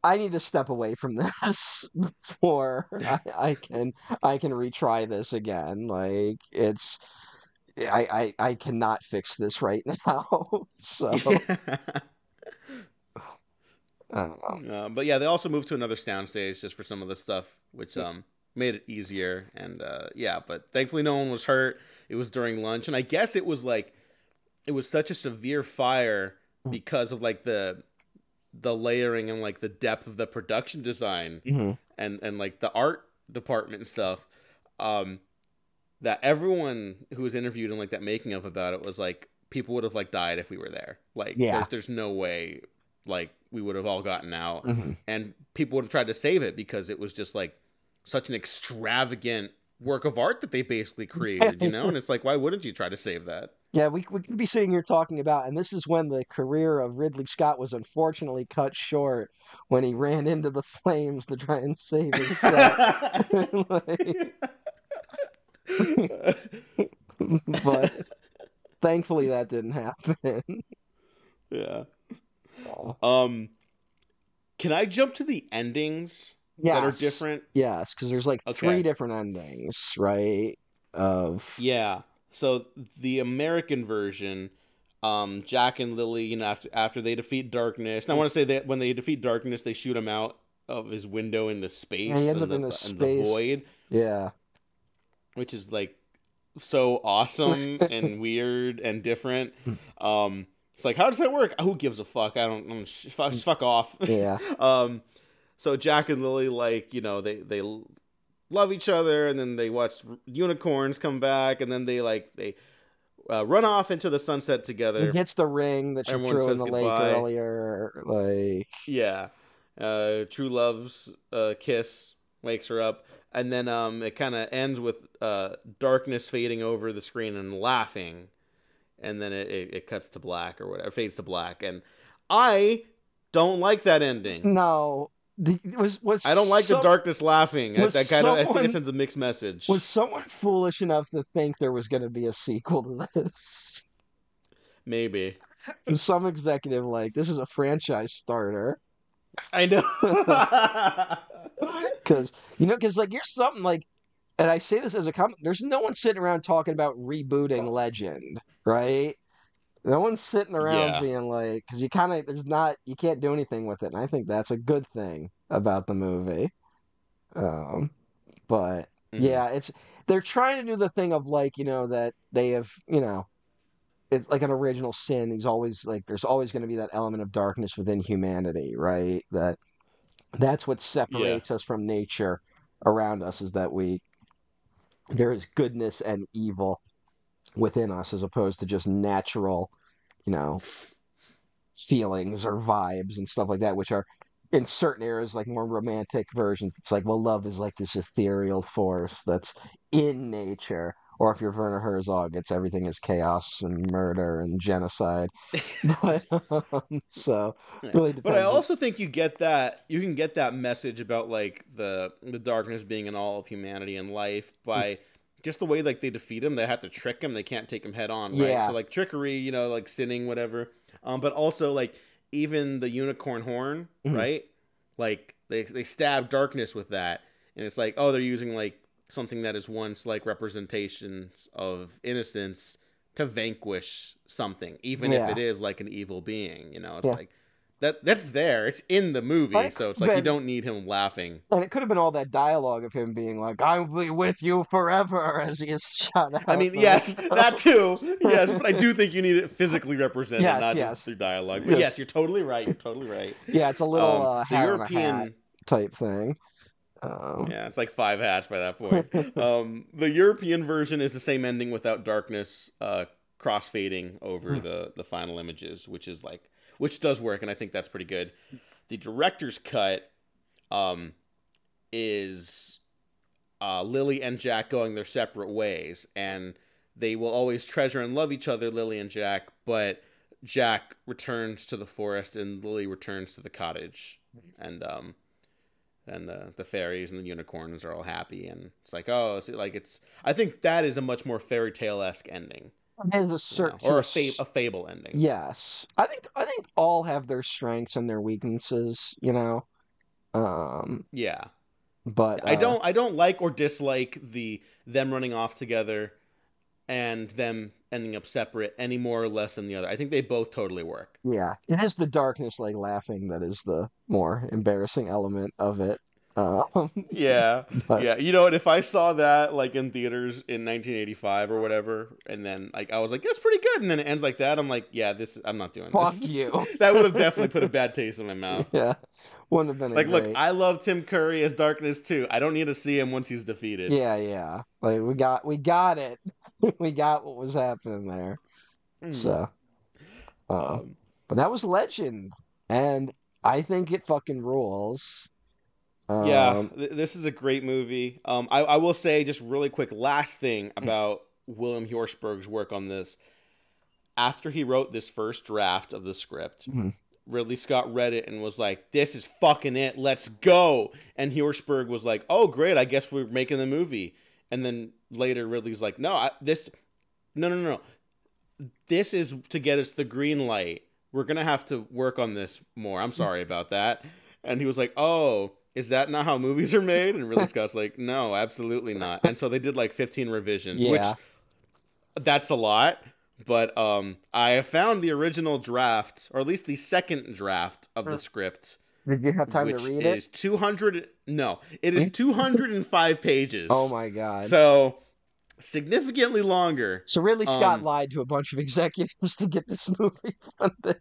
I need to step away from this before I can retry this again. Like it's I cannot fix this right now. So I don't know. But yeah, they also moved to another soundstage just for some of the stuff, which made it easier. And yeah, but thankfully no one was hurt. It was during lunch, and I guess it was such a severe fire because of like the layering and like the depth of the production design and like the art department and stuff. That everyone who was interviewed in like that making of about it was like, people would have like died if we were there. Like there's no way like we would have all gotten out, and people would have tried to save it because it was just like such an extravagant work of art that they basically created, you know? And it's like, why wouldn't you try to save that? Yeah, we could be sitting here talking about, and this is when the career of Ridley Scott was unfortunately cut short when he ran into the flames to try and save his set. But thankfully that didn't happen. Yeah. Can I jump to the endings that are different? Yes, because there's like 3 different endings, right? Yeah. So the American version, Jack and Lily, you know, after they defeat Darkness, and I want to say that when they defeat Darkness, they shoot him out of his window into space, and he ends up in the void. Yeah. Which is like so awesome and weird and different. It's like, how does that work? Who gives a fuck? I don't. Fuck off. Yeah. So Jack and Lily, like, you know, they love each other, and then they watch unicorns come back, and then they run off into the sunset together. He gets the ring that she threw in the lake earlier. Like, yeah, true love's kiss wakes her up, and then it kind of ends with Darkness fading over the screen and laughing. And then it cuts to black or whatever, fades to black, and I don't like that ending. No, I don't like the Darkness laughing. I think it sends a mixed message. Was someone foolish enough to think there was going to be a sequel to this? Maybe. Some executive like, this is a franchise starter. I know. Because like you're something like. And I say this as a comment, there's no one sitting around talking about rebooting Legend, right? No one's sitting around being like, because you can't do anything with it. And I think that's a good thing about the movie. But yeah, they're trying to do the thing of like, you know, that they have, you know, it's like an original sin. There's always going to be that element of darkness within humanity, right? That's what separates us from nature around us, is that there is goodness and evil within us, as opposed to just natural, you know, feelings or vibes and stuff like that, which are in certain eras, like more romantic versions. It's like, well, love is like this ethereal force that's in nature. Or if you're Werner Herzog, it's everything is chaos and murder and genocide. But so really depends. But I also think you can get that message about like the darkness being in all of humanity and life by just the way like they defeat him. They have to trick him. They can't take him head on, right? Yeah. So like trickery, you know, like sinning, whatever. But also like even the unicorn horn, right? Like they stab Darkness with that, and it's like, oh, they're using like something that is once like representations of innocence to vanquish something, even if it is like an evil being, you know. It's like that's there. It's in the movie, so it's like you don't need him laughing. And it could have been all that dialogue of him being like, "I'll be with you forever," as he is shot out. I mean, yes, that too. Yes, but I do think you need it physically represented, not just through dialogue. But yes, you're totally right. You're totally right. Yeah, it's a little the European type thing. Yeah, it's like five hats by that point. The European version is the same ending without darkness crossfading over the final images, which does work, and I think that's pretty good. The director's cut um, is Lily and Jack going their separate ways, and they will always treasure and love each other, Lily and Jack, but Jack returns to the forest and Lily returns to the cottage, and the fairies and the unicorns are all happy, and it's like, oh, so like it's. I think that is a much more fairy tale esque ending, There's a certain or a fable ending. yes. I think all have their strengths and their weaknesses, you know. Um, Yeah, but I don't like or dislike them running off together and them ending up separate any more or less than the other. I think they both totally work. yeah, it is the darkness, like laughing, that is the more embarrassing element of it. Um, Yeah, but yeah. You know what? If I saw that like in theaters in 1985 or whatever, and then like I was like, "That's pretty good," and then it ends like that, I'm like, "Yeah, I'm not doing fuck this." you. That would have definitely put a bad taste in my mouth. Yeah, wouldn't have been a Like, look, great. I love Tim Curry as Darkness too. I don't need to see him once he's defeated. Yeah, yeah. Like we got it. We got what was happening there. Mm. So, uh, Um, but that was Legend, and I think it fucking rules. yeah, Um, this is a great movie. I will say just really quick, last thing about William Horsberg's work on this. After he wrote this first draft of the script, mhm. Ridley Scott read it and was like, "This is fucking it. Let's go." And Horsberg was like, "Oh, great. I guess we're making the movie." And then later, Ridley's like, "No, no, no, no, no. This is to get us the green light. We're gonna have to work on this more. I'm sorry about that." And he was like, "Oh, is that not how movies are made?" And Ridley Scott's like, "No, absolutely not." And so they did like 15 revisions, which Yeah. that's a lot. But I found the original draft, or at least the second draft of the script, Did you have time to which read it? is 200. No, it is 205 Oh pages. my God. So significantly longer. So Ridley Scott Um, lied to a bunch of executives to get this movie funded.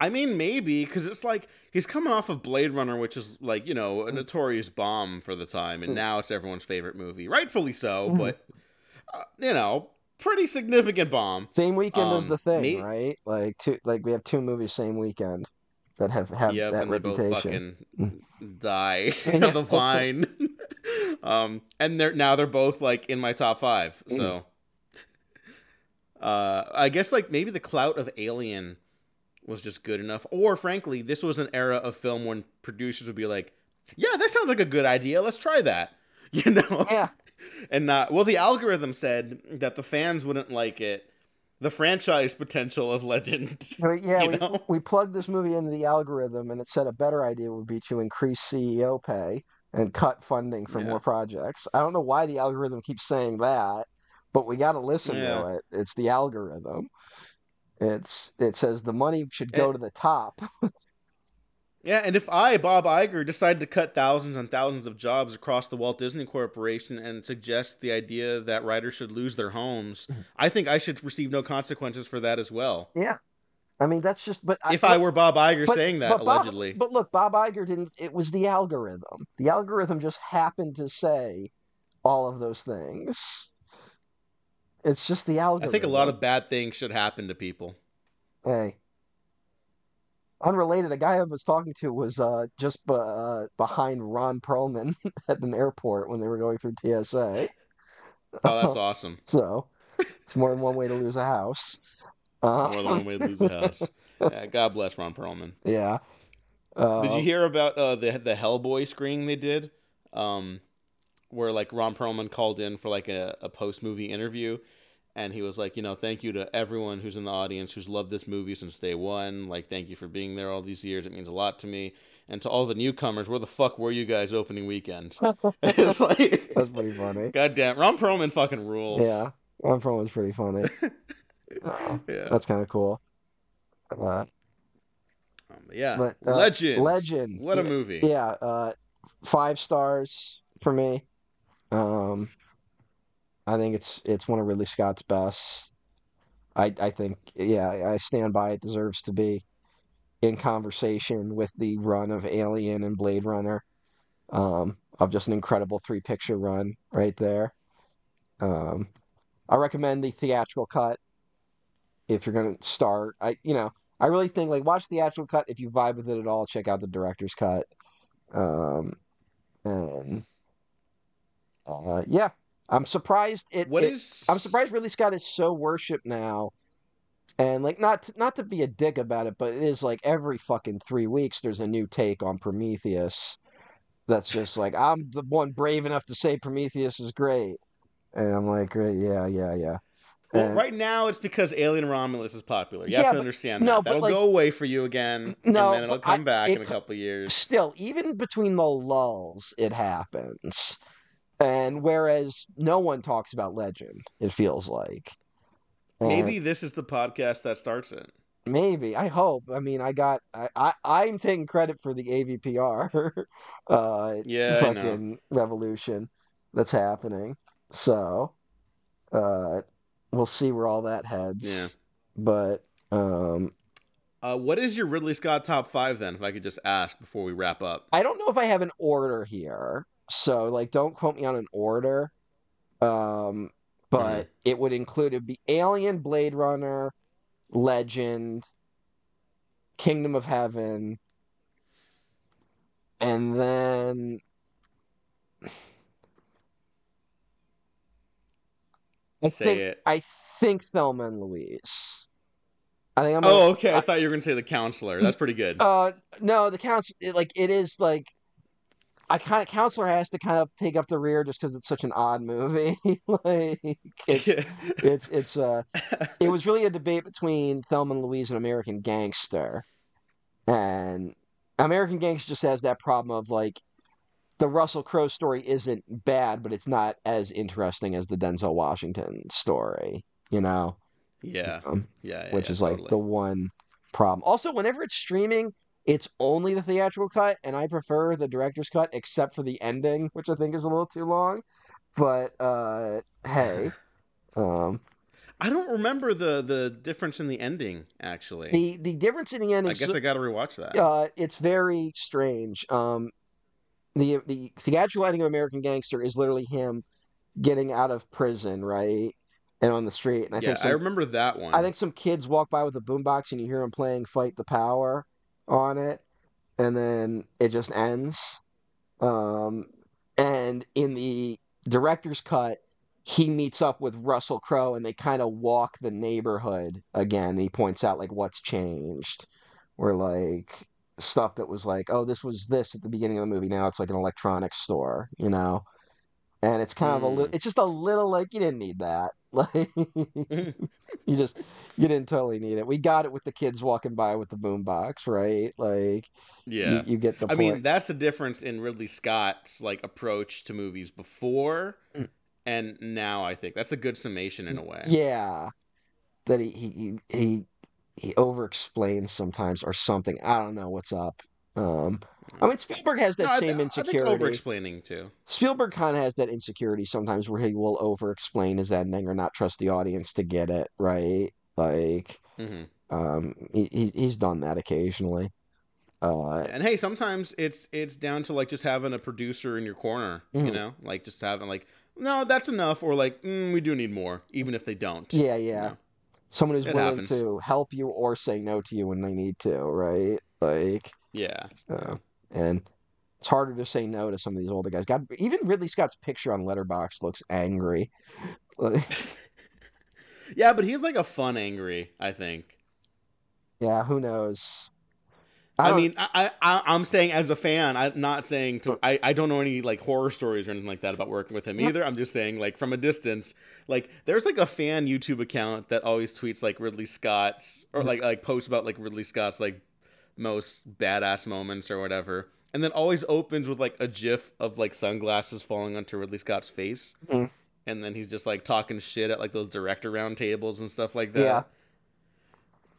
I mean, maybe because it's like he's coming off of Blade Runner, which is like a notorious bomb for the time, and now it's everyone's favorite movie, rightfully so. But pretty significant bomb. Same weekend as The Thing, Me, right? Like we have two movies same weekend that have yep, that and they both reputation. fucking die Yeah. on the vine. And they're both like in my top five. So, I guess like maybe the clout of Alien was just good enough, or frankly, this was an era of film when producers would be like, "Yeah, that sounds like a good idea. Let's try that," you know. Yeah. And not well. The algorithm said that the fans wouldn't like it. The franchise potential of Legend. Yeah, You know? we plugged this movie into the algorithm, and it said a better idea would be to increase CEO pay and cut funding for Yeah. more projects. I don't know why the algorithm keeps saying that, but we got to listen Yeah. to it. It's the algorithm. It says the money should And, go to the top. yeah, and if I, Bob Iger, decided to cut thousands and thousands of jobs across the Walt Disney Corporation and suggest the idea that writers should lose their homes, I think I should receive no consequences for that as well. Yeah, I mean that's just. If I were Bob Iger but saying that, but Bob, allegedly. but look, Bob Iger didn't. It was the algorithm. The algorithm just happened to say all of those things. It's just the I think a lot algorithm. of bad things should happen to people. Hey, unrelated. The guy I was talking to was just behind Ron Perlman at an airport when they were going through TSA. Oh, that's awesome. So it's more than one way to lose a house. More than one way to lose a house. Yeah, God bless Ron Perlman. Yeah. Did you Uh, hear about the Hellboy screening they did? Where like Ron Perlman called in for like a post movie interview, and he was like, thank you to everyone who's in the audience who's loved this movie since day one. Like, thank you for being there all these years. It means a lot to me. And to all the newcomers, where the fuck were you guys opening weekend? It's like, that's pretty funny. goddamn, Ron Perlman fucking rules. Yeah, Ron Perlman's pretty funny. Yeah. That's kind of cool. Uh, Yeah. but Legend. Legend. What a movie. Yeah. 5 stars for me. Um, I think it's one of Ridley Scott's best. I think I stand by it. Deserves to be in conversation with the run of Alien and Blade Runner. of just an incredible three-picture run right there. Um, I recommend the theatrical cut if you're gonna start. I really think like watch the theatrical cut if you vibe with it at all. Check out the director's cut. Um, and yeah, I'm surprised What I'm is surprised Ridley Scott is so worshipped now. And like not to be a dick about it, but it is like every fucking 3 weeks there's a new take on Prometheus. That's just like I'm the one brave enough to say Prometheus is great, and I'm like, great, yeah, yeah, yeah, Well, and right now it's because Alien Romulus is popular. You have yeah, to but understand no, that. but That'll like go away for you again, and no, then but it'll come back in a couple years. still even between the lulls it happens, and whereas no one talks about Legend, it feels like, and Maybe this is the podcast that starts it. maybe. I hope. I mean, I'm taking credit for the AVPR Yeah, I know. fucking revolution that's happening. So, uh we'll see where all that Yeah. heads. But What is your Ridley Scott top 5 then, if I could just ask before we wrap up? I don't know if I have an order here. So, like don't quote me on an order. Um Mm-hmm. but it'd be Alien, Blade Runner, Legend, Kingdom of Heaven, and then I Say think it. I think Thelma and Louise. I think I'm gonna. Oh, okay. I thought you were going to say The Counselor. That's pretty good. No, the it is like I kind of Counselor has to kind of take up the rear just because it's such an odd movie. like it's it's it was really a debate between Thelma and Louise and American Gangster, and American Gangster just has that problem of like the Russell Crowe story isn't bad, but it's not as interesting as the Denzel Washington story. You know. Yeah. um, Yeah, yeah, which yeah, is like the totally. one problem. Also, whenever it's streaming, it's only the theatrical cut, and I prefer the director's cut, except for the ending, which I think is a little too long. But hey, um, I don't remember the difference in the ending, actually. the difference in the ending, I guess I got to rewatch that. it's very strange. The theatrical ending of American Gangster is literally him getting out of prison, right, and on the street, and Yeah, I remember that I one. think some kids walk by with a boombox and you hear them playing "Fight the Power" on it, and then it just ends. Um, and in the director's cut, he meets up with Russell Crowe and they kind of walk the neighborhood again. He points out like what's changed, where like stuff that was like, oh, this was this at the beginning of the movie. Now it's like an electronics store, you know. And it's kind of Mm. it's just a little like you didn't need that. Like you just you didn't totally need it. We got it with the kids walking by with the boombox, right? Like Yeah. you get the I mean, point. that's the difference in Ridley Scott's like approach to movies before Mm. and now, I think. That's a good summation in a way. Yeah, that he over explains sometimes or something. I don't know what's up. Um, I mean Spielberg has No, that same I think over insecurity. explaining too. Spielberg kind of has that insecurity sometimes where he will over explain his ending or not trust the audience to get it, right? Like Hmm. he's done that occasionally. Uh, Yeah. And hey, sometimes it's down to like just having a producer in your corner, you mhm. know? Like just having like, no, that's enough, or like, we do need more, even if they don't. Yeah, You yeah. know? Someone who's It willing happens. to help you or say no to you when they need to, right? Like, Yeah. uh, Yeah. and it's harder to say no to some of these older guys. God, even Ridley Scott's picture on Letterboxd looks angry. Like, Yeah, but he's like a fun angry, I think. yeah, who knows? I I don't. mean, I'm saying as a fan, I'm not saying to. I don't know any like horror stories or anything like that about working with him No, either. I'm just saying like from a distance, like there's like a fan YouTube account that always tweets like Ridley Scott's or like posts about like Ridley Scott's like most badass moments or whatever, and then always opens with like a GIF of like sunglasses falling onto Ridley Scott's face, mm, and then he's just like talking shit at like those director round tables and stuff like yeah, that.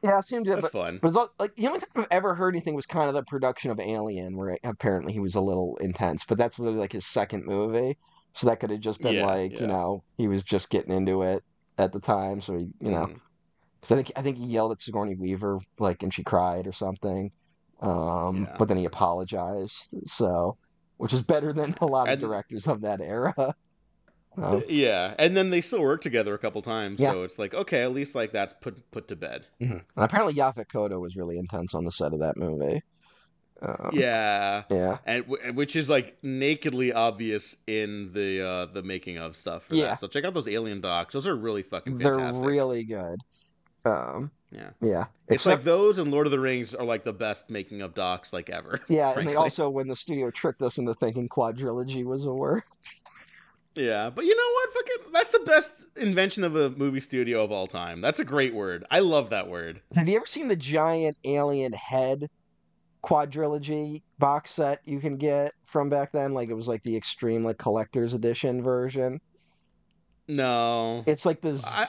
yeah, it seemed to, That's fun. but like the only time I've ever heard anything was kind of the production of Alien, where apparently he was a little intense. But that's literally like his second movie, so that could have just been Yeah, like, yeah. he was just getting into it at the time. So Hmm. because I think he yelled at Sigourney Weaver like, and she cried or something. Yeah. But then he apologized. So. which is better than a lot of And directors of that era. Um, yeah, and then they still work together a couple times, yeah. so it's like, okay, at least like that's put to bed. Mhm. And apparently, Yaphet Kotto was really intense on the set of that movie. Yeah, Yeah. and which is like nakedly obvious in the making of stuff for Yeah. that. So check out those alien docs; those are really fucking They're fantastic. really good. Yeah, Yeah. it's like those and Lord of the Rings are like the best making of docs like ever. Yeah, frankly. and they also, when the studio tricked us into thinking quadrilogy was a word. Yeah, but you know what? Fucking, that's the best invention of a movie studio of all time. That's a great word. I love that word. Have you ever seen the giant alien head quadrilogy box set you can get from back then? Like it was like the extreme like collector's edition version. No, It's like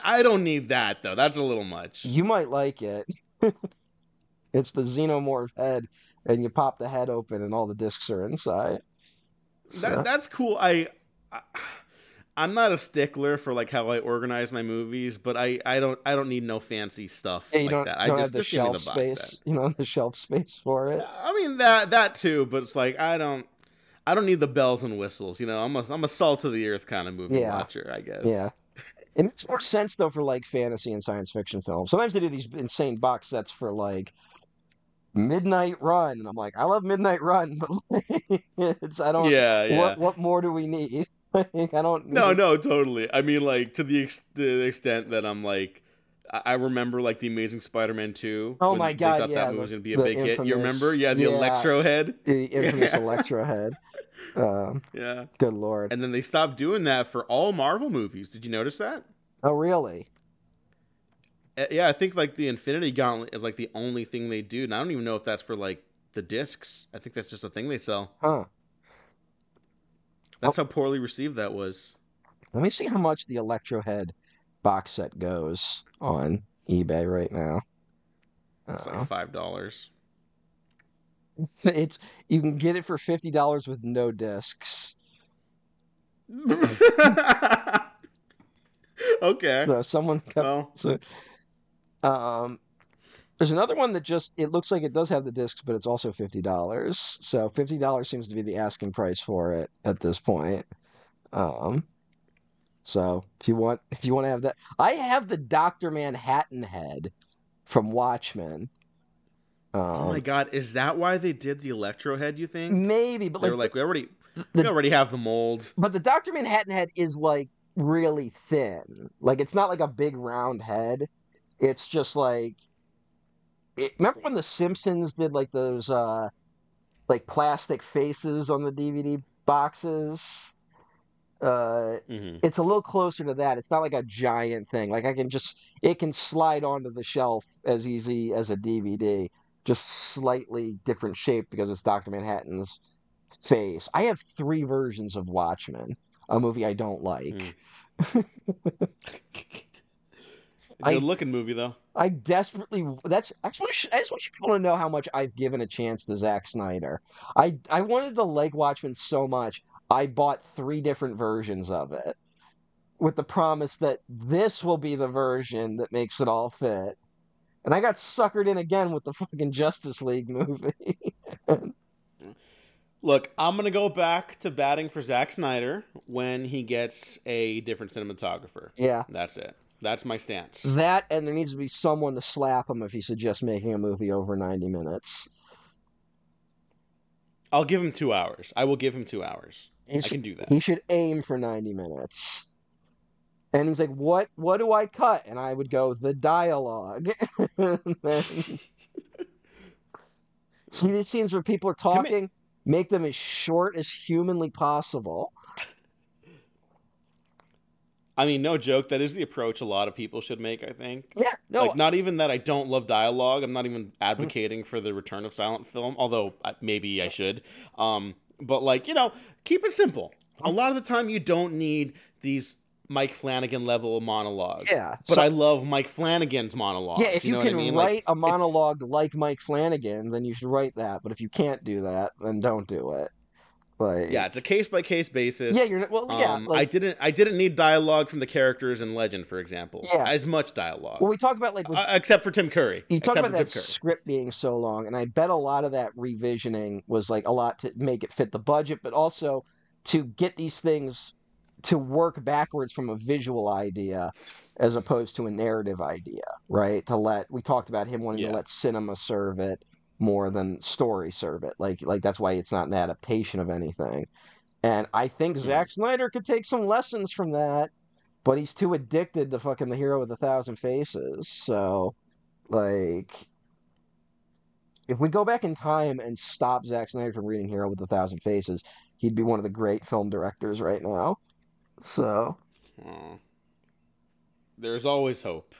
I don't need that though. That's a little much. you might like it. It's the xenomorph head, and you pop the head open, and all the discs are inside. So That's cool. I'm not a stickler for like how I organize my movies, but I don't need no fancy stuff yeah, you like that. I don't have the just give me the shelf box space. set. You know, the shelf space for it. I mean that too, but it's like I don't need the bells and whistles. You know, I'm a salt of the earth kind of movie Yeah. watcher, I guess. Yeah. It makes more sense though for like fantasy and science fiction films. Sometimes they do these insane box sets for like Midnight Run, and I'm like, I love Midnight Run, but like, I don't. Yeah. What more do we need? Like, I don't No, need. no, totally. I mean, like to the extent that I'm like, I remember like the Amazing Spider-Man 2 Oh when my they God, thought yeah, that movie was gonna be a the big hit. You remember? infamous, Yeah, the Electro head. the infamous Yeah. Electro head. Yeah. Good Lord. And then they stopped doing that for all Marvel movies. Did you notice that? Oh, really? Yeah, I think like the Infinity Gauntlet is like the only thing they do, and I don't even know if that's for like the discs. I think that's just a thing they sell. Huh. That's how poorly received that was. Let me see how much the Electro head box set goes on eBay right now. It's like $5. It's you can get it for $50 with no discs. Okay. So someone Well, so there's another one that just it looks like it does have the discs, but it's also $50. So $50 seems to be the asking price for it at this point. So if you want to have that, I have the Dr. Manhattan head from Watchmen. oh my God, is that why they did the Electro head? You think Maybe, but they like were like we the already have the mold. but the Dr. Manhattan head is like really thin. Like it's not like a big round head. It's just like remember when the Simpsons did like those like plastic faces on the DVD boxes? Mm-hmm. It's a little closer to that. It's not like a giant thing. Like it can slide onto the shelf as easy as a DVD, just slightly different shape because it's Dr. Manhattan's face. I have 3 versions of Watchmen, a movie I don't like. Good looking movie though. I desperately I just want you people to know how much I've given a chance to Zack Snyder. I wanted to like Watchmen so much. I bought 3 different versions of it with the promise that this will be the version that makes it all fit. And I got suckered in again with the fucking Justice League movie. Look, I'm gonna go back to batting for Zack Snyder when he gets a different cinematographer. Yeah. That's it. That's my stance. That, and there needs to be someone to slap him if he suggests making a movie over 90 minutes. I'll give him 2 hours. I will give him 2 hours. I can do that. He should aim for 90 minutes. And he's like, what do I cut? And I would go, the dialogue. See these scenes where people are talking? Make them as short as humanly possible. I mean, no joke. That is the approach a lot of people should make, I think. Yeah, no. Like, not even that I don't love dialogue. I'm not even advocating for the return of silent film, although maybe I should. But, like, you know, keep it simple. A lot of the time, you don't need these Mike Flanagan level monologues. Yeah. But I love Mike Flanagan's monologues. Yeah, if you know can what I mean? write a monologue like Mike Flanagan, then you should write that. But if you can't do that, then don't do it. Like, Yeah, it's a case by case basis. yeah, you're well, yeah. Like, I didn't need dialogue from the characters in Legend, for example. yeah. As much dialogue. Well, we talk about like with except for Tim Curry. you talk Except about for Tim that Curry. script being so long, and I bet a lot of that revisioning was like a lot to make it fit the budget, but also to get these things to work backwards from a visual idea as opposed to a narrative idea, right? We talked about him wanting to let cinema serve it more than story serve it. Like that's why it's not an adaptation of anything. And I think Zack Snyder could take some lessons from that, but he's too addicted to fucking The Hero with a Thousand Faces. So, like, if we go back in time and stop Zack Snyder from reading Hero with a Thousand Faces, he'd be one of the great film directors right now. So, there's always hope.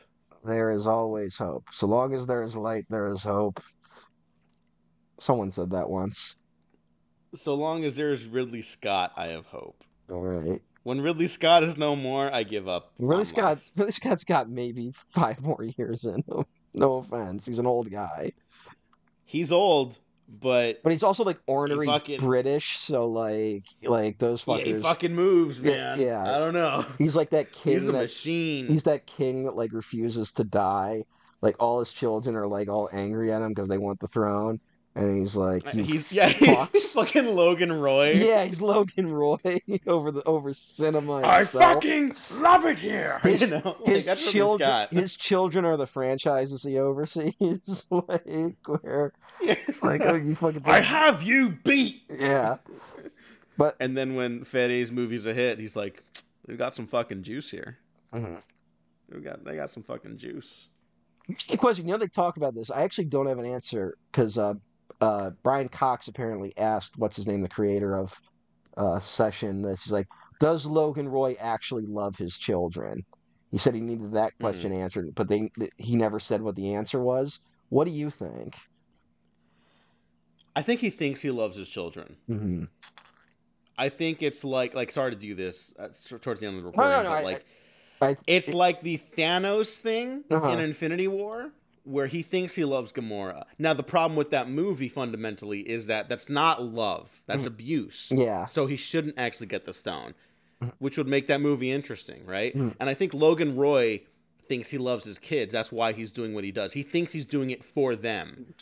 There is always hope. So long as there is light, there is hope. Someone said that once. So long as there is Ridley Scott, I have hope. All right. When Ridley Scott is no more, I give up. Ridley Scott's got maybe 5 more years in him. No offense, he's an old guy. He's old, but he's also like ornery British, so like those fuckers. Yeah, he fucking moves, man. Yeah, I don't know. He's like that king. He's a machine. He's that king that like refuses to die. Like all his children are like all angry at him because they want the throne. And he's like, he's fucking Logan Roy. Yeah, he's Logan Roy over cinema. I fucking love it here. His children are the franchises he oversees. Like where it's like, oh, you fucking. I have you beat. Yeah, and then when Fede's movie's a hit, he's like, "They've got some fucking juice here. They got some fucking juice." Here's the question. They talk about this. I actually don't have an answer because. Brian Cox apparently asked, what's his name, the creator of Session, this is like, does Logan Roy actually love his children? He said he needed that question answered, but he never said what the answer was. What do you think? I think he thinks he loves his children. Mm-hmm. I think it's like sorry to do this towards the end of the recording, it's like the Thanos thing in Infinity War, where he thinks he loves Gamora. Now, the problem with that movie, fundamentally, is that that's not love. That's abuse. Yeah. So he shouldn't actually get the stone, which would make that movie interesting, right? And I think Logan Roy thinks he loves his kids. That's why he's doing what he does. He thinks he's doing it for them.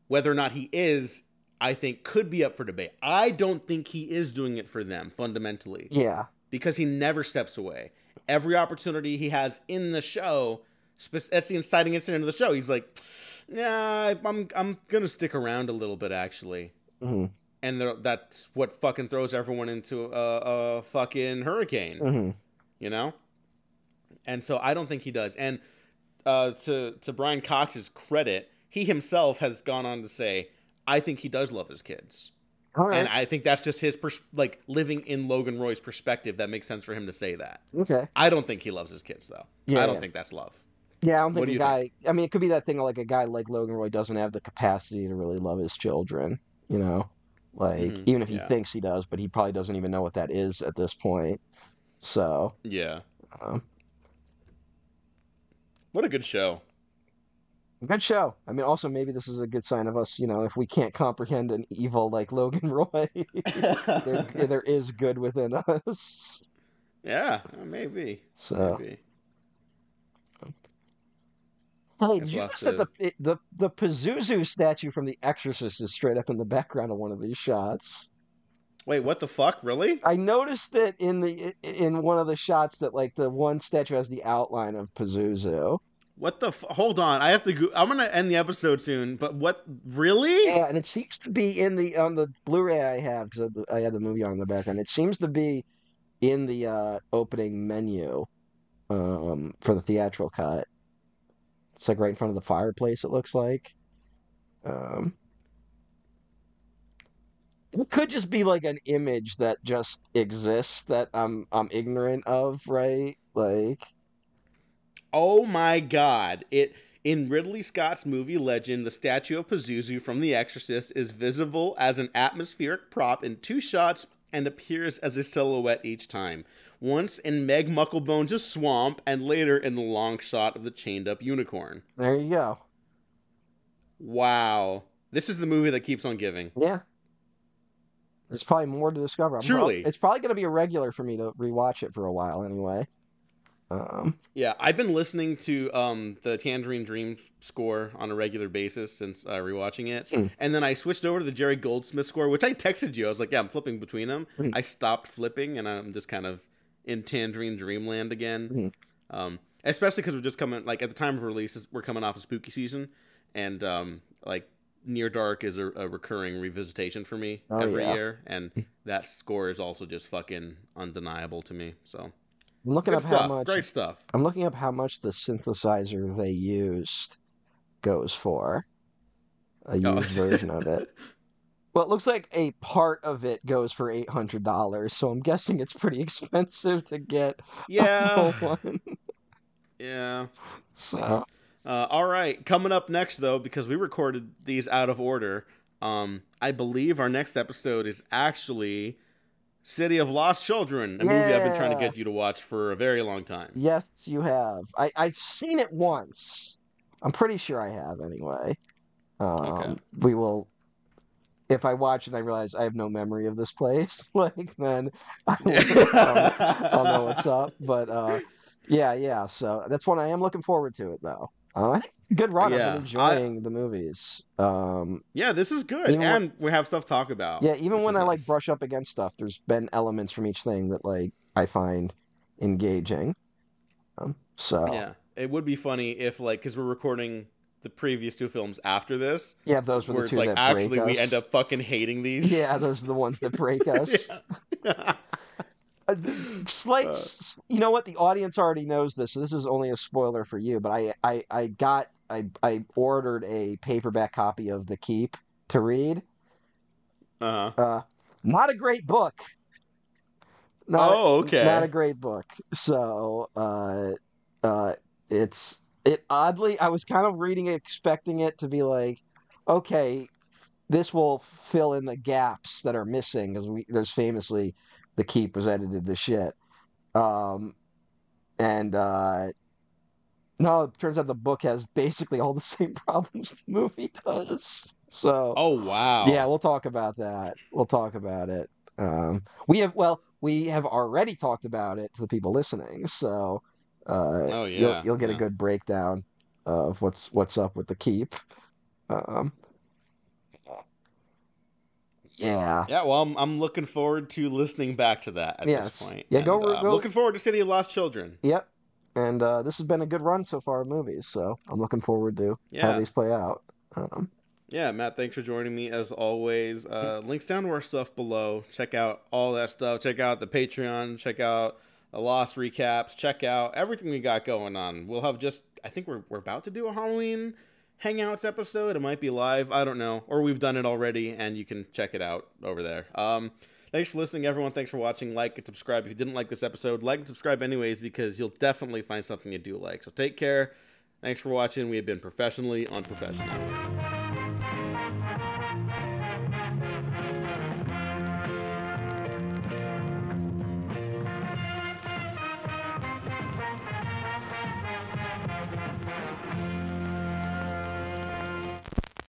Whether or not he is, I think, could be up for debate. I don't think he is doing it for them, fundamentally. Yeah. Because he never steps away. Every opportunity he has in the show... That's the inciting incident of the show. He's like, "Yeah, I'm gonna stick around a little bit, actually," and that's what fucking throws everyone into a fucking hurricane, you know. And so I don't think he does. And to Brian Cox's credit, he himself has gone on to say, "I think he does love his kids." All right. And I think that's just his living in Logan Roy's perspective. That makes sense for him to say that. Okay. I don't think he loves his kids, though. I don't think that's love. Yeah, I don't think I mean, it could be that thing like a guy like Logan Roy doesn't have the capacity to really love his children, even if he thinks he does, but he probably doesn't even know what that is at this point. So. Yeah. What a good show. Good show. I mean, also, maybe this is a good sign of us, if we can't comprehend an evil like Logan Roy, there is good within us. Yeah, maybe. So. Maybe. Hey, did you notice that the Pazuzu statue from The Exorcist is straight up in the background of one of these shots? Wait, what the fuck? Really? I noticed that in one of the shots that like the one statue has the outline of Pazuzu. What the? Hold on, I have to. I'm gonna end the episode soon. But what? Really? Yeah, and it seems to be on the Blu-ray I have because I had the movie on in the background. It seems to be in the opening menu for the theatrical cut. It's like right in front of the fireplace, it looks like. It could just be like an image that just exists that I'm ignorant of, right? Like, oh my god! In Ridley Scott's movie Legend, the statue of Pazuzu from The Exorcist is visible as an atmospheric prop in 2 shots and appears as a silhouette each time. Once in Meg Mucklebones' swamp, and later in the long shot of the chained-up unicorn. There you go. Wow. This is the movie that keeps on giving. Yeah. There's probably more to discover. Truly. It's probably going to be a regular for me to rewatch it for a while anyway. Yeah, I've been listening to the Tangerine Dream score on a regular basis since rewatching it. And then I switched over to the Jerry Goldsmith score, which I texted you. I was like, yeah, I'm flipping between them. I stopped flipping, and I'm just kind of in Tangerine Dreamland again. Especially because we're just coming, like, at the time of release, we're coming off of spooky season. And, like, Near Dark is a recurring revisitation for me every year. And that score is also just fucking undeniable to me, so... I'm looking up how much. Great stuff. I'm looking up how much the synthesizer they used goes for. A used version of it. Well, it looks like a part of it goes for $800, so I'm guessing it's pretty expensive to get a whole one. Yeah. So. All right. Coming up next, though, because we recorded these out of order, I believe our next episode is actually City of Lost Children, a movie I've been trying to get you to watch for a very long time. Yes, you have. I've seen it once. I'm pretty sure I have, anyway. Okay. We will... If I watch and I realize I have no memory of this place, like, then I'll know what's up. But, yeah, so that's one I am looking forward to it, though. I think good run. I've been enjoying the movies. Yeah, this is good, and we have stuff to talk about. Yeah, even when I like brush up against stuff, there's been elements from each thing that like I find engaging. So yeah, it would be funny if like because we're recording the previous two films after this. Yeah, those were the two that break actually us. We end up fucking hating these. Yeah, those are the ones that break us. You know what? The audience already knows this, so this is only a spoiler for you. But I ordered a paperback copy of The Keep to read. Not a great book. Okay. Not a great book. So, it oddly, I was kind of reading it, expecting it to be like, okay, this will fill in the gaps that are missing because there's famously The Keep was edited to shit. No, it turns out the book has basically all the same problems the movie does. So, oh wow, yeah, we'll talk about that. We'll talk about it. We have already talked about it to the people listening. So, you'll get a good breakdown of what's up with The Keep. Yeah. Yeah, well, I'm looking forward to listening back to that at this point. Yeah, and, go. Looking forward to City of Lost Children. Yep. And this has been a good run so far of movies, so I'm looking forward to how these play out. Yeah, Matt, thanks for joining me as always. Links down to our stuff below. Check out all that stuff. Check out the Patreon. Check out the Lost recaps. Check out everything we got going on. We'll have I think we're about to do a Halloween Hangouts episode. It might be live. I don't know. Or we've done it already, and you can check it out over there. Thanks for listening, everyone. Thanks for watching. Like and subscribe. If you didn't like this episode, like and subscribe anyways, because you'll definitely find something you do like. So take care. Thanks for watching. We have been professionally unprofessional.